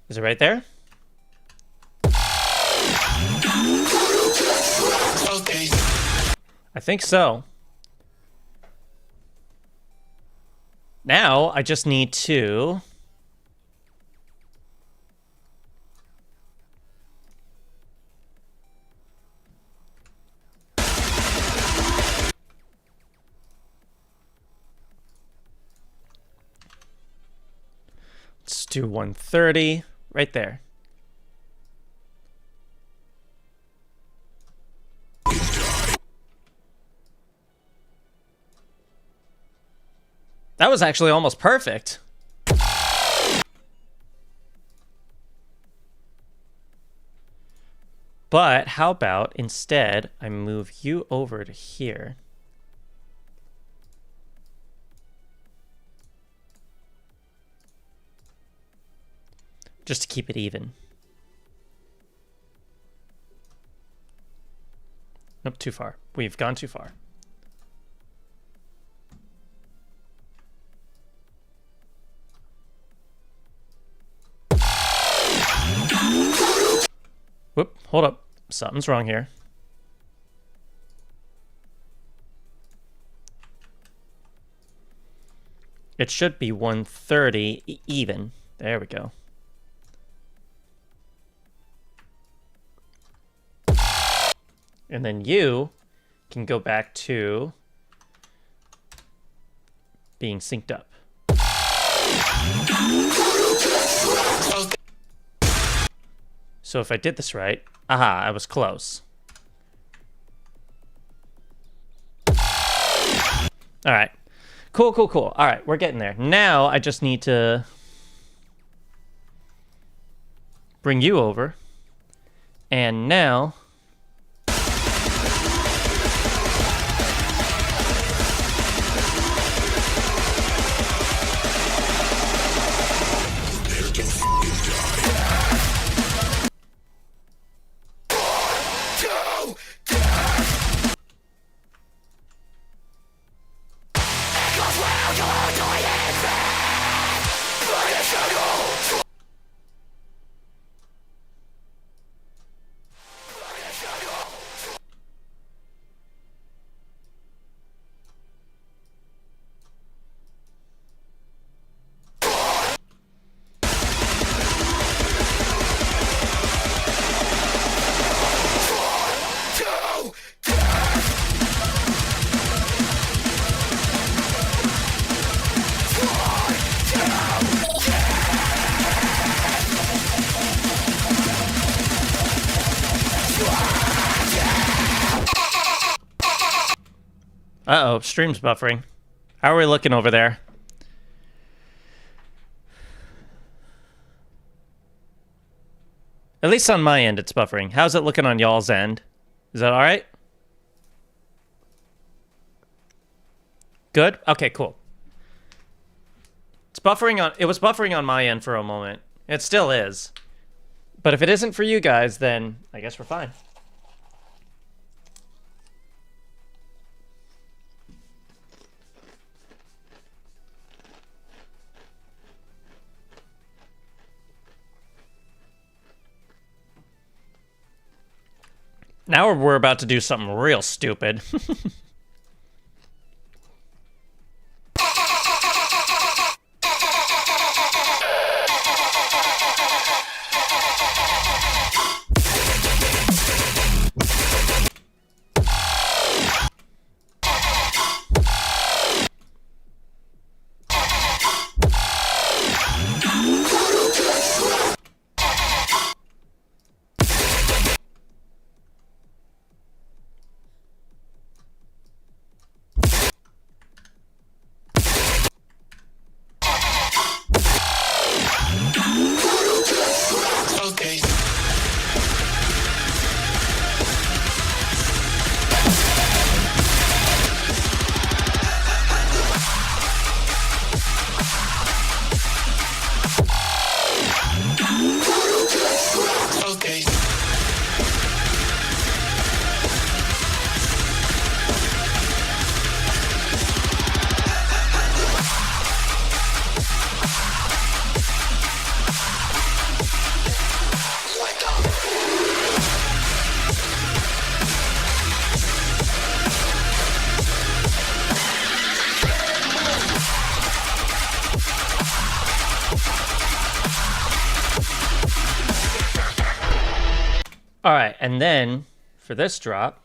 Is it right there? I think so. Now I just need to let's do 130 right there. That was actually almost perfect. But how about instead I move you over to here. Just to keep it even. Nope, too far. We've gone too far. Whoop, hold up. Something's wrong here. It should be 130 even. There we go. And then you can go back to being synced up. So if I did this right, aha, I was close. All right, cool, cool, cool. All right, we're getting there. Now I just need to bring you over. And now uh-oh, stream's buffering. How are we looking over there? At least on my end, it's buffering. How's it looking on y'all's end? Is that all right? Good? Okay, cool. It's buffering on... It was buffering on my end for a moment. It still is. But if it isn't for you guys, then I guess we're fine. Now we're about to do something real stupid. All right, and then for this drop,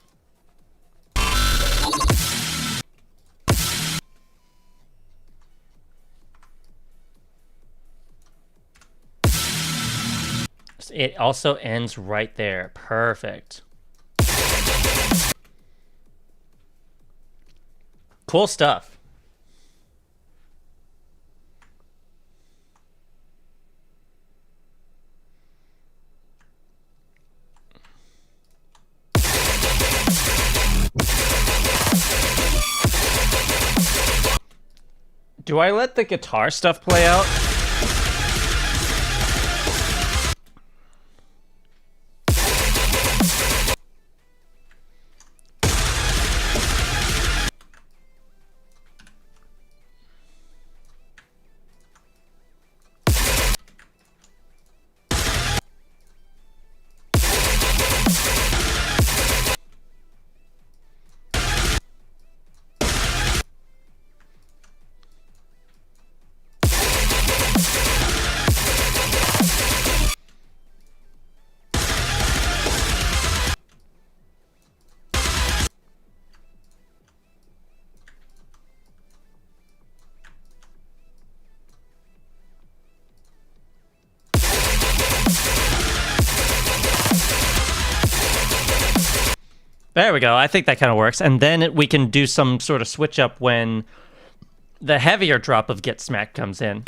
it also ends right there. Perfect. Cool stuff. Do I let the guitar stuff play out? There we go. I think that kind of works. And then we can do some sort of switch up when the heavier drop of Get Smacked comes in.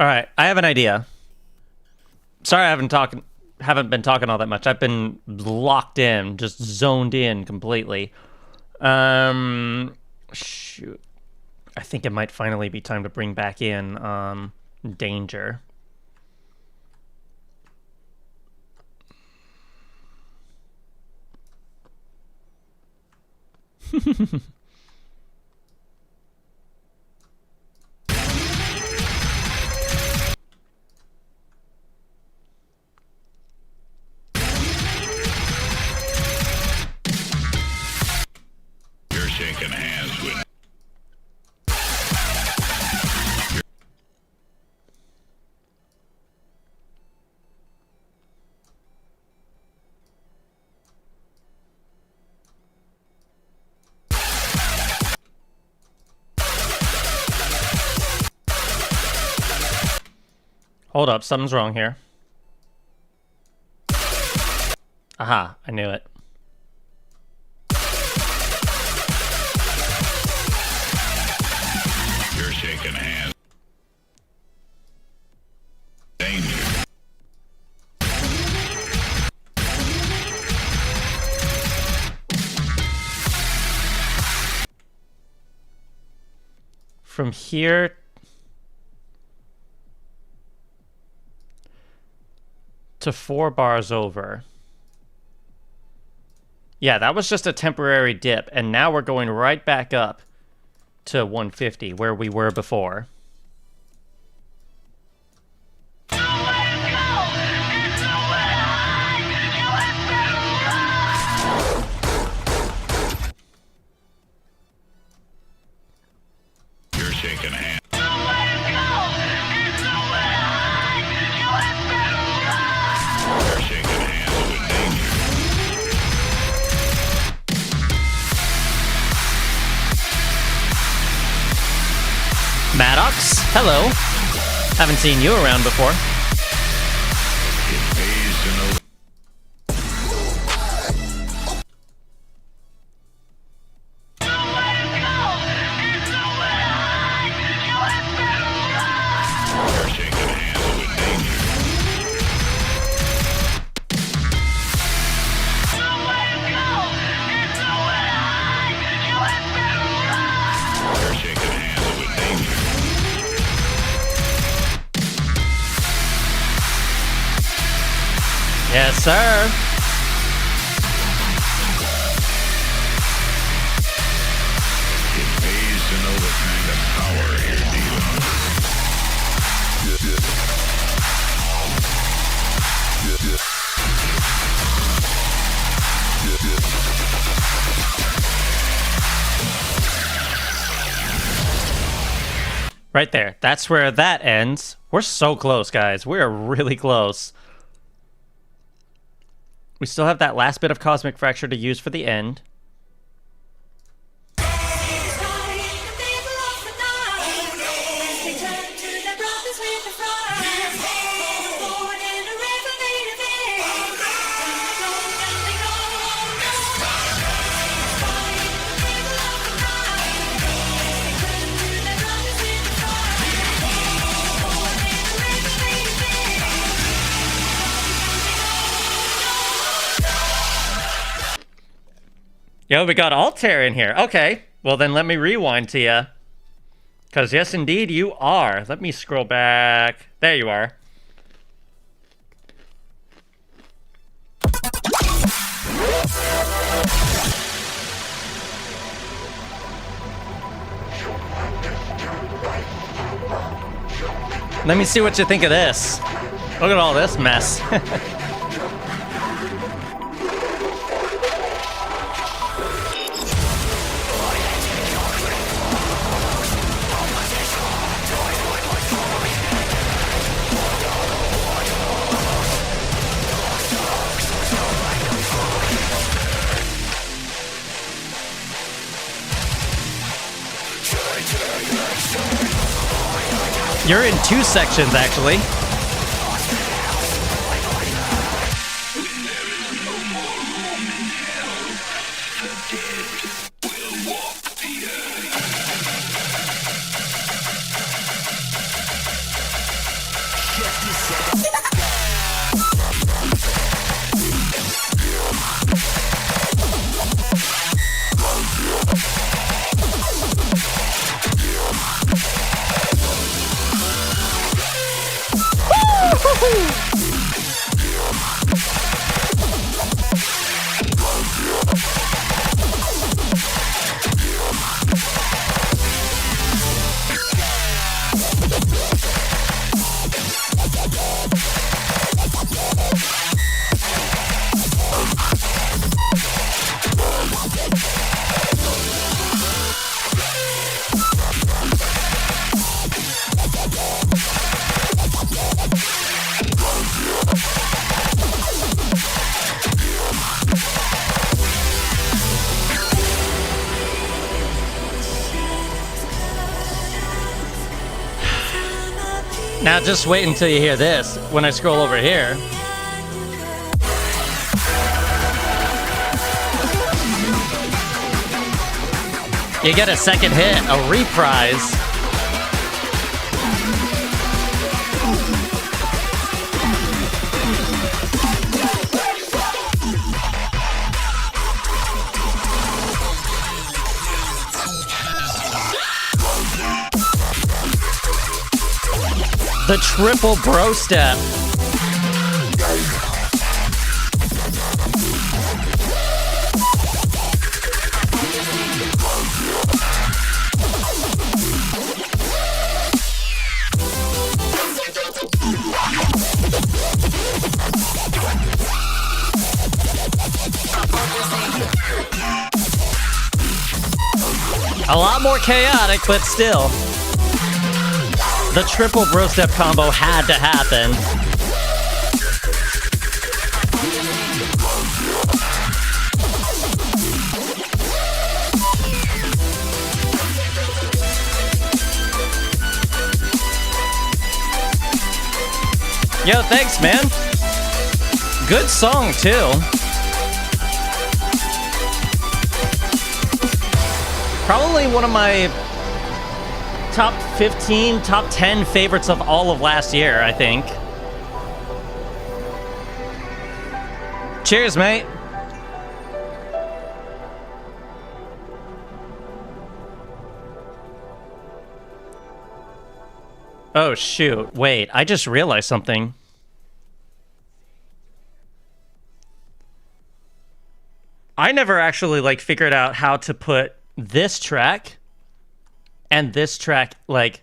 All right, I have an idea. Sorry, I haven't been talking all that much. I've been locked in, just zoned in completely. Shoot. I think it might finally be time to bring back in Danger.
You're shaking hands with.
Hold up, something's wrong here. Aha, I knew it.
You're shaking hands. Danger.
From here to 4 bars over. Yeah, that was just a temporary dip, and now we're going right back up to 150, where we were before.
You're shaking hands. You're shaking hands with danger.
Maddox, hello. Haven't seen you around before.
It pays to know. You're shaking hands with danger. You're shaking hands with danger.
Yes, sir.
It pays to know the kind of power you're dealing
Right there. That's where that ends. We're so close, guys. We're really close. We still have that last bit of Cosmic Fracture to use for the end. Yo, we got Altair in here. Okay, well then let me rewind to you. Because yes, indeed, you are. Let me scroll back. There you are. Let me see what you think of this. Look at all this mess. You're in 2 sections, actually. Now just wait until you hear this when I scroll over here. You get a second hit, a reprise. The triple bro step. A lot more chaotic, but still. The triple bro step combo had to happen. Yo, thanks, man. Good song, too. Probably one of my top 15, top 10 favorites of all of last year, I think. Cheers, mate. Oh, shoot. Wait, I just realized something. I never actually, like, figured out how to put this track and this track, like,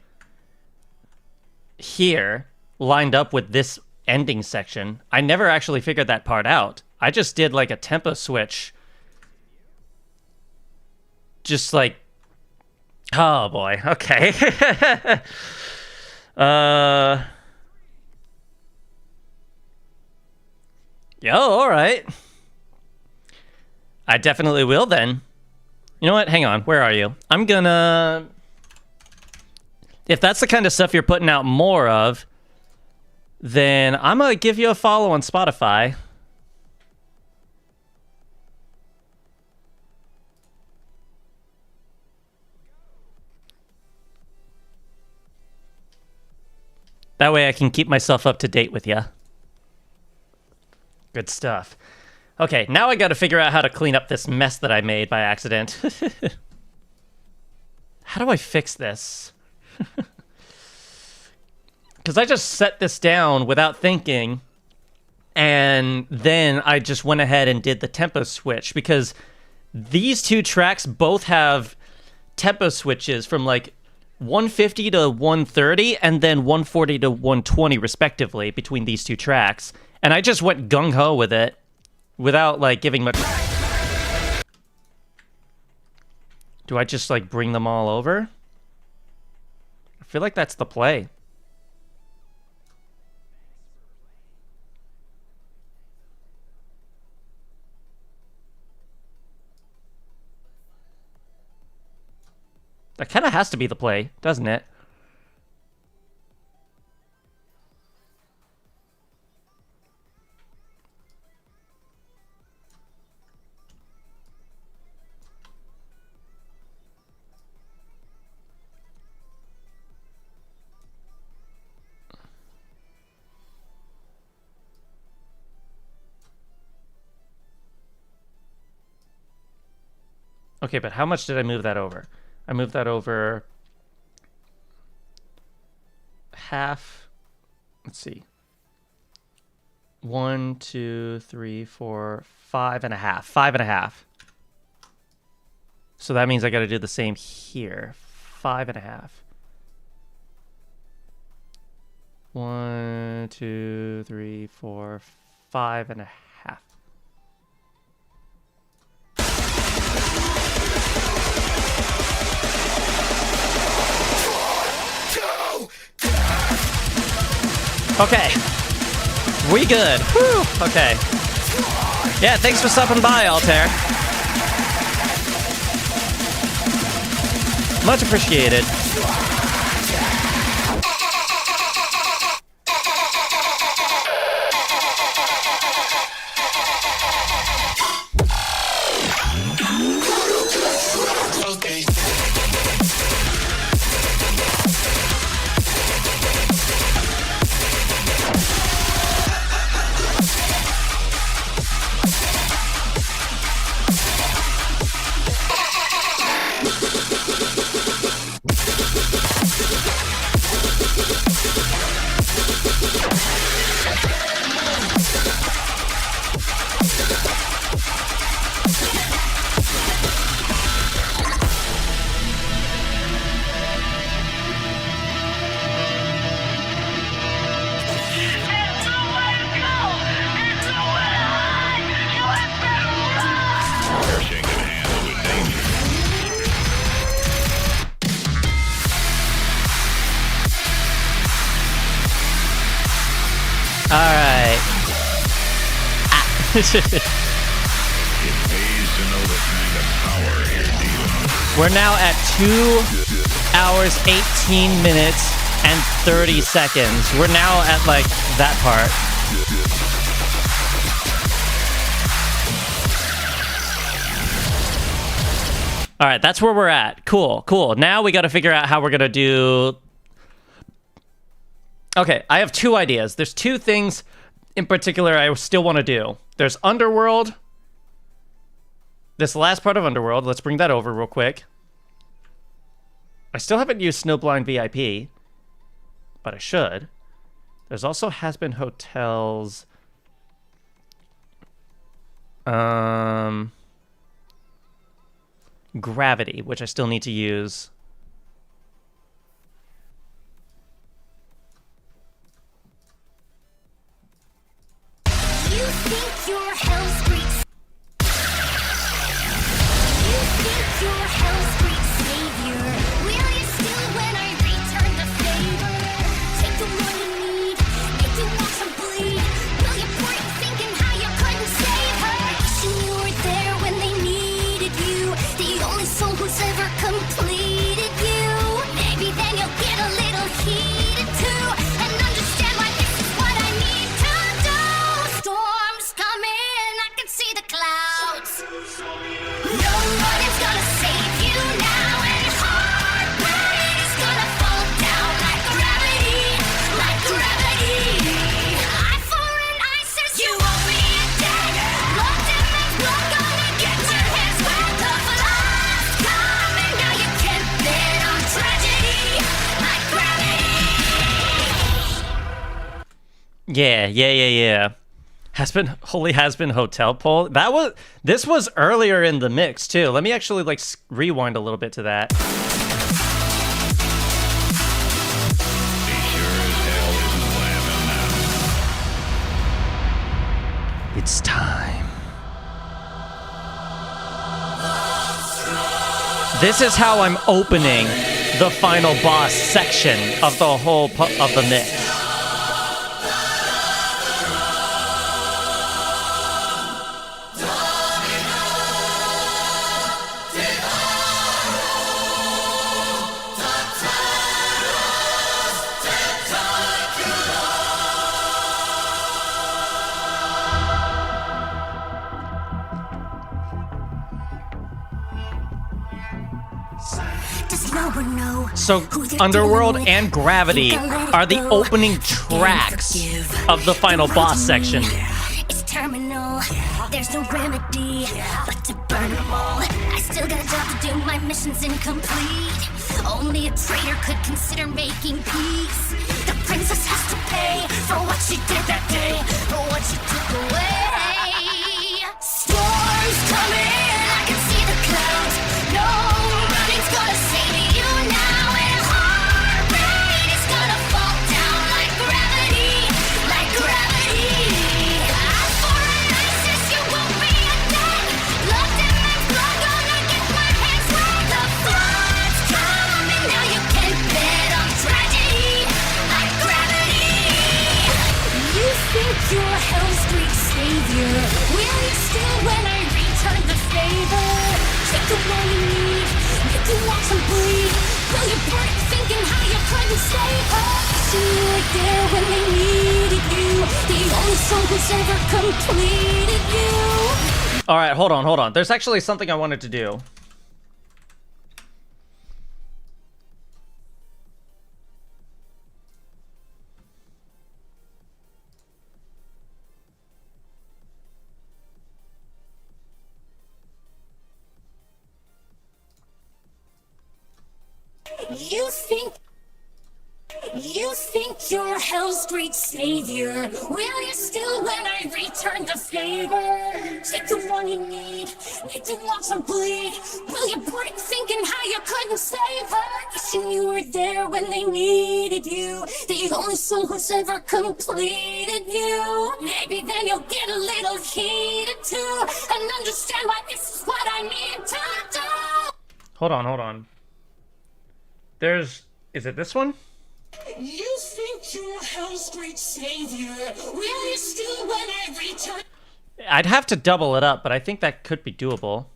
here, lined up with this ending section. I never actually figured that part out. I just did, like, a tempo switch. Just, like... Oh, boy. Okay. Yo, alright. I definitely will, then. You know what? Hang on. Where are you? I'm gonna... If that's the kind of stuff you're putting out more of, then I'm gonna give you a follow on Spotify. That way I can keep myself up to date with you. Good stuff. Okay, now I gotta figure out how to clean up this mess that I made by accident. How do I fix this? Because I just set this down without thinking, and then I just went ahead and did the tempo switch, because these two tracks both have tempo switches from like 150 to 130 and then 140 to 120 respectively between these two tracks, and I just went gung-ho with it without like giving much... Do I just like bring them all over? I feel like that's the play. That kind of has to be the play, doesn't it? Okay, but how much did I move that over? I moved that over half. Let's see. 1, 2, 3, 4, 5.5. 5.5. So that means I got to do the same here. 5.5. 1, 2, 3, 4, 5.5. Okay. We good. Whew. Okay. Yeah, thanks for stopping by, Altair. Much appreciated.
Pershing can handle the danger.
All right.
It pays to know the kind of power you're dealing with.
We're now at 2 hours, 18 minutes, and 30 seconds. We're now at, like, that part. All right, that's where we're at. Cool, cool. Now we got to figure out how we're going to do... Okay, I have two ideas. There's two things in particular I still want to do. There's Underworld. This last part of Underworld. Let's bring that over real quick. I still haven't used Snowblind VIP, but I should. There's also Has Been Hotels. Gravity, which I still need to use.
You think you're Hell's Greek. You think you're Hell's Greek savior. Will you still when I return the favor? Take the one you need, make you want some bleed. Will you break thinking how you couldn't save her? Wishing you were there when they needed you. The only soul who's ever completed you. Maybe then you'll get a little heated too, and understand why this is what I need to do. Storms coming, I can see the clouds. Nobody's gonna save you now, and heart rate is gonna fall down like gravity, like gravity. Eye for an eye says you owe me a debt. Blood demands blood, gonna get your hands wet. The flood's coming, now you can't bet on tragedy, like gravity.
Yeah. Has been hotel poll. This was earlier in the mix too. Let me actually like rewind a little bit to that.
He sure as hell isn't laughing now.
It's time. This is how I'm opening the final boss section of the whole of the mix.
Does no one know
So
who they're
Underworld
dealing with?
and Gravity
Think I'll let it
are the
go
opening
and
tracks
forgive.
of the final boss section.
It's terminal, there's no remedy but to burn them all. I still got a job to do, my mission's incomplete. Only a traitor could consider making peace. The princess has to pay for what she did that day, for what she took away. Storms coming, I can see the clouds. No running's gonna save you now, and heart rate is gonna fall down like gravity, like gravity. Eye for an eye says you won't be a debt. Blood demands blood, gonna get my hands wet. The flood's coming, now you can bet on tragedy, like gravity. You think you're Hell's Greek savior. Will you still when I return the favor? Take the one you need, make you want some bleed. Will you break thinking how you couldn't save her? Wishing you were there when they needed you. The only song who's ever completed you.
All right, hold on. There's actually something I wanted to do.
You think you're hell's great savior. Will you still when I return the favor? Take the one you need, make the want to bleed. Will you break thinking how you couldn't save her? Wishing you were there when they needed you. The only soul who's ever completed you. Maybe then you'll get a little heated too, and understand why this is what I need to do.
Hold on. Is it this one?
You think you're hell's great savior. Will you still when I return?
I'd have to double it up, but I think that could be doable.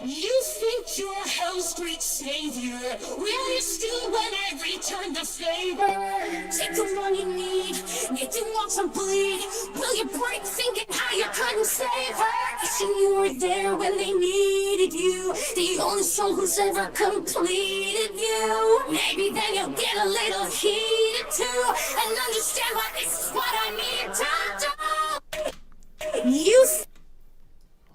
You think you're hell's great savior. Will you still when I return the favor? Take the one you need, make the want to bleed. Will you break thinking how you couldn't save her? Wishing you were there when they needed you. The only soul who's ever completed you. Maybe then you'll get a little heated too, and understand why this is what I need to do.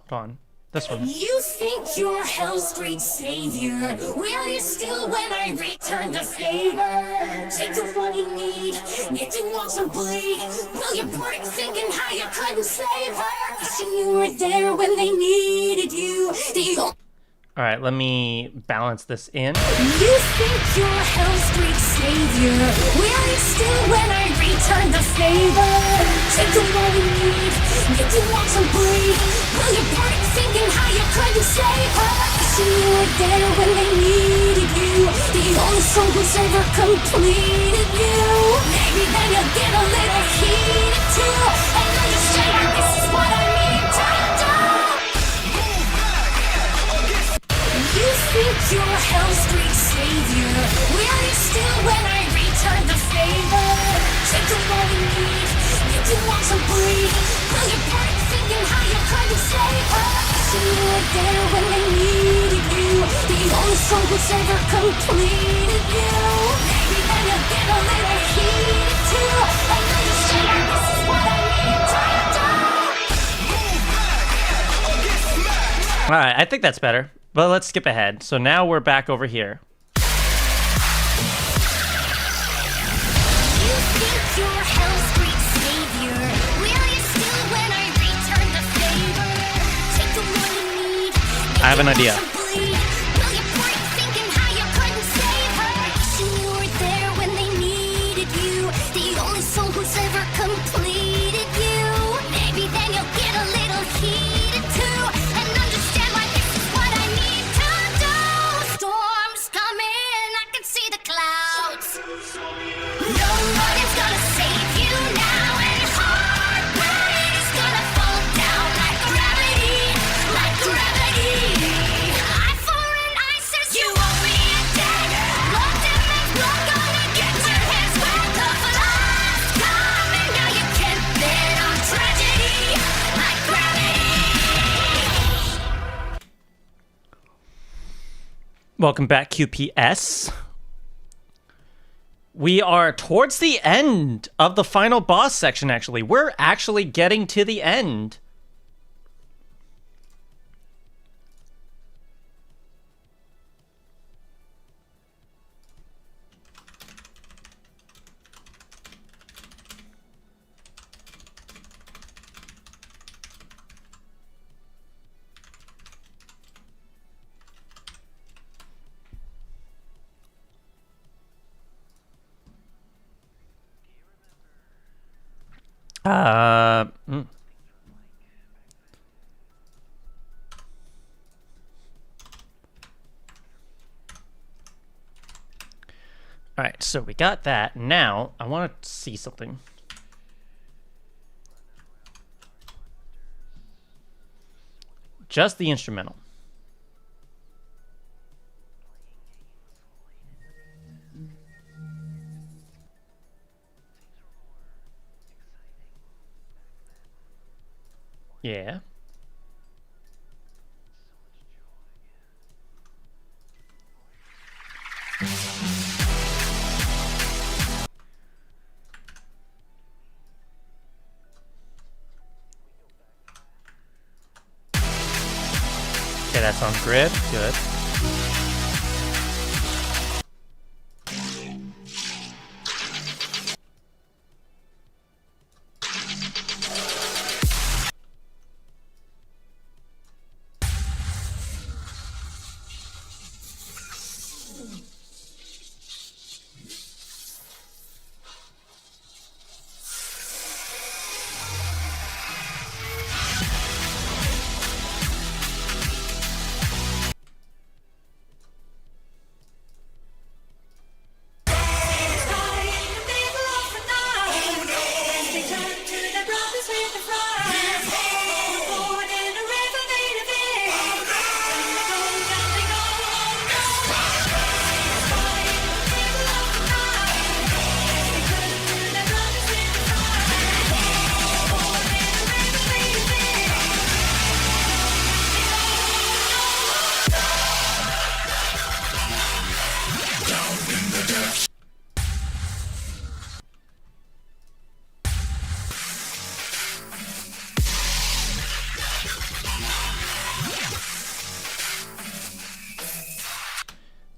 Hold on. This one.
You think you're hell's great savior. Will you still when I return the favor? Take the one you need, make the want to bleed. Will you break thinking how you couldn't save her? Wishing you were there when they needed you.
All right, let me balance this in.
You think you're hell's great savior. Will you still when I return the favor? Take the one you need, make the want to bleed. Will you break thinking how you couldn't save her? Wishing you were there when they needed you. The only soul who's ever completed you. Maybe then you'll get a little heated too, and understand that this is what I need to do. You think you're hell's great savior. Will you still when I return the favor? Take the one you need, make the want to bleed. Will you break thinking how you couldn't save her? Wishing you were there when they needed you. The only soul who's ever completed you. Maybe then you'll get a little heated too, and understand that this is what I need to do.
All right, I think that's better. But let's skip ahead. So now we're back over here.
You think you're hell's great savior. Will you still when I return the favor? Take the one you need.
I have an idea.
Will you break thinking how you couldn't save her? Wishing you were there when they needed you. The only soul who's ever completed you. Maybe then you'll get a little heated too, and understand why this is what I need to do. Storms coming, I can see the clouds. Nobody's gonna save you now, and hard rain is gonna fall down like gravity, like gravity. Eye for an eye says you owe me a debt. Blood demons, blood gonna get your hands wet. The flood's coming, now you can't bet on tragedy, like gravity.
Welcome back, QPS. We are towards the end of the final boss section, actually. We're actually getting to the end. Mm. All right, so we got that. Now, I want to see something. Just the instrumental. Yeah. Okay, that's on grid. Good.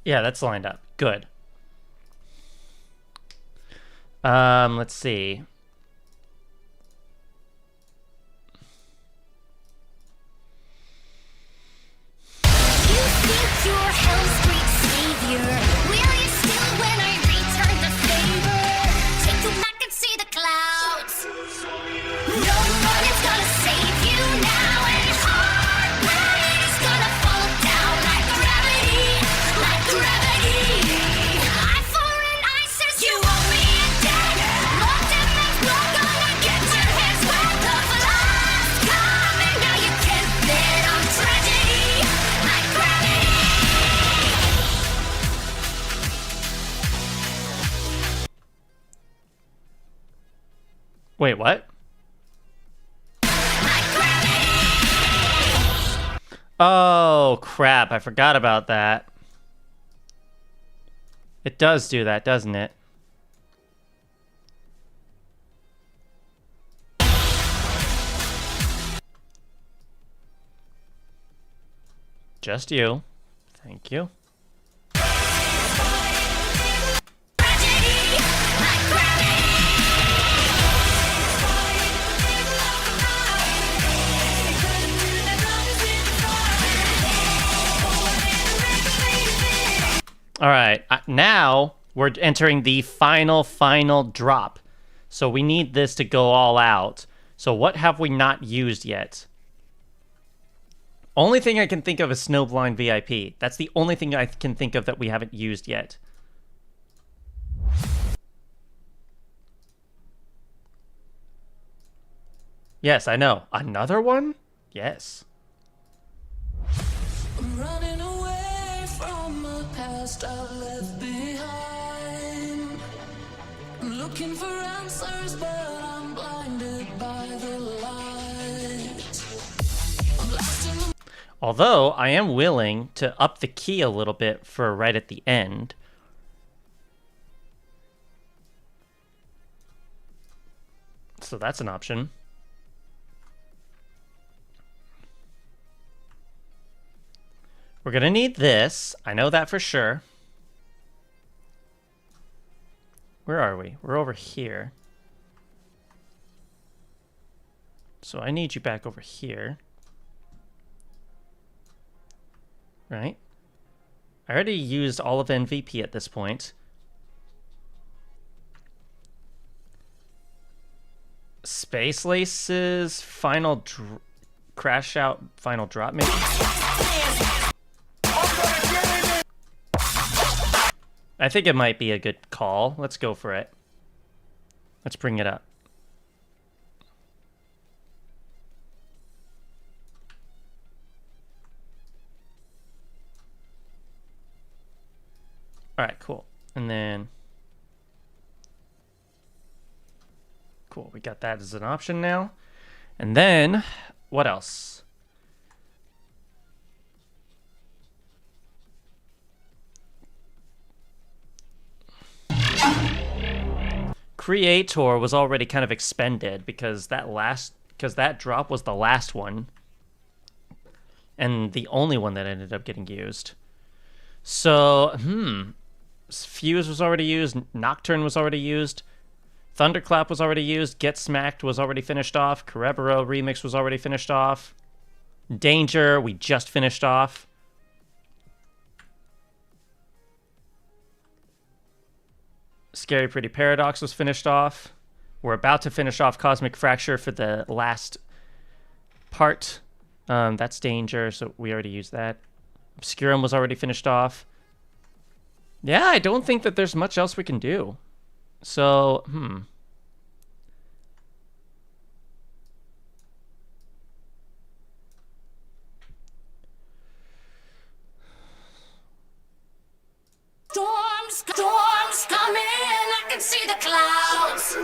Yeah, that's lined up. Good. Let's see.
You think you're Hell's Street savior? Will you still when I return the favor? Take you back and see the clouds. No one is gonna save you now, and heartbreak is gonna fall down like gravity, like gravity. Eye for an eye says you owe me a debt. Looked at me, blood gonna get your hands wet. The last coming, now you can't bet on tragedy, like gravity.
Wait, what? Oh, crap. I forgot about that. It does do that, doesn't it? Just you. Thank you. All right, now we're entering the final drop. So we need this to go all out. So what have we not used yet? Only thing I can think of is Snowblind VIP. That's the only thing I can think of that we haven't used yet. Yes, I know. Another one? Yes.
Running away from a past I left behind. I'm looking for answers, but I'm blinded by the light. I'm lost in the
Although, I am willing to up the key a little bit for right at the end. So that's an option. We're gonna need this. I know that for sure. Where are we? We're over here. So I need you back over here. Right? I already used all of MVP at this point. Space Lace's final crash out, final drop maybe? I think it might be a good call. Let's go for it. Let's bring it up. All right, cool. And then, cool, we got that as an option now. And then What else? Creator was already kind of expended because that drop was the last one and the only one that ended up getting used. So, Fuse was already used, Nocturne was already used, Thunderclap was already used, Get Smacked was already finished off, Cerebro Remix was already finished off, Danger we just finished off. Scary Pretty Paradox was finished off. We're about to finish off Cosmic Fracture for the last part. That's Danger, so we already used that. Obscurum was already finished off. Yeah, I don't think that there's much else we can do. So,
Storms coming, I can see the clouds.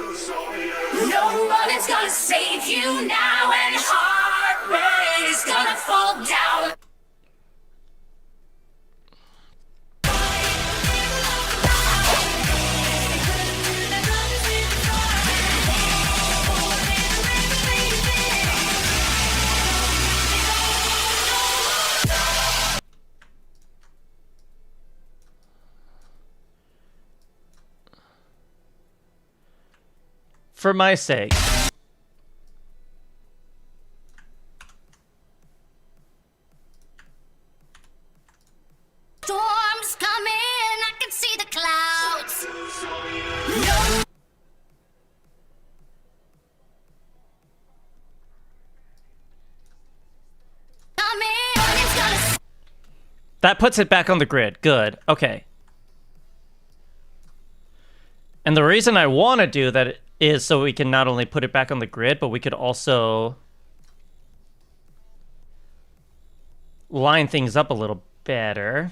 Nobody's gonna save you now, and heart rate is gonna fall down.
for my sake.
Storms coming, I can see the clouds.
That puts it back on the grid. Good. Okay. And the reason I want to do that is so we can not only put it back on the grid, but we could also line things up a little better.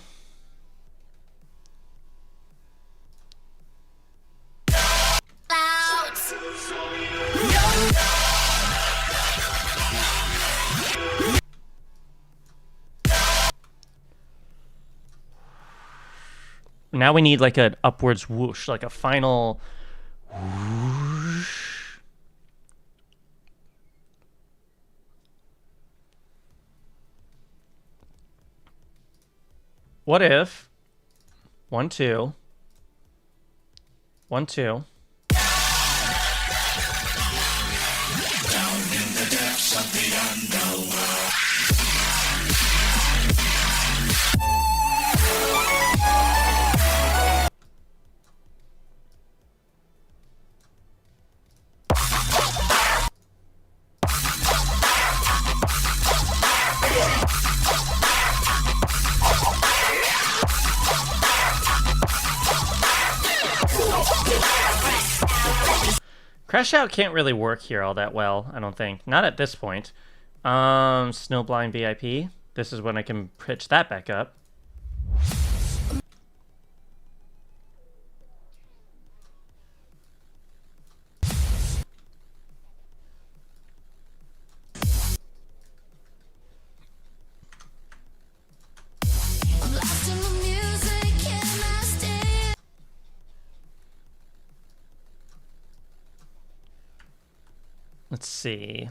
Now we need like an upwards whoosh, like a final whoosh. What if 1 2 1 2 Crash Out can't really work here all that well, I don't think. Not at this point. Snowblind VIP. This is when I can pitch that back up. Let's see.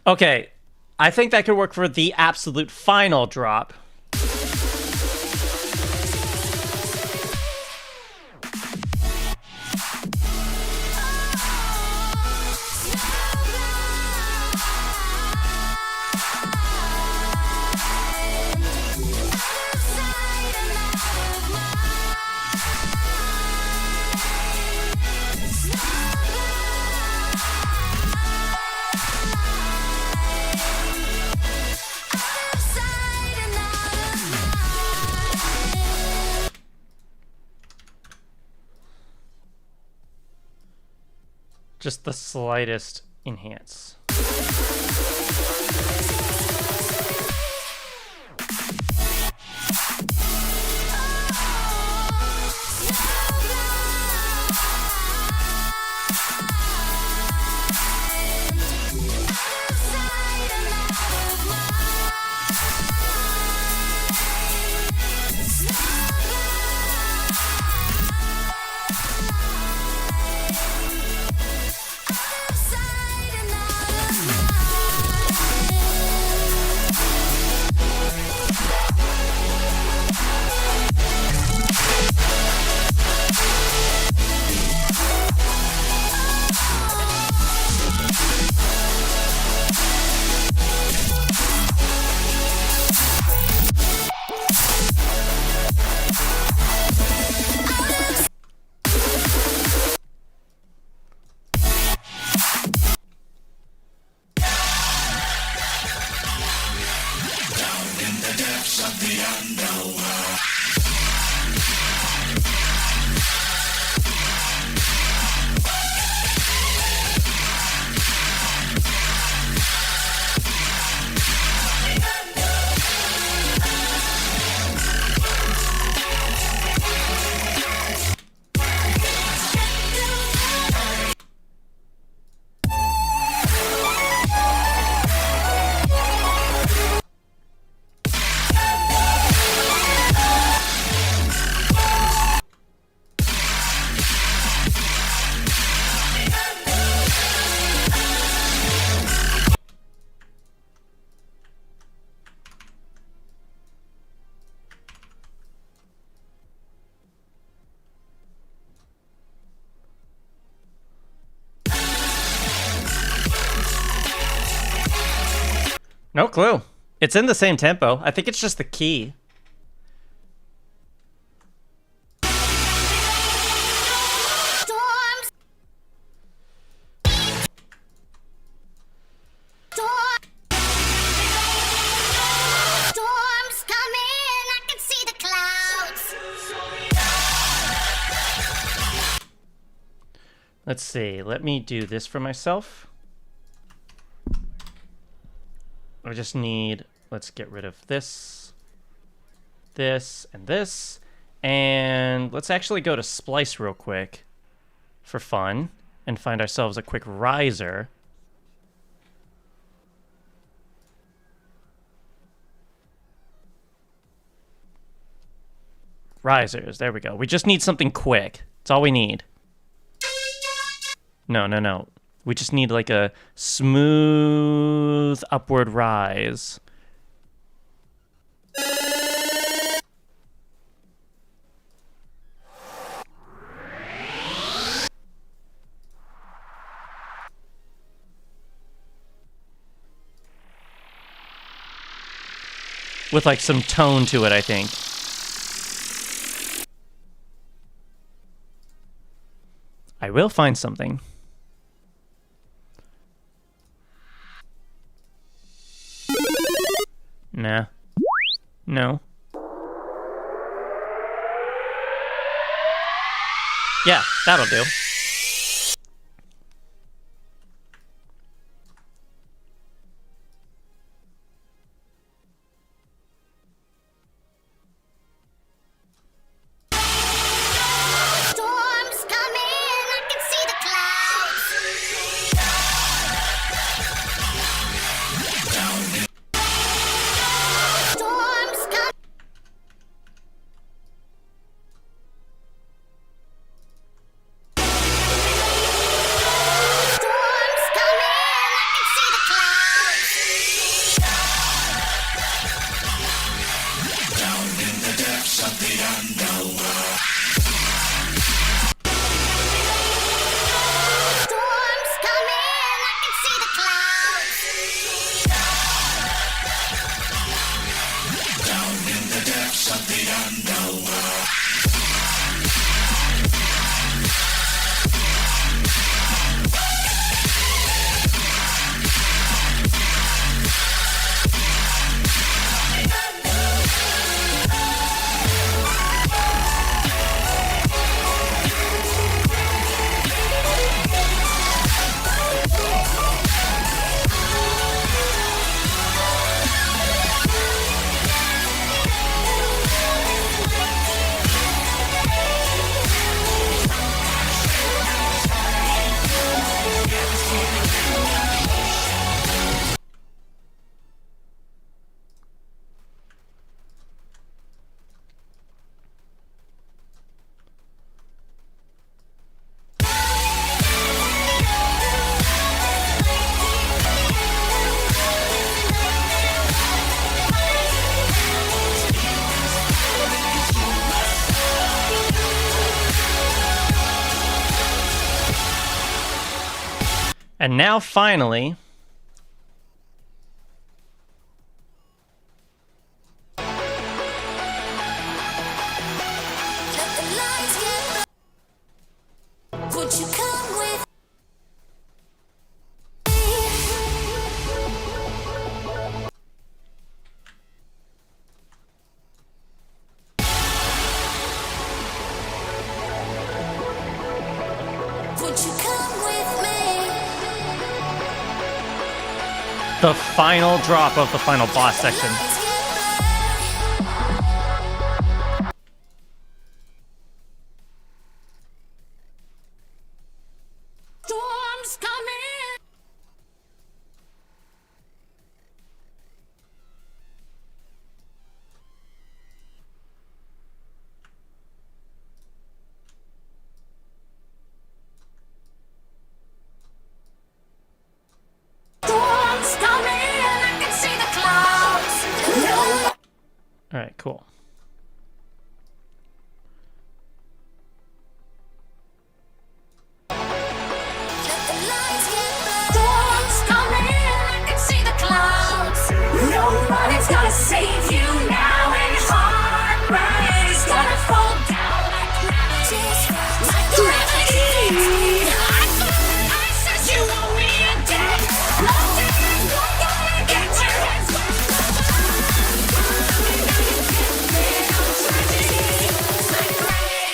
Okay, I think that could work for the absolute final drop.
Side
Just the slightest enhance. No clue. It's in the same tempo. I think it's just the key.
Storms. Storms coming. I can see the clouds.
Let's see. Let me do this for myself. I just need, let's get rid of this, and this, and let's actually go to Splice real quick for fun and find ourselves a quick riser. Risers, there we go. We just need something quick. That's all we need. No. We just need like a smooth upward rise. With like some tone to it, I think. I will find something. Nah. No. Yeah, that'll do.
Storms coming. I can see the clouds. Storms coming.
And now, finally...
Would you come with Would you come with me?
The final drop of the final boss section.
Storm's coming. Storm's coming. I can see the clouds. No.
Alright, cool.
Storm's coming. I can see the clouds. Nobody's gonna save you now, and your heart is gonna fall down like gravity. Like gravity. I said you owe me a debt. Nothing you're gonna get your hands back. Like gravity.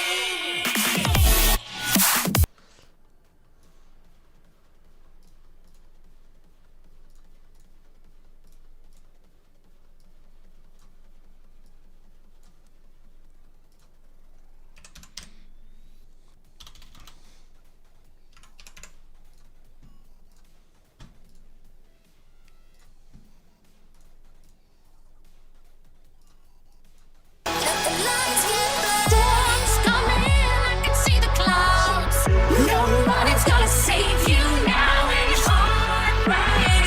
Storm's coming, I can see the clouds. Nobody's gonna save you now, and your heart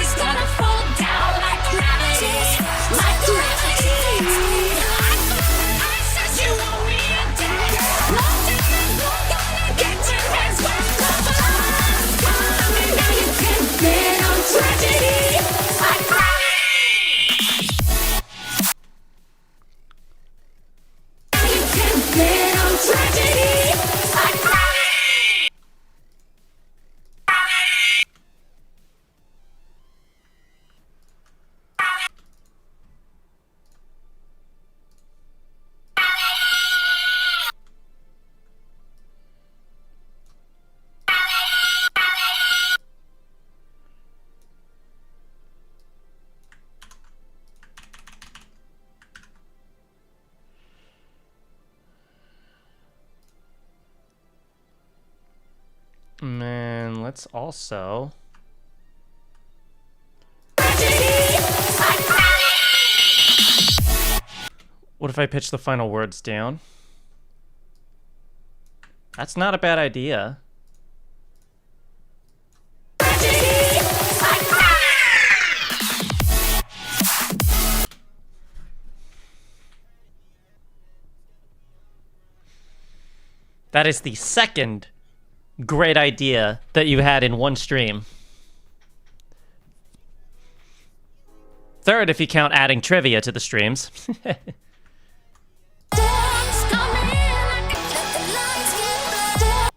is gonna fall down like gravity. Like gravity. I said you owe me a debt. Nothing you're gonna get your hands back. Storm's coming, now you can bet on tragedy. Like gravity. You can bet on tragedy. Like gravity.
Man, let's also... What if I pitch the final words down? That's not a bad idea. That is the second great idea that you had in one stream. Third, if you count adding trivia to the streams.
Storm's coming, I can let the lights get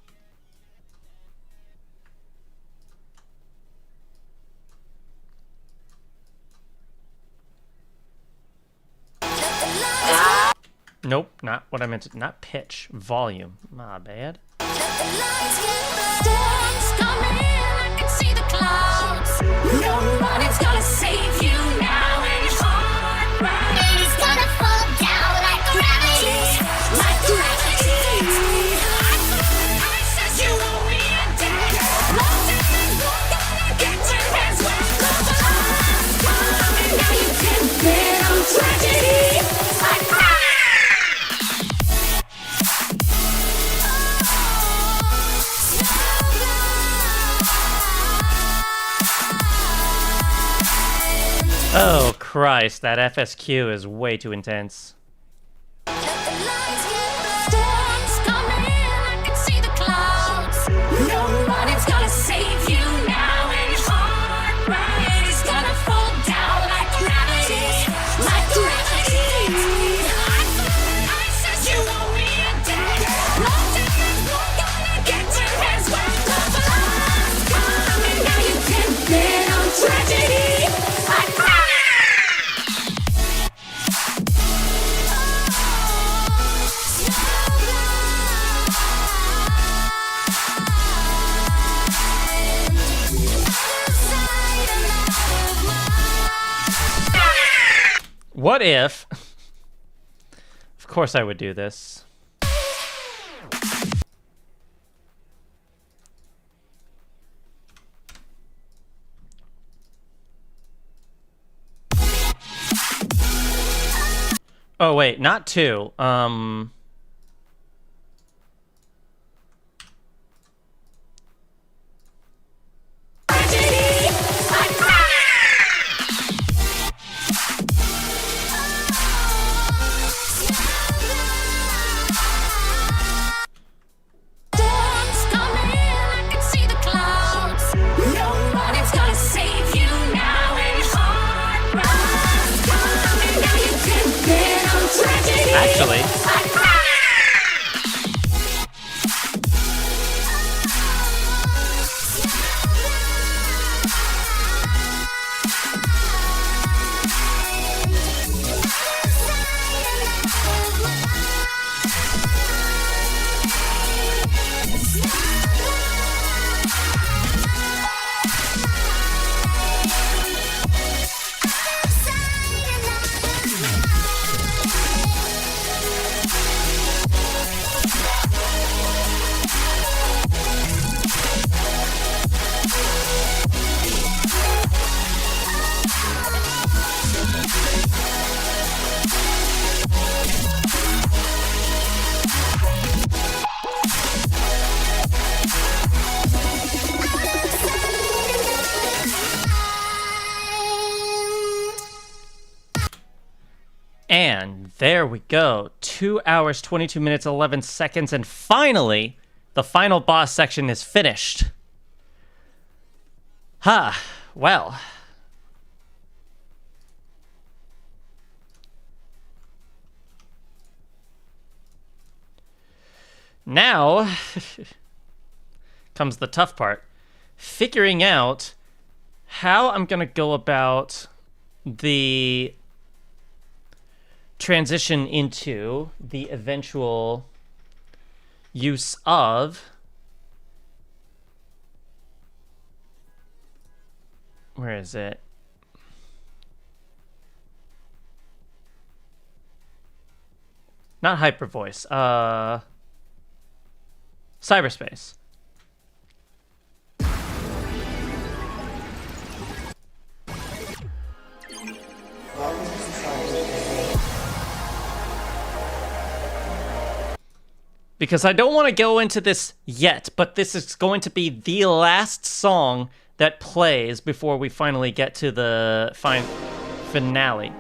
Nope, not what I meant to, not pitch, volume. My bad.
Storm's coming, I can see the clouds. Nobody's gonna save you now, and your heart is gonna fall down like gravity. Like gravity. I said you owe me a debt. Nothing you're gonna get your hands back. Storm's coming, now you can bet on tragedy. Like gravity.
Oh Christ, that FSQ is way too intense.
Storm's coming, I can see the clouds. Nobody's gonna save you now, and
What if... Of course I would do this. Oh, wait, not 2.
Storm's coming, I can see the clouds. Nobody's gonna save you now. And heartbreak's coming, now you're tipping on tragedy.
Actually... And there we go. 2 hours, 22 minutes, 11 seconds, and finally, the final boss section is finished. Well. Now comes the tough part. Figuring out how I'm going to go about the transition into the eventual use of... Where is it? Not hyper voice. Cyberspace. Because I don't want to go into this yet, but this is going to be the last song that plays before we finally get to the finale.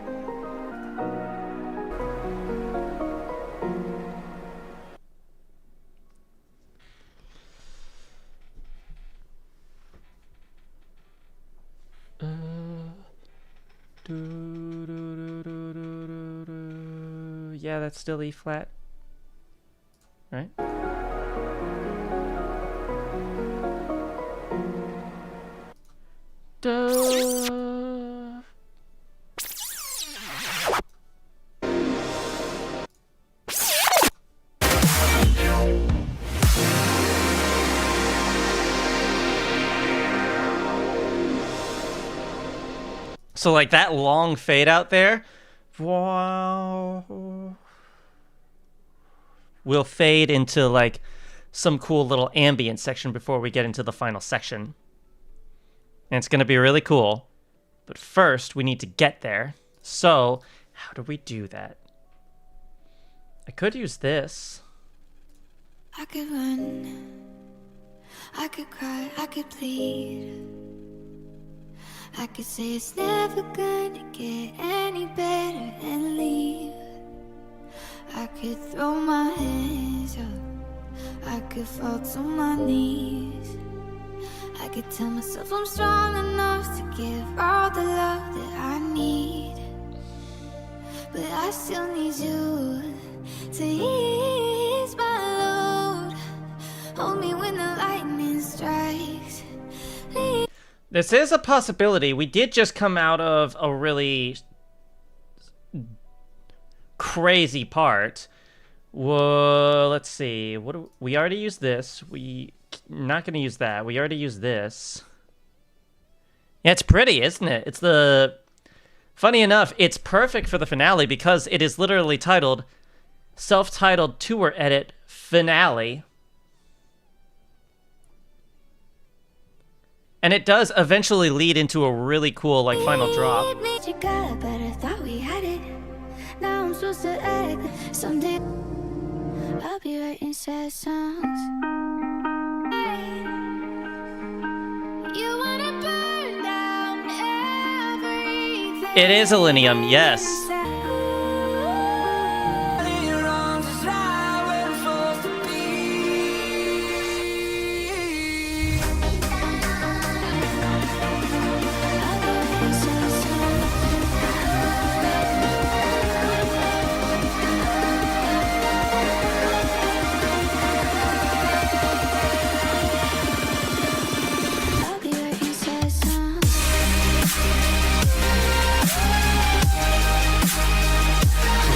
Yeah, that's still E flat. Right? Duh. So like that long fade out there, wow, will fade into like some cool little ambient section before we get into the final section. And it's going to be really cool. But first, we need to get there. So, how do we do that? I could use this.
I could run, I could cry, I could plead. I could say it's never gonna get any better and leave. I could throw my hands up, I could fall to my knees. I could tell myself I'm strong enough to give all the love that I need. But I still need you to ease my load. Hold me when the lightning strikes.
This is a possibility. We did just come out of a really crazy part. Whoa, let's see. We already used this. We not going to use that. We already used this. Yeah, it's pretty, isn't it? It's the Funny enough, it's perfect for the finale because it is literally titled Self-Titled Tour Edit Finale. And it does eventually lead into a really cool, like, final drop.
You got better, thought we had it. Now I'm supposed to act. Someday I'll be writing sad songs. You wanna burn down everything.
It is Millennium, yes.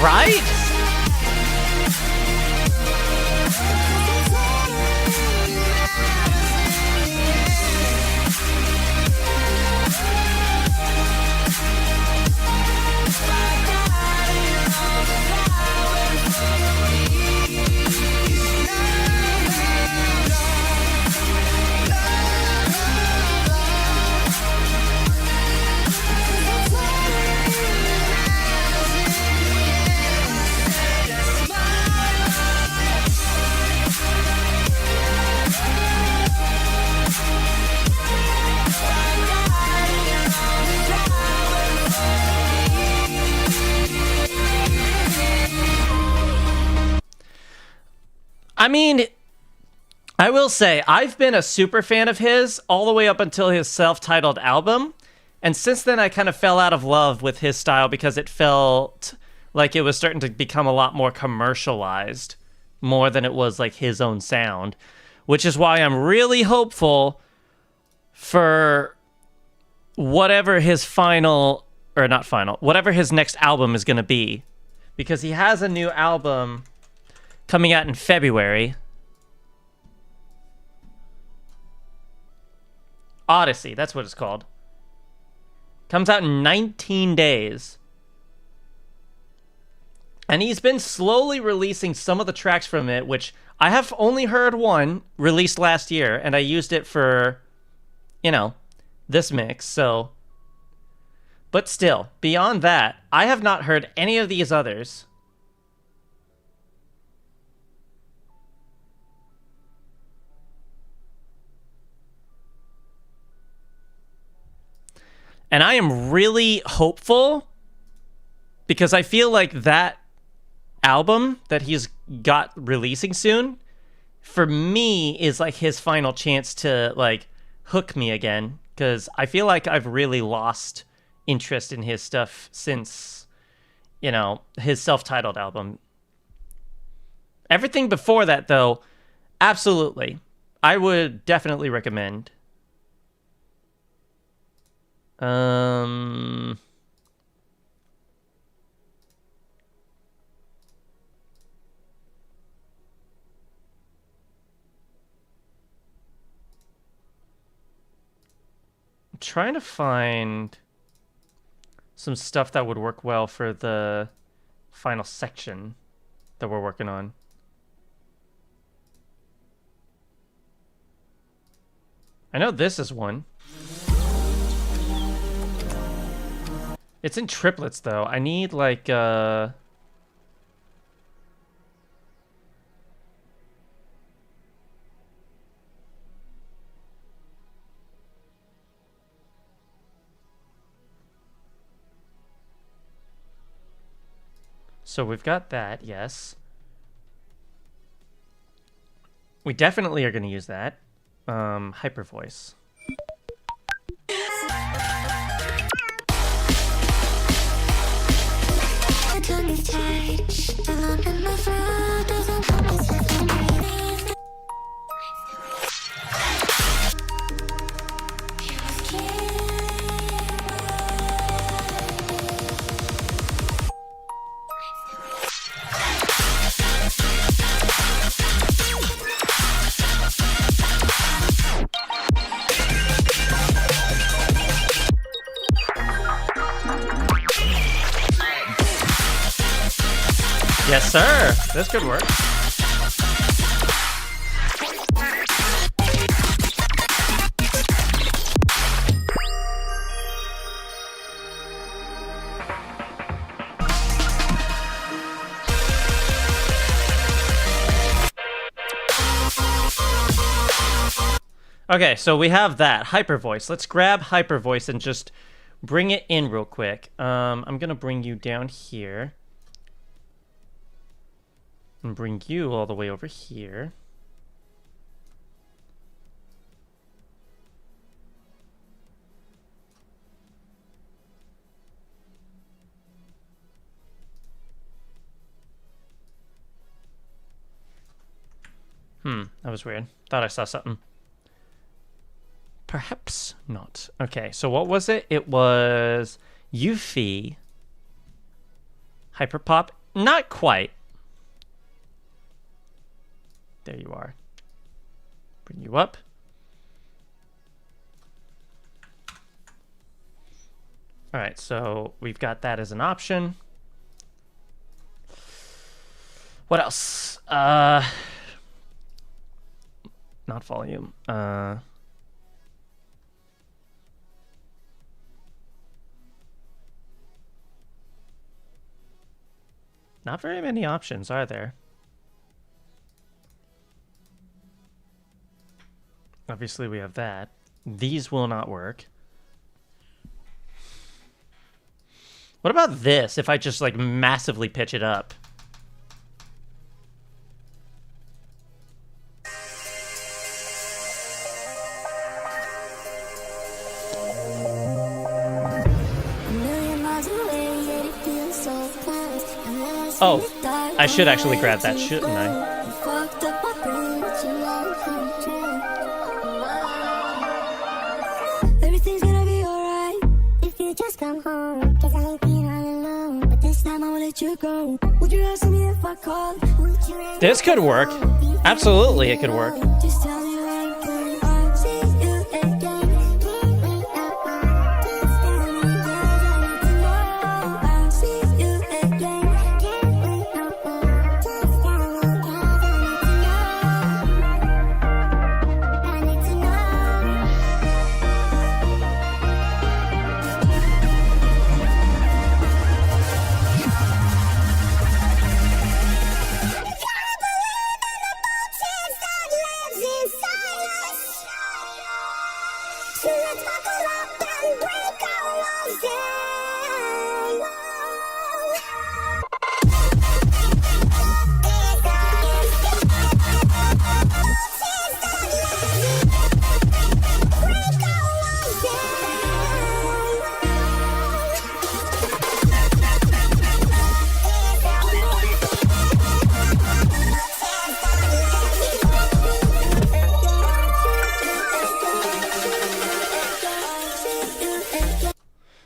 Right? I mean, I will say, I've been a super fan of his all the way up until his self-titled album. And since then, I kind of fell out of love with his style because it felt like it was starting to become a lot more commercialized, more than it was like his own sound. Which is why I'm really hopeful for whatever his final, or not final, whatever his next album is going to be. Because he has a new album coming out in February. Odyssey, that's what it's called. Comes out in 19 days. And he's been slowly releasing some of the tracks from it, which I have only heard one released last year, and I used it for, you know, this mix, so. But still, beyond that, I have not heard any of these others. And I am really hopeful because I feel like that album that he's got releasing soon, for me, is like his final chance to like hook me again. Because I feel like I've really lost interest in his stuff since, you know, his self-titled album. Everything before that, though, absolutely. I would definitely recommend. I'm trying to find some stuff that would work well for the final section that we're working on. I know this is one. It's in triplets, though. I need, like, So we've got that, yes. We definitely are going to use that. Hyper voice. Yes, sir. This could work. Okay, so we have that hyper voice. Let's grab hyper voice and just bring it in real quick. I'm gonna bring you down here and bring you all the way over here. That was weird. Thought I saw something. Perhaps not. Okay, so what was it? It was Yuffie. Hyperpop? Not quite. There you are. Bring you up. All right, so we've got that as an option. What else? Not volume. Not very many options, are there? Obviously, we have that. These will not work. What about this, if I just, like, massively pitch it up? Oh, I should actually grab that, shouldn't I?
Everything's gonna be alright if you just come home. 'Cause I ain't been all alone, but this time I won't let you go. Would you ask me if I called? Would you
This could work. Absolutely, it could work.
just tell me right then? I'll see you again. Keep me up. Just tell me, girls, I need to know. I'll see you again. Keep me up. Just tell me, girls, I need to know. So let's buckle up and break our walls down.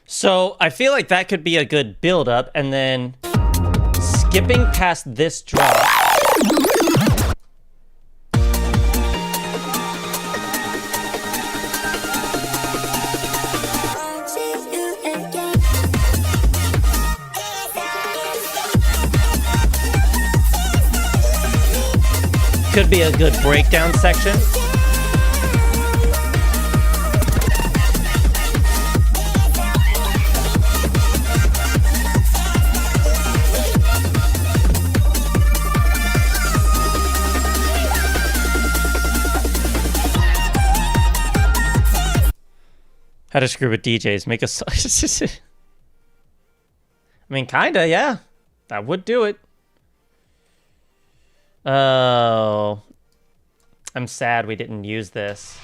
So I feel like that could be a good build up, and then skipping past this drop. Could be a good breakdown section. How to screw with DJs. Make a song. I mean, kinda, yeah. That would do it. Oh. I'm sad we didn't use this.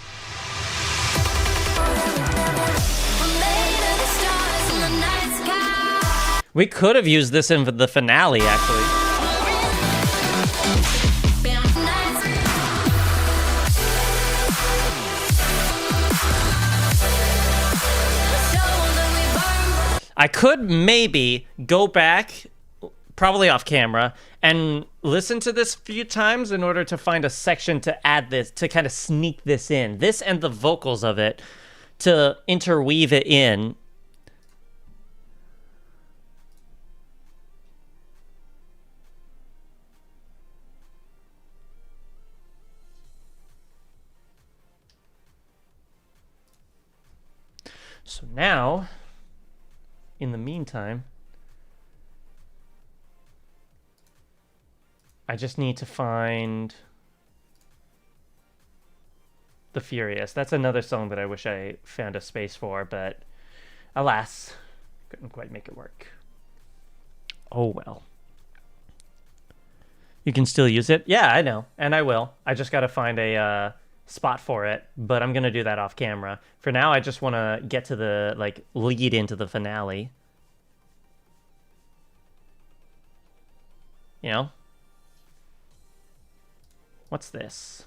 We could have used this in the finale, actually. I could maybe go back, probably off camera, and listen to this a few times in order to find a section to add this, to kind of sneak this in. This and the vocals of it, to interweave it in. So now, in the meantime, I just need to find The Furious. That's another song that I wish I found a space for, but alas, couldn't quite make it work. Oh well. You can still use it? Yeah, I know, and I will. I just gotta find a spot for it, but I'm gonna do that off camera. For now, I just want to get to the, like, lead into the finale. You know? What's this?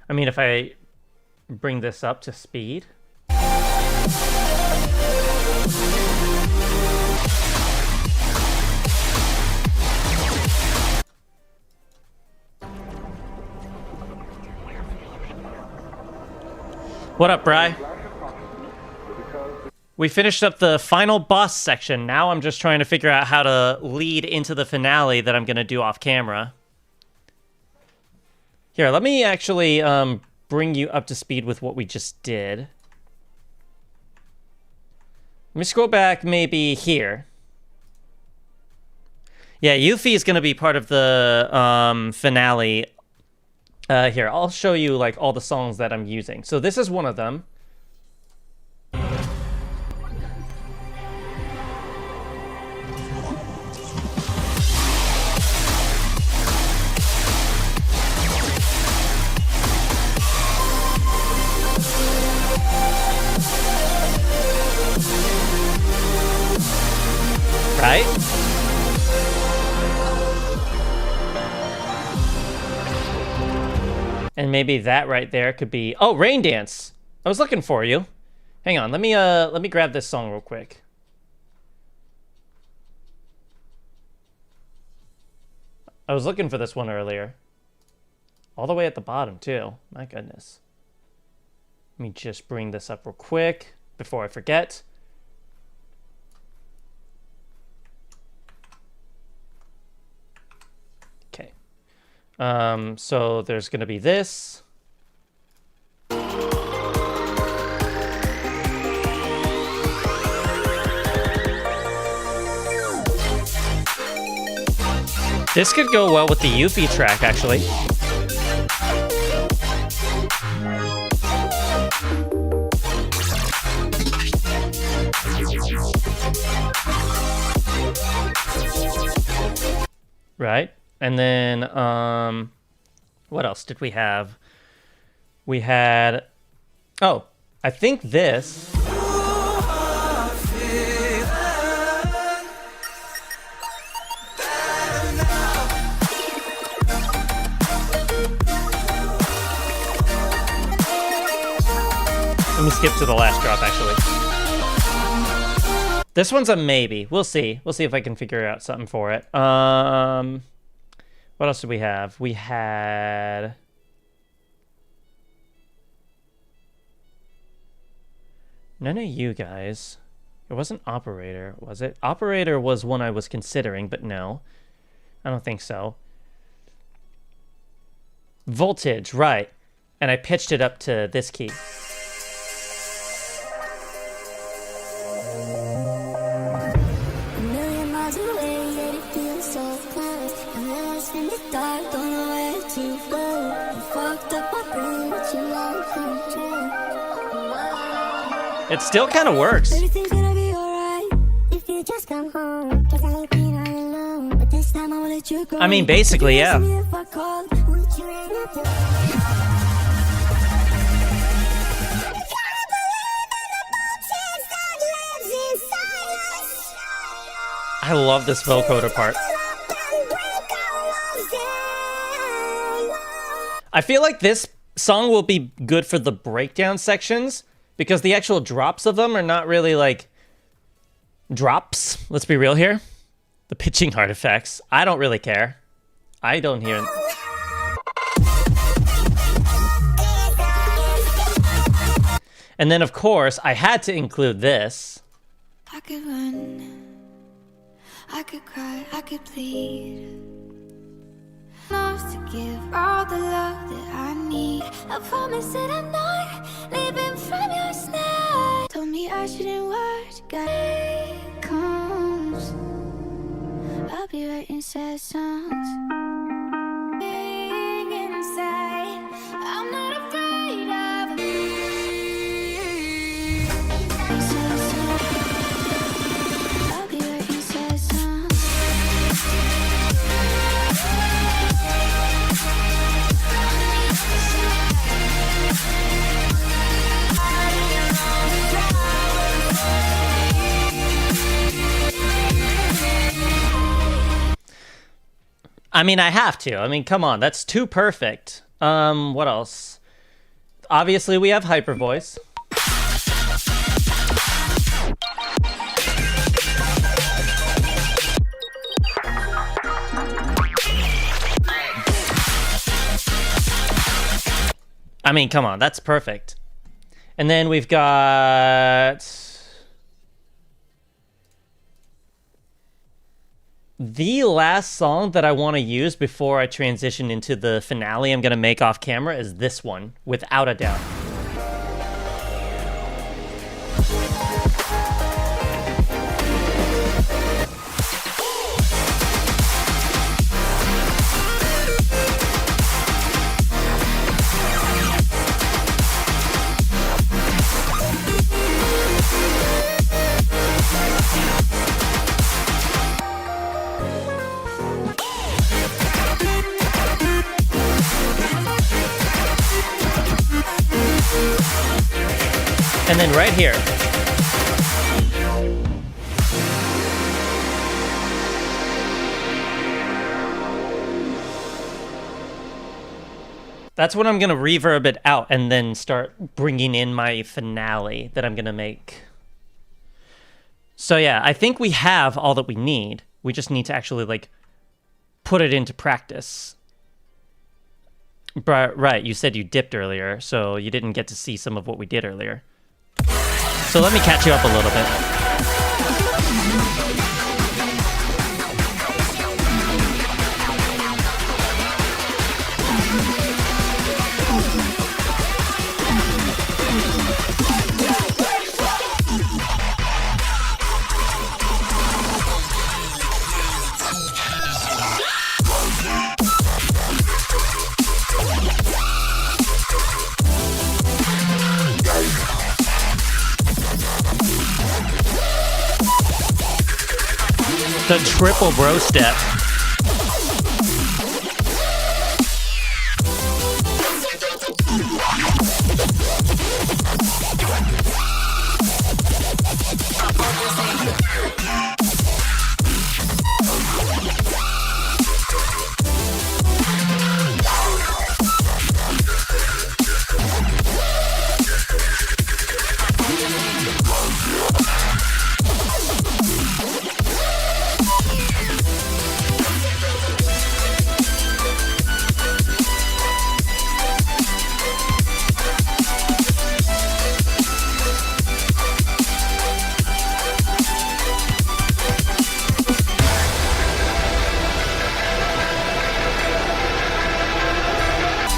I mean, if I bring this up to speed. What up, Bri? We finished up the final boss section. Now I'm just trying to figure out how to lead into the finale that I'm going to do off camera. Here, let me actually bring you up to speed with what we just did. Let me scroll back maybe here. Yeah, Yuffie is going to be part of the finale. Here, I'll show you like all the songs that I'm using. So this is one of them. Right? And maybe that right there could be... Oh, Rain Dance! I was looking for you. Hang on, let me grab this song real quick. I was looking for this one earlier. All the way at the bottom, too. My goodness. Let me just bring this up real quick before I forget. Okay. So there's going to be this. This could go well with the Yuffie track, actually. Right? And then, what else did we have? We had, oh, I think this. Let me skip to the last drop, actually. This one's a maybe. We'll see. We'll see if I can figure out something for it. What else did we have? We had... None of you guys. It wasn't Operator, was it? Operator was one I was considering, but no. I don't think so. Voltage, right. And I pitched it up to this key. It still kind of works.
Everything's gonna be alright if you just come home. 'Cause I ain't been all alone, but this time I will let you go.
I mean, basically, yeah. I love this vocoder part. I feel like this song will be good for the breakdown sections, because the actual drops of them are not really, like, drops. Let's be real here. The pitching artifacts. I don't really care. I don't hear... And then, of course, I had to include this.
I could run, I could cry, I could plead. Enough to give all the love that I need. I promise that I'm not living from your snare. Told me I shouldn't worry, God comes. I'll be writing sad songs. Inside, I'm not afraid of I'll be writing sad songs.
I mean, I have to. I mean, come on, that's too perfect. What else? Obviously, we have hyper voice. I mean, come on, that's perfect. And then we've got the last song that I want to use before I transition into the finale I'm going to make off camera is this one, without a doubt. And then right here. That's when I'm going to reverb it out and then start bringing in my finale that I'm going to make. So yeah, I think we have all that we need. We just need to actually, like, put it into practice. Right, you said you dipped earlier, so you didn't get to see some of what we did earlier. So let me catch you up a little bit. The triple bro step.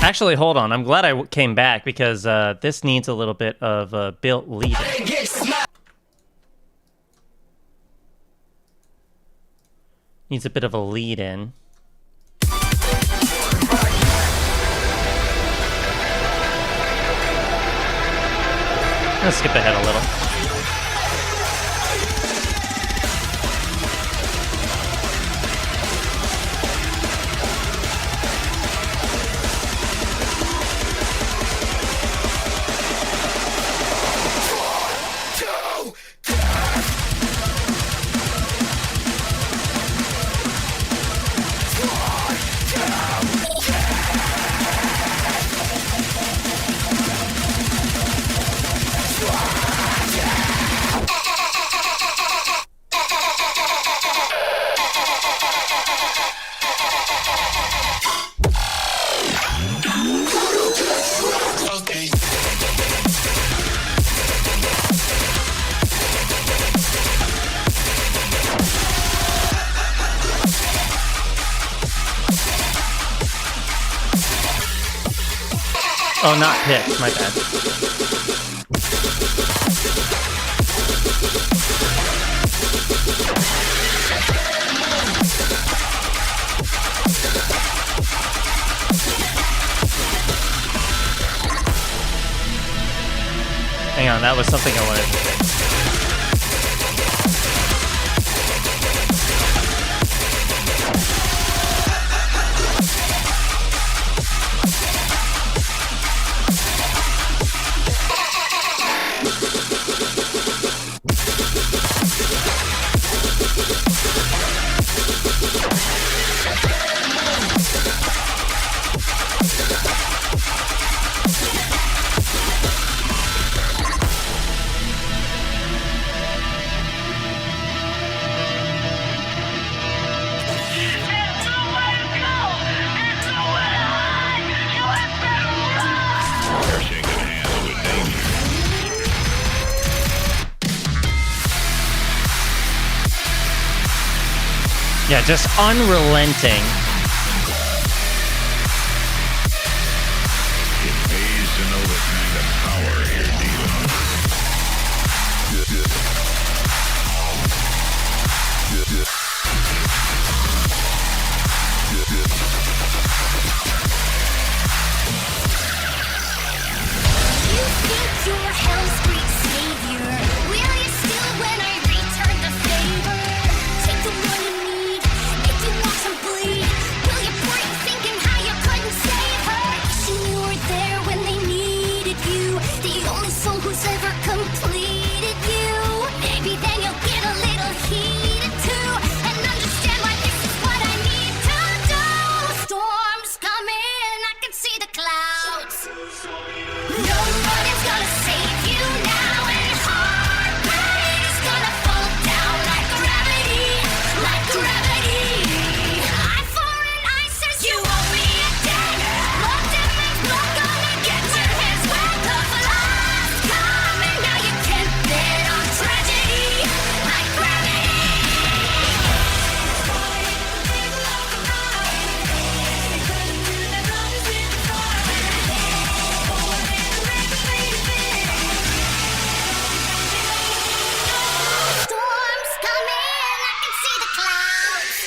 Actually, hold on. I'm glad I came back because this needs a little bit of built lead. Needs a bit of a lead in. Let's skip ahead a little. Oh, not pitch, my bad. Hang on, that was something I wanted to fix.
They're shaking hands with danger.
Yeah, just unrelenting.
It pays to know the kind of power you're dealing
You think you're hell's great savior? Will you still when I return the favor? Take the one you need, make you want some bleed. Will you break thinking how you couldn't save her? Wishing you were there when they needed you. The only soul who's ever completed you. Maybe then you'll get a little heated too, and understand why this is what I need to do. Storms coming, I can see the clouds. Nobody's gonna save you now, and heartbreak is gonna fall down like gravity, like gravity. Eye for an eye says you owe me a debt. Blood that makes blood gonna get your hands wet. Love lost coming, now you can't bet on tragedy, like gravity. Storms coming, I can see the clouds.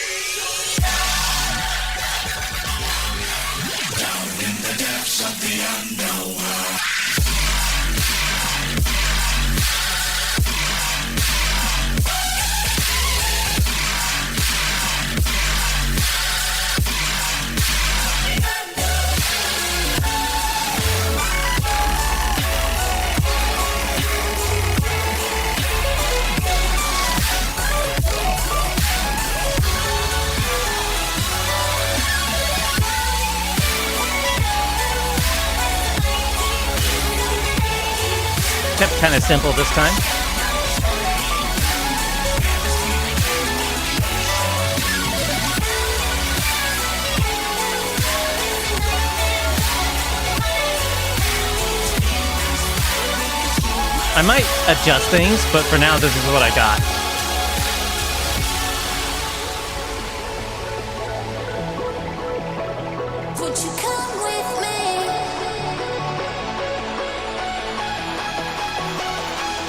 Kept kind of simple this time. I might adjust things, but for now, this is what I got.
Would you come with me?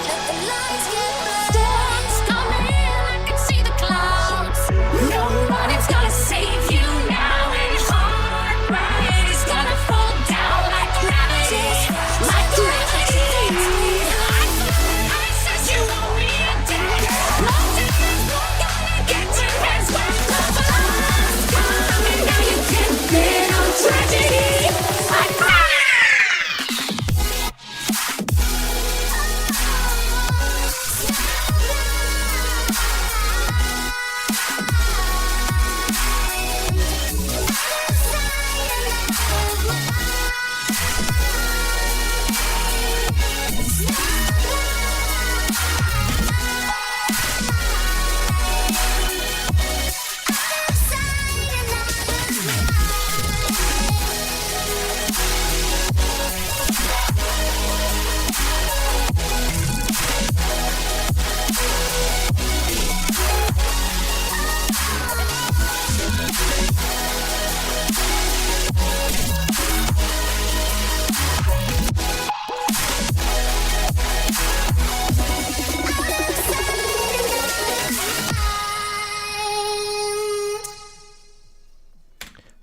Let the lights get bright. Storms coming, I can see the clouds. Nobody's gonna save you now, and heartbreak is gonna fall down like gravity, like gravity. I said you owe me a debt.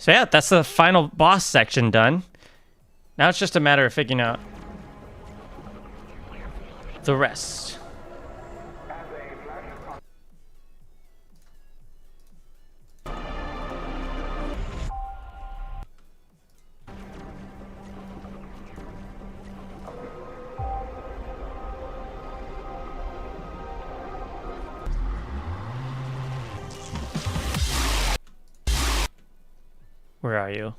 So yeah, that's the final boss section done. Now it's just a matter of figuring out the rest. Where are you?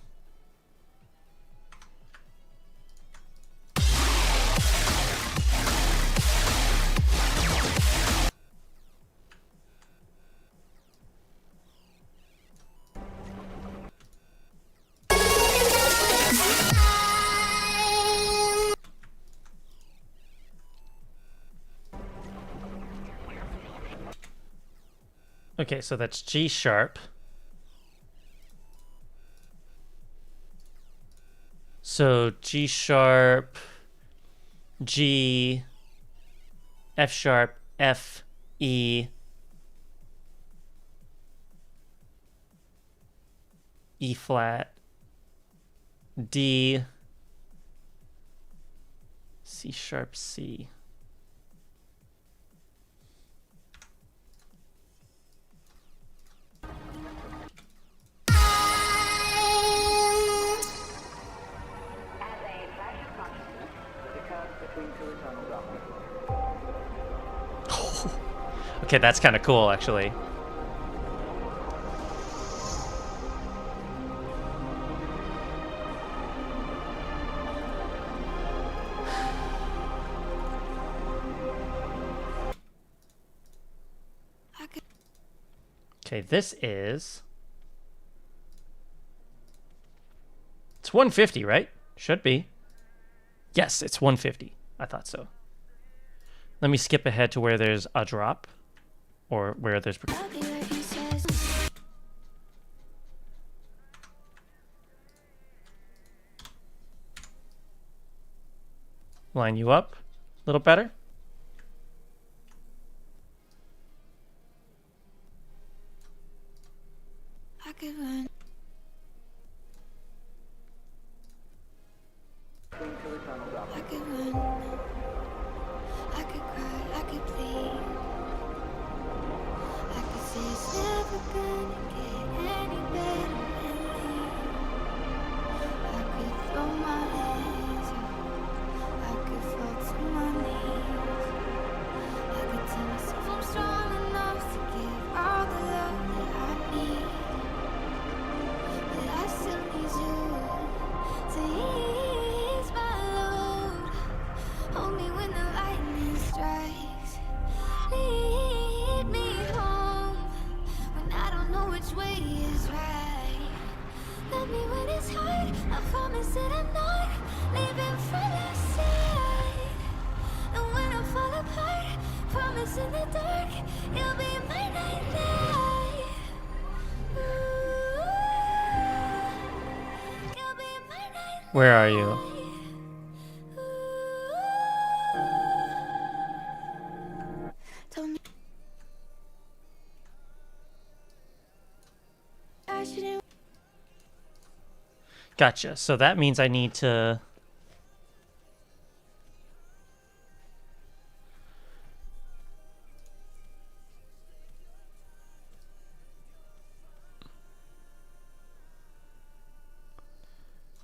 Okay, so that's G sharp. So G sharp, G, F sharp, F, E, E flat, D, C sharp, C. Okay, that's kind of cool, actually. Okay, this is... It's 150, right? Should be. Yes, it's 150. I thought so. Let me skip ahead to where there's a drop. Or where there's...
I'll be where he says.
Line you up a little better.
I could run. I could run. I could cry. I could plead. I could say it's never gonna get any better than leave. I could throw my hands up. I could fall to my knees. I could tell myself I'm strong enough to give all the love that I need. But I still need you to ease my load. Hold me when the lightning strikes. Lead me home when I don't know which way is right. Love me when it's hard. I promise that I'm not leaving from your side. And when I fall apart, promise in the dark you'll be my nightlight. You'll be my nightlight.
Where are you?
Told me I shouldn't.
Gotcha. So that means I need to...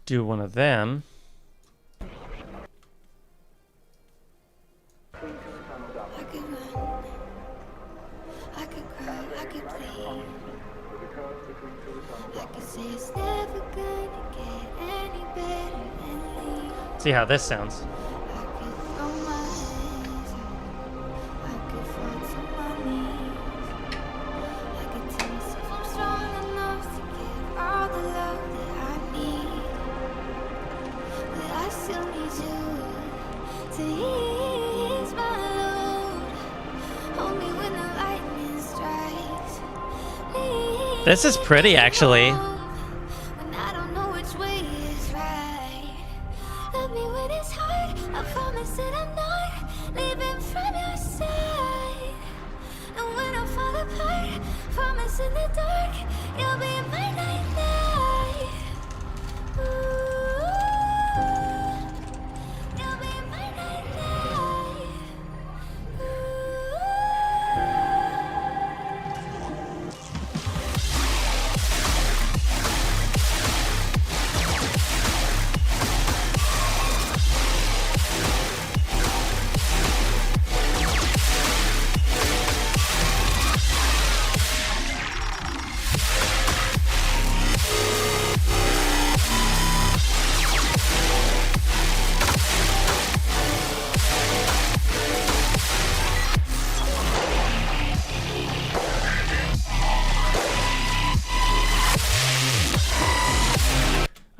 do one of them.
I could run. I could cry. I could plead. I could say it's never gonna get any better than leave.
See how this sounds.
I could throw my hands up. I could fall to my knees. I could tell myself I'm strong enough to give all the love that I need. But I still need you to ease my load. Hold me when the lightning strikes. Lead
This is pretty, actually.
when I don't know which way is right. Love me when it's hard. I promise that I'm not leaving from your side. And when I fall apart, promise in the dark you'll be my nightlight.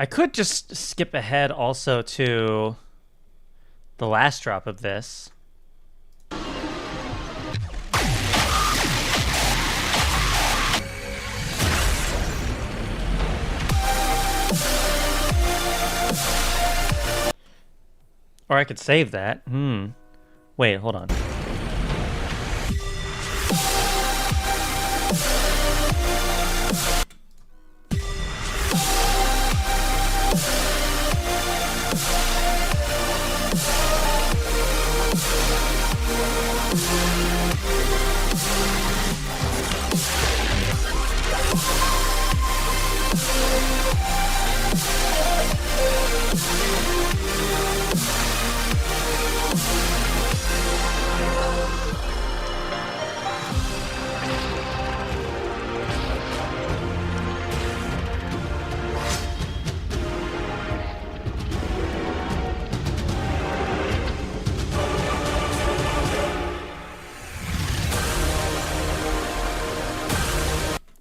could just skip ahead also to the last drop of this. Or I could save that. Wait, hold on.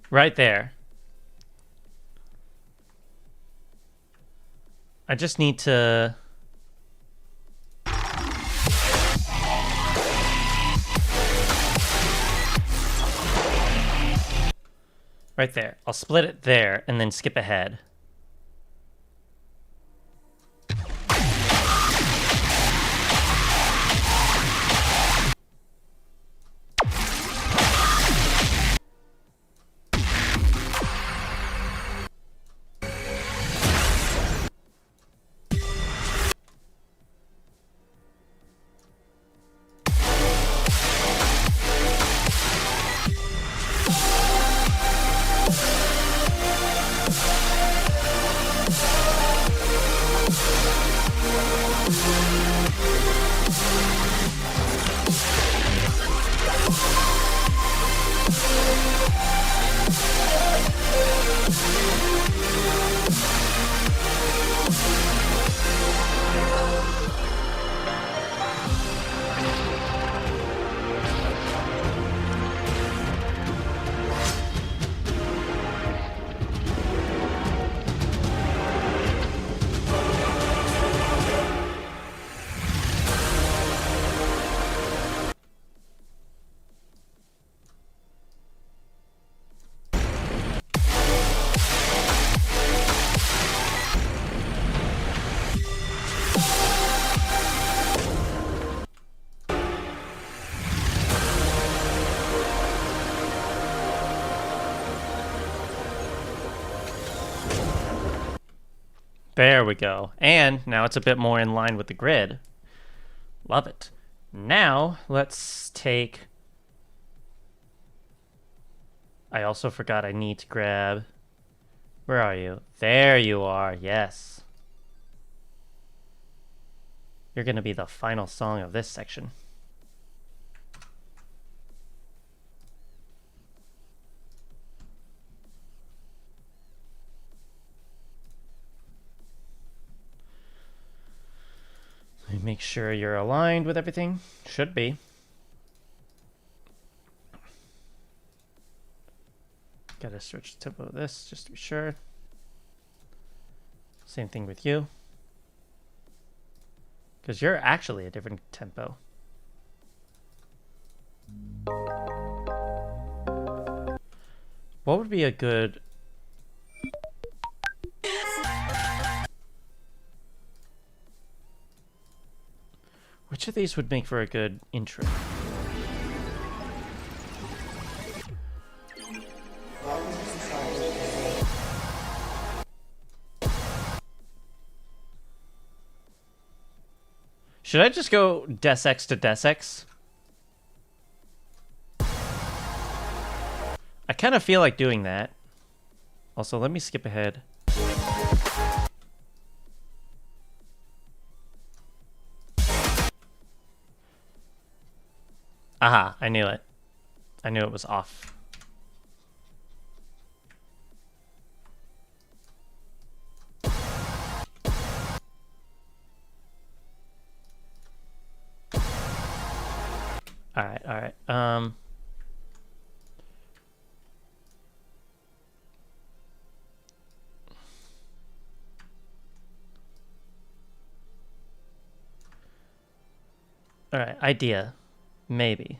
Right there. I just need to... Right there. I'll split it there and then skip ahead. There we go. And now it's a bit more in line with the grid. Love it. Now, let's take... I also forgot I need to grab... Where are you? There you are, yes. You're gonna be the final song of this section. Let me make sure you're aligned with everything. Should be. Gotta switch the tempo of this just to be sure. Same thing with you. Because you're actually a different tempo. What would be a good... Which of these would make for a good intro? Should I just go Des X to Des X? I kind of feel like doing that. Also, let me skip ahead. Aha, I knew it. I knew it was off. Alright, alright. Alright, idea. Maybe.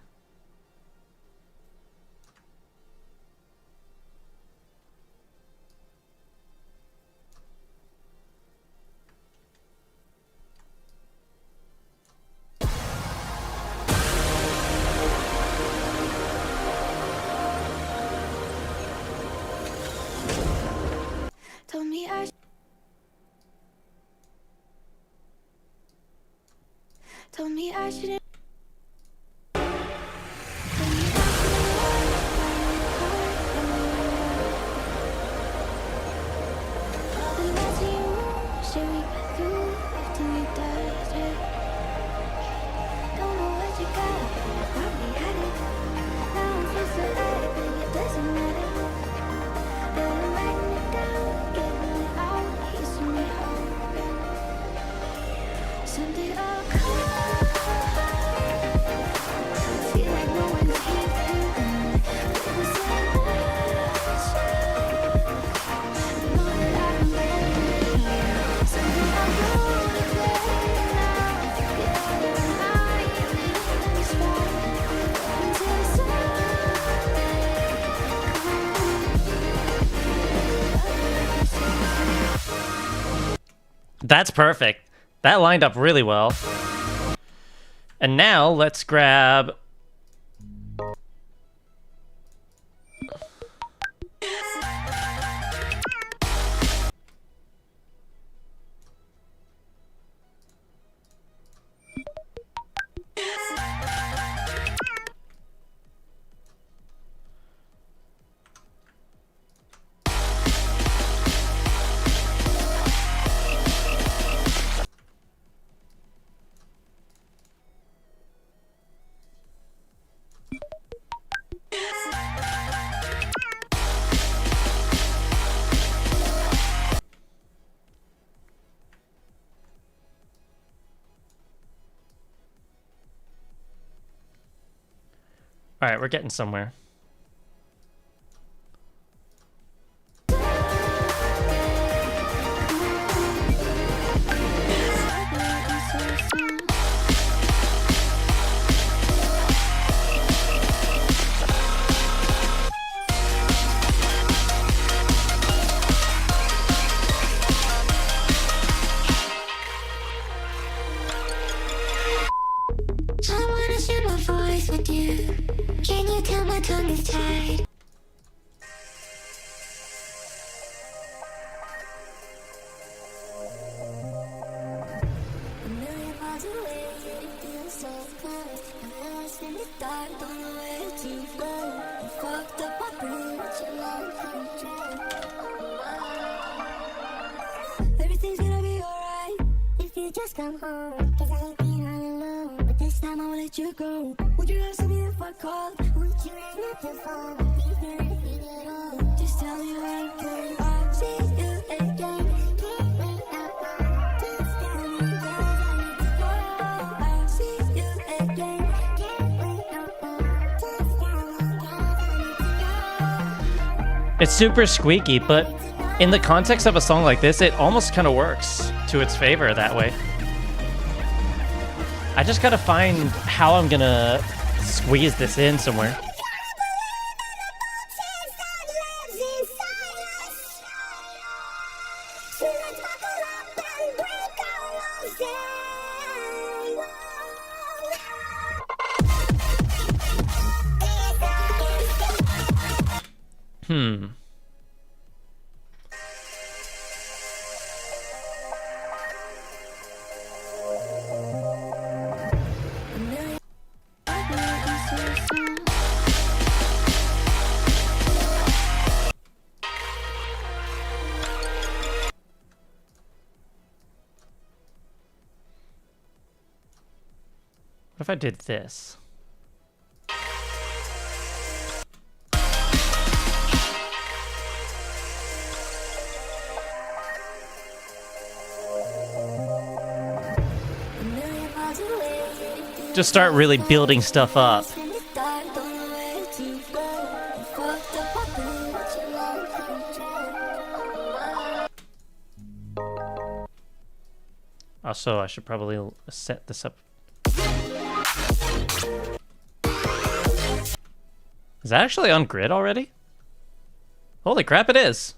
Told me I Told me I shouldn't. Someday I'll come. Feel like no one's here for me. It was so much. Know that I'm ready. Someday I'll go to bed now. Yeah, I'm in the spot until Sunday.
That's perfect. That lined up really well. And now let's grab... All right, we're getting somewhere.
I wanna share my voice with you. Can you tell my tongue is tied? A million miles away, it feels so close. I'm lost in the dark, don't know where to go. I'm fucked up, I breathe, but you lost control. Everything's gonna be alright if you just come home. 'Cause I ain't been all alone, but this time I won't let you go. Would you answer me if I called? Would you answer the phone? If you didn't feel it all, just tell me where I'm going. I'll see you again. Can't wait up on. Just tell me where I need to go. I'll see you again. Can't wait up on. Just tell me where I need to go.
It's super squeaky, but in the context of a song like this, it almost kind of works to its favor that way. I just gotta find how I'm gonna squeeze this in somewhere. What if I did this? Just start really building stuff up. Also, I should probably set this up. Is that actually on grid already? Holy crap, it is.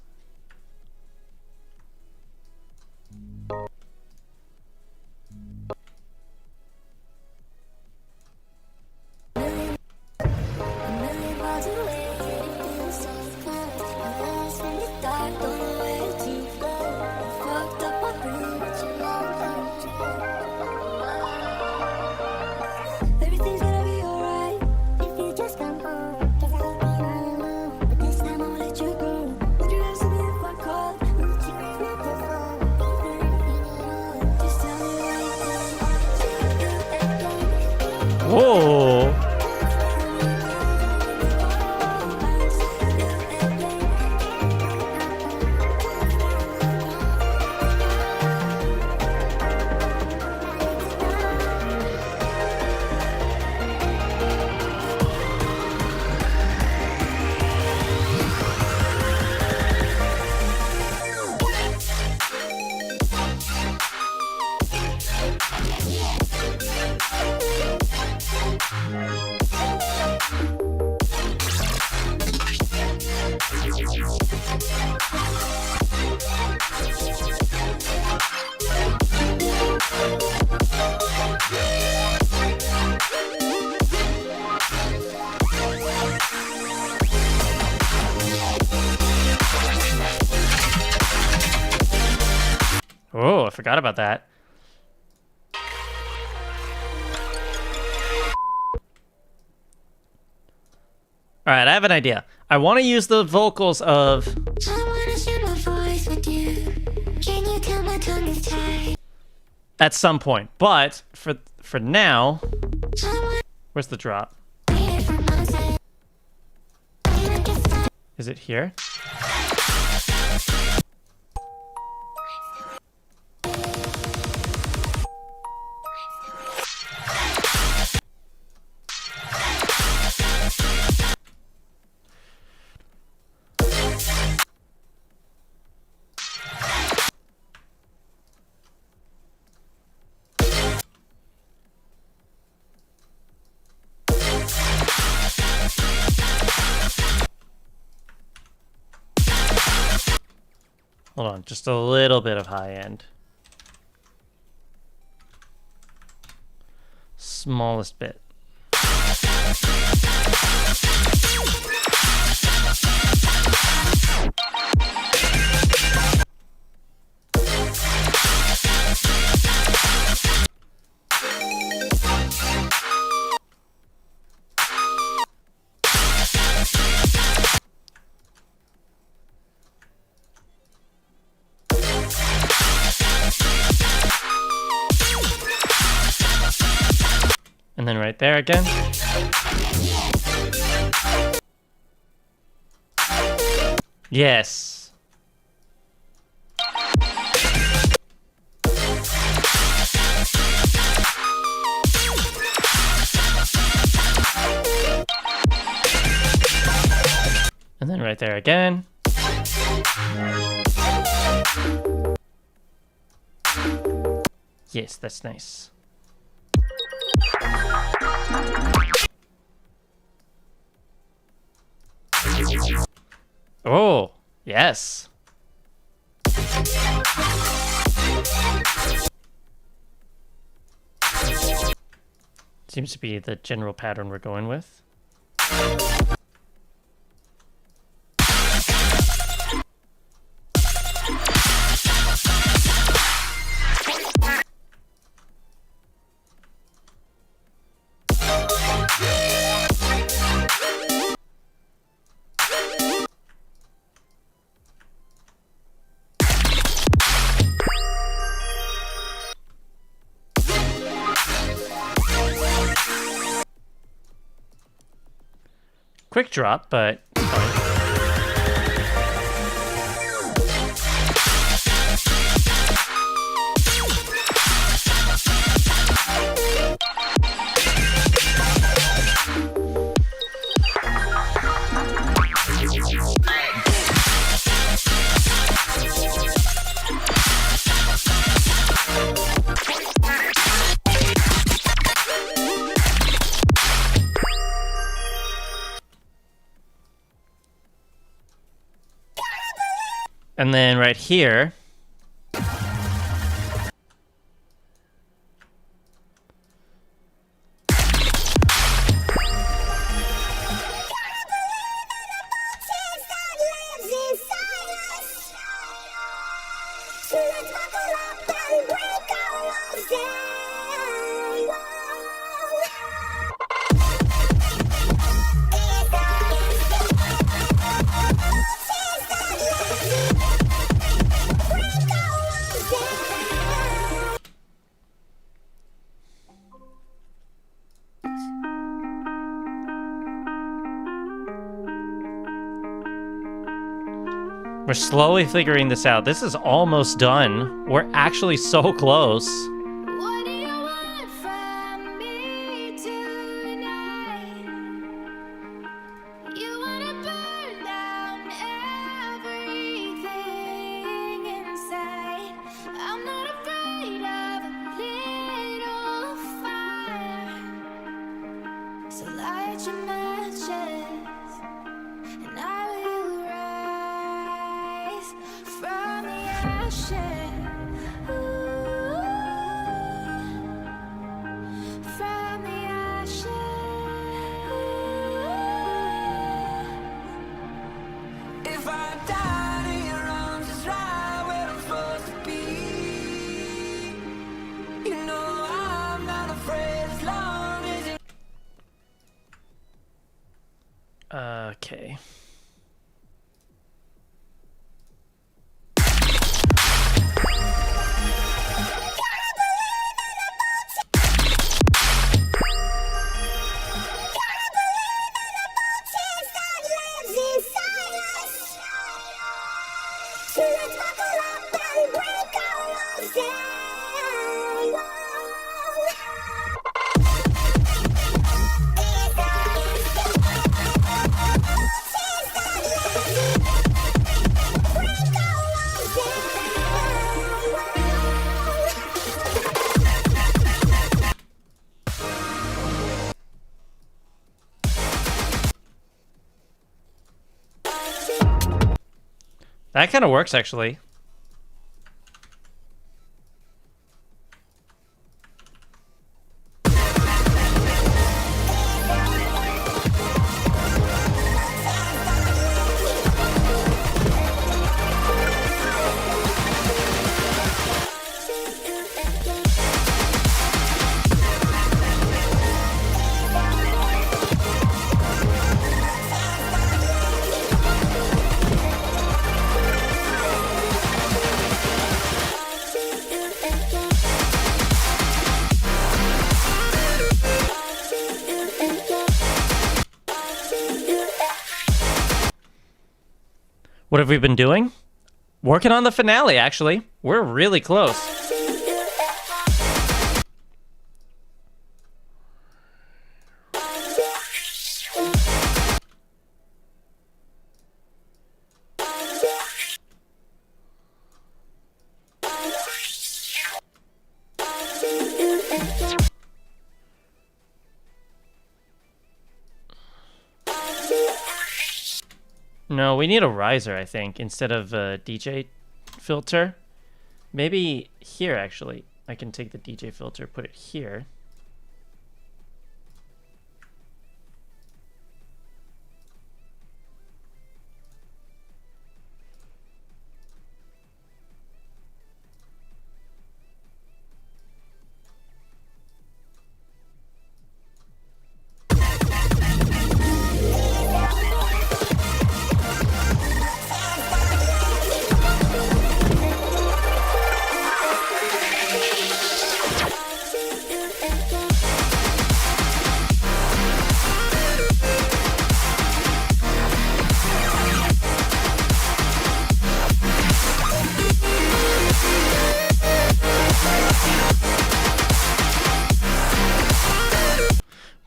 Everything's gonna be alright if you just come home. 'Cause I've been all alone, but this time I won't let you go. Would you ask me if I called? Would you pick up the phone? Just tell me what you do.
Whoa. Oh, I forgot about that. All right, I have an idea. I want to use the vocals of...
I wanna share my voice with you. Can you tell my tongue is tied?
at some point, but for now... Where's the drop? Is it here? Hold on, just a little bit of high end. Smallest bit. And then right there again. Yes. And then right there again. Yes, that's nice. Oh, yes. Seems to be the general pattern we're going with. Quick drop, but fine. And then right here. We're slowly figuring this out. This is almost done. We're actually so close.
What do you want from me tonight? You wanna burn down everything inside. I'm not afraid of a little fire. So light your matches, and I will rise from the ashes. Ooh, from the ashes.
If I died in your arms, it's right where I'm supposed to be. You know I'm not afraid as long as you.
Okay. That kind of works, actually. What have we been doing? Working on the finale, actually. We're really close. No, we need a riser, I think, instead of a DJ filter. Maybe here, actually. I can take the DJ filter, put it here.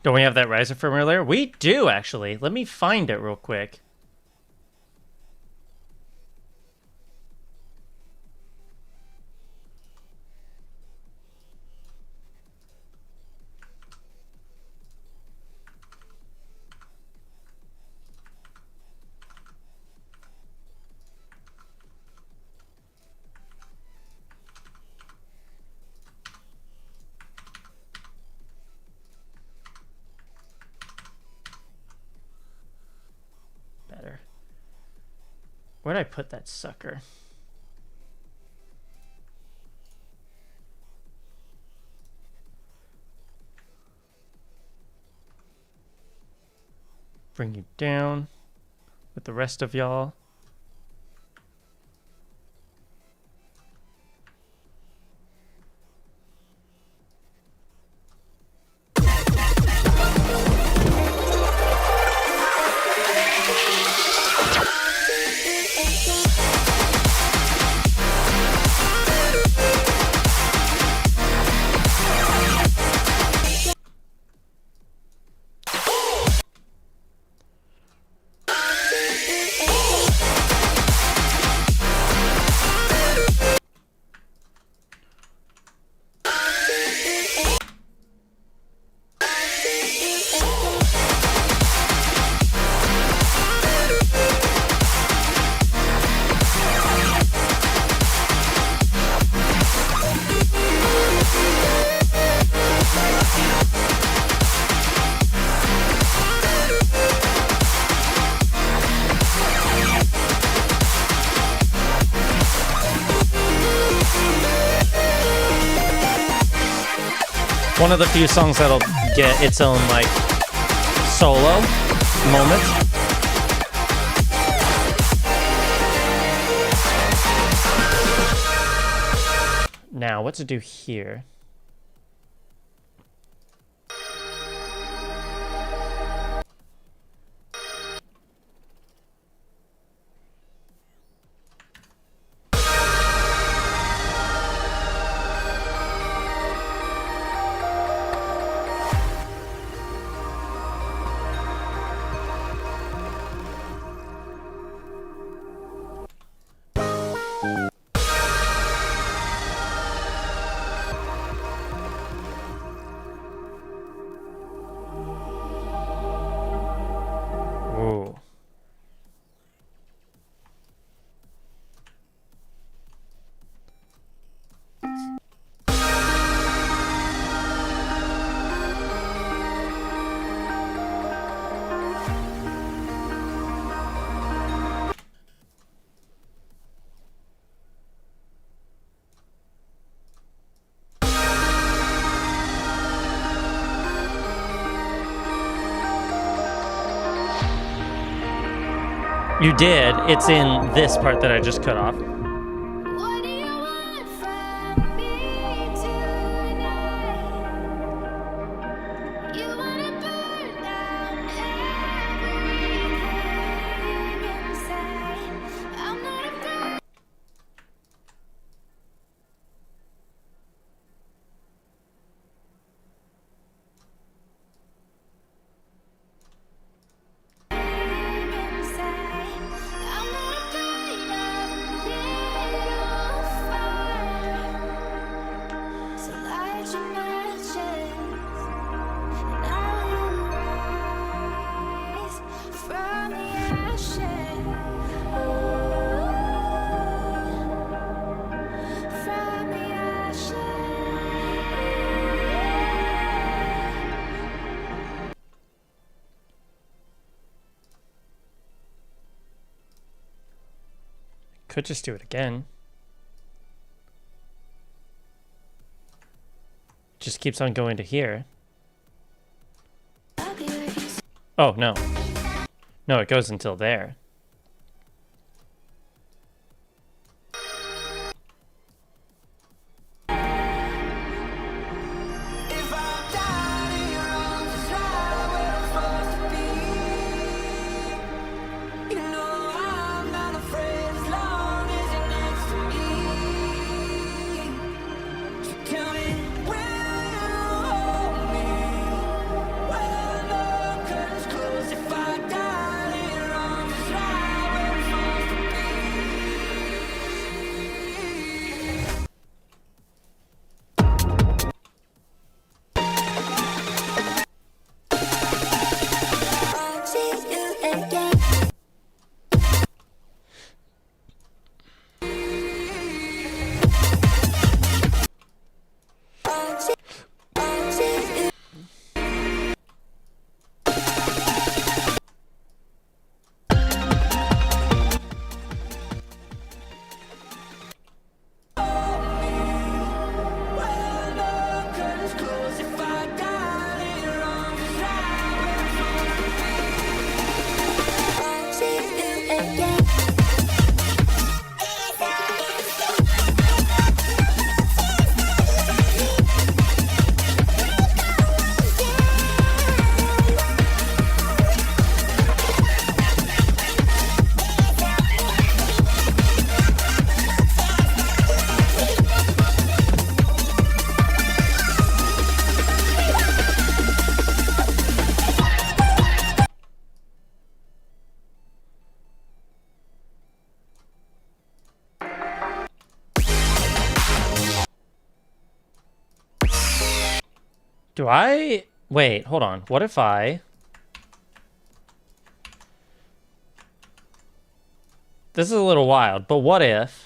Don't we have that riser from earlier? We do, actually. Let me find it real quick. Where'd I put that sucker? Bring you down with the rest of y'all. One of the few songs that'll get its own, like, solo moment. Now, what to do here? Ooh. You did. It's in this part that I just cut off.
What do you want from me tonight? You wanna burn down everything inside. I'm not afraid. I'm not afraid of little fire. So light your matches, and I will rise from the ashes. From the ashes.
Could just do it again. Just keeps on going to here.
I'll be where you
Oh, no. No, it goes until there.
If I die in your arms, it's right where I'm supposed to be. You know I'm not afraid as long as you're next to me. So tell me, will you hold me when the curtains close? If I die in your arms, it's right where I'm supposed to be.
I'll see you again. I'll see you.
Do I... Wait, hold on. What if I... This is a little wild, but what if...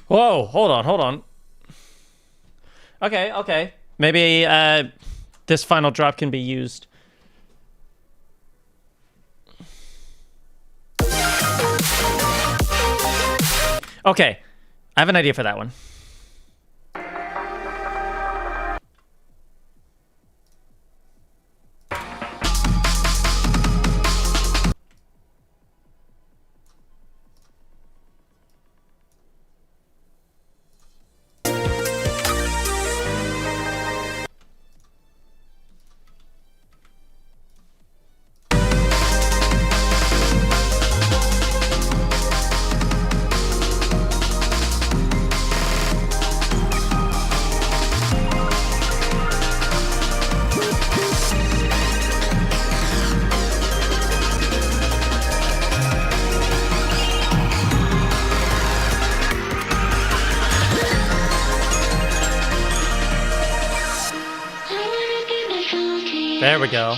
Whoa, hold on. Okay. Maybe this final drop can be used. Okay, I have an idea for that one. There we go.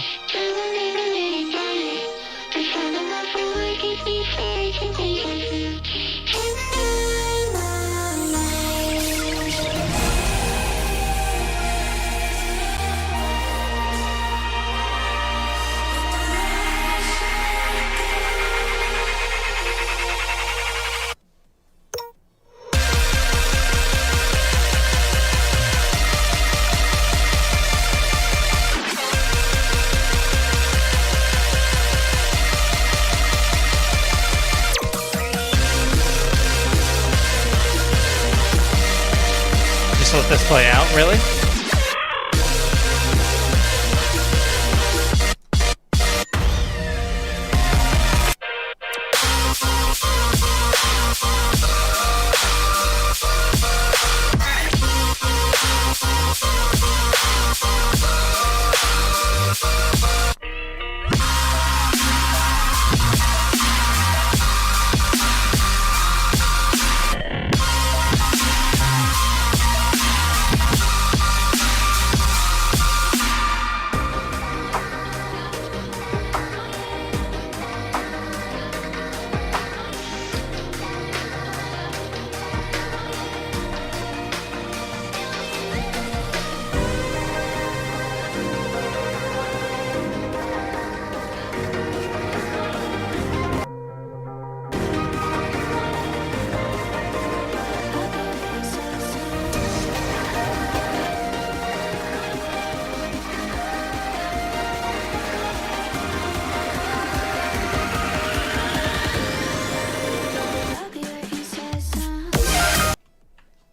Just let this play out, really?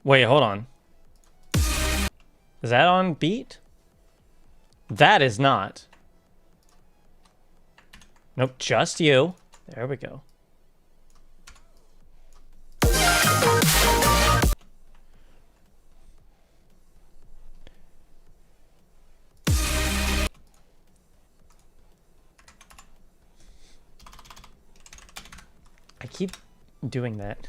Wait, hold on. Is that on beat? That is not. Nope, just you. There we go. I keep doing that.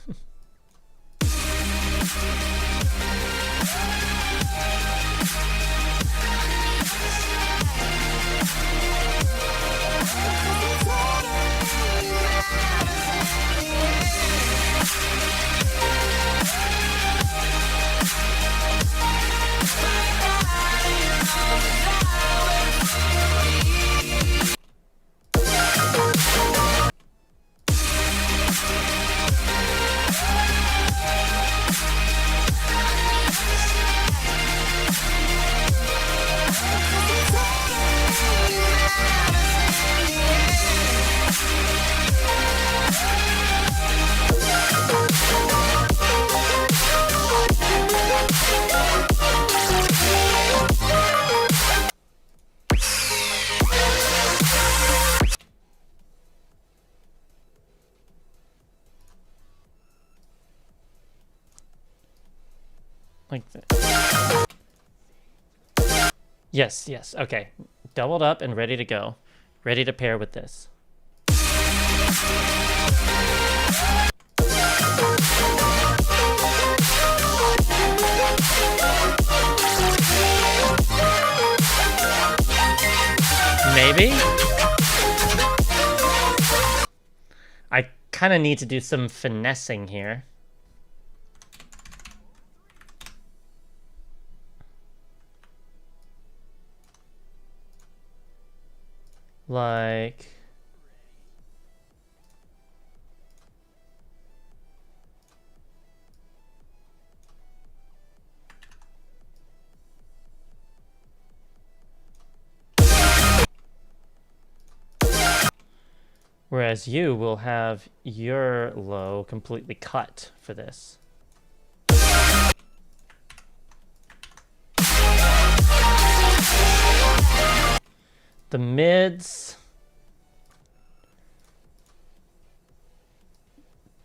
Like that. Yes, yes. Okay. Doubled up and ready to go. Ready to pair with this. Maybe? I kind of need to do some finessing here. Like... Whereas you will have your low completely cut for this. The mids...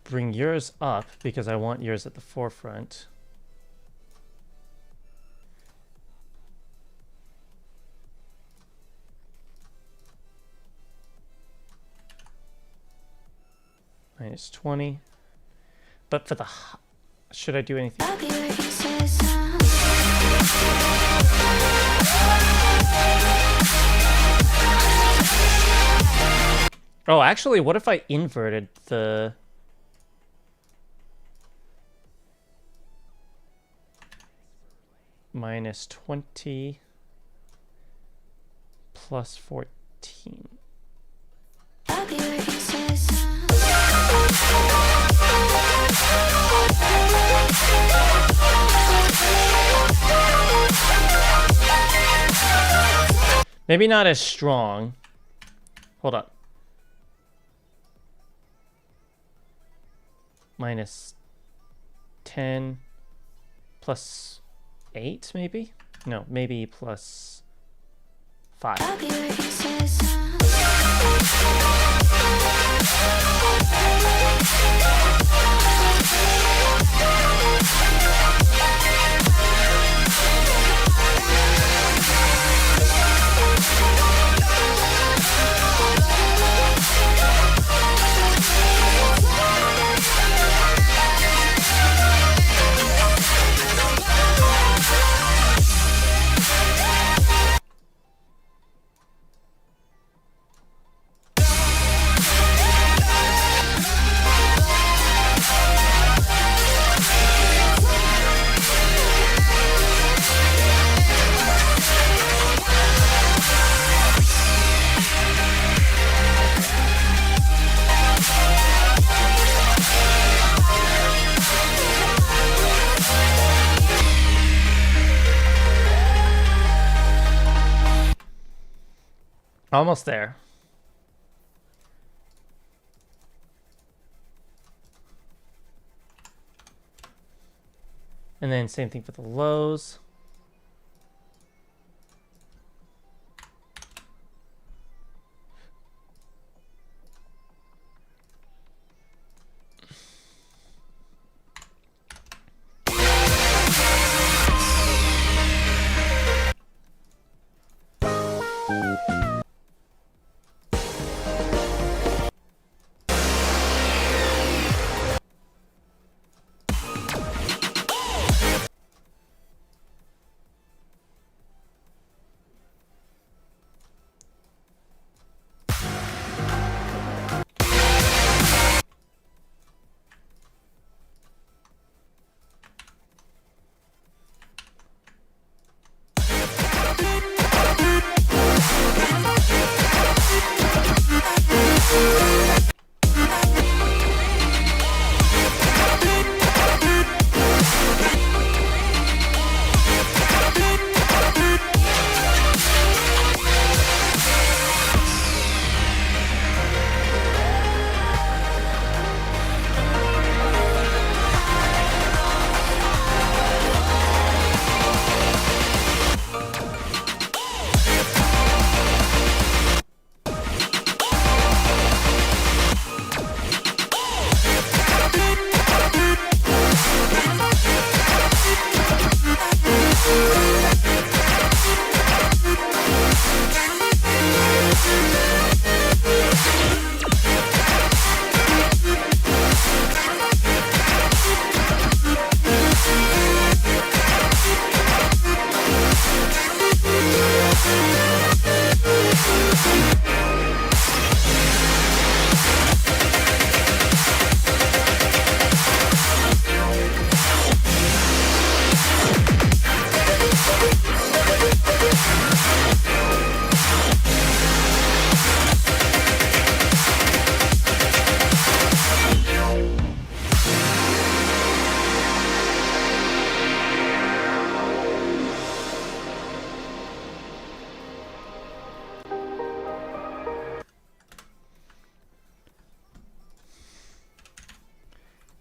Bring yours up because I want yours at the forefront. Minus 20. But for the... Should I do anything?
I'll be where you say so.
Oh, actually, what if I inverted the... Minus 20 plus 14.
I'll be where you say so.
Maybe not as strong. Hold up. Minus 10 plus 8, maybe? No, maybe plus 5.
I'll be where you say so.
Almost there. And then same thing for the lows.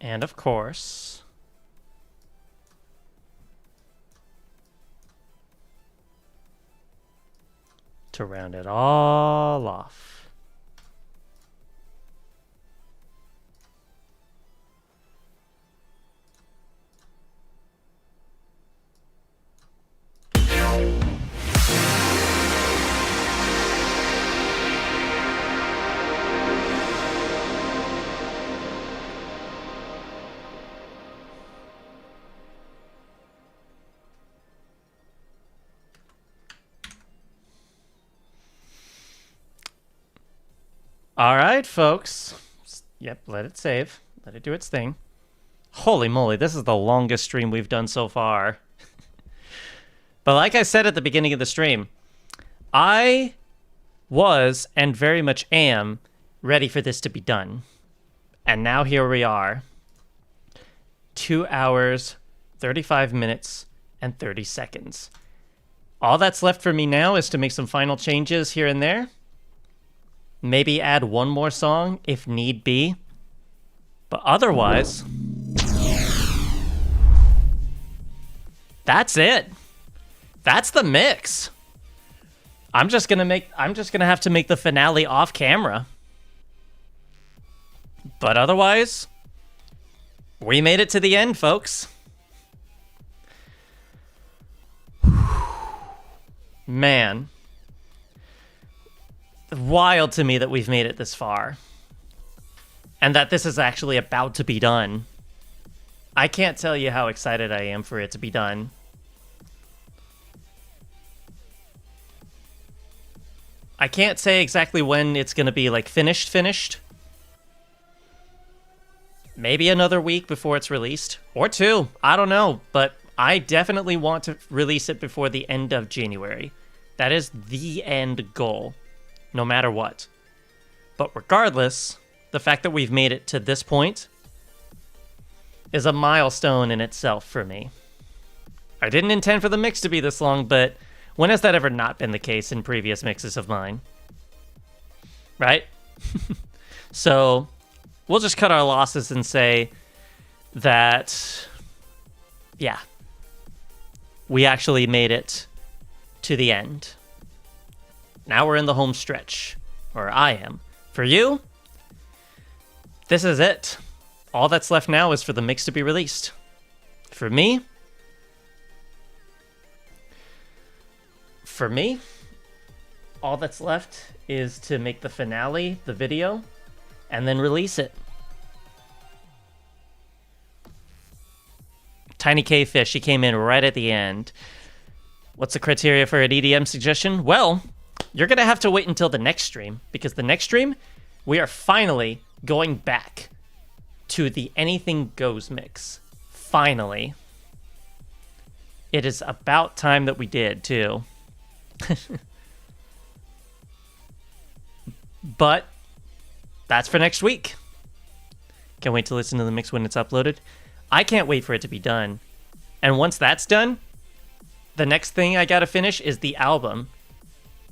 And of course, to round it all off, all right, folks. Yep, let it save. Let it do its thing. Holy moly, this is the longest stream we've done so far. But like I said at the beginning of the stream, I was and very much am ready for this to be done. And now here we are. 2 hours, 35 minutes, and 30 seconds. All that's left for me now is to make some final changes here and there. Maybe add one more song if need be. But otherwise, that's it. That's the mix. I'm just gonna have to make the finale off camera. But otherwise, we made it to the end, folks. Man. Wild to me that we've made it this far. And that this is actually about to be done. I can't tell you how excited I am for it to be done. I can't say exactly when it's going to be, like, finished. Maybe another week before it's released. Or 2. I don't know. But I definitely want to release it before the end of January. That is the end goal. No matter what. But regardless, the fact that we've made it to this point is a milestone in itself for me. I didn't intend for the mix to be this long, but when has that ever not been the case in previous mixes of mine? Right? So, we'll just cut our losses and say that yeah. We actually made it to the end. Now we're in the home stretch. Or I am. For you, this is it. All that's left now is for the mix to be released. For me, all that's left is to make the finale, the video, and then release it. Tiny K Fish, he came in right at the end. What's the criteria for an EDM suggestion? Well, you're going to have to wait until the next stream, because the next stream, we are finally going back to the Anything Goes mix. Finally. It is about time that we did, too. But that's for next week. Can't wait to listen to the mix when it's uploaded. I can't wait for it to be done. And once that's done, the next thing I gotta finish is the album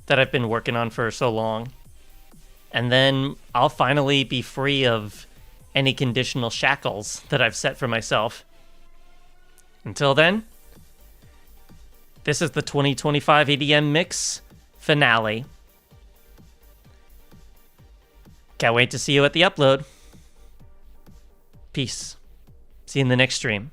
that I've been working on for so long. And then I'll finally be free of any conditional shackles that I've set for myself. Until then, this is the 2025 EDM Mix finale. Can't wait to see you at the upload. Peace. See you in the next stream.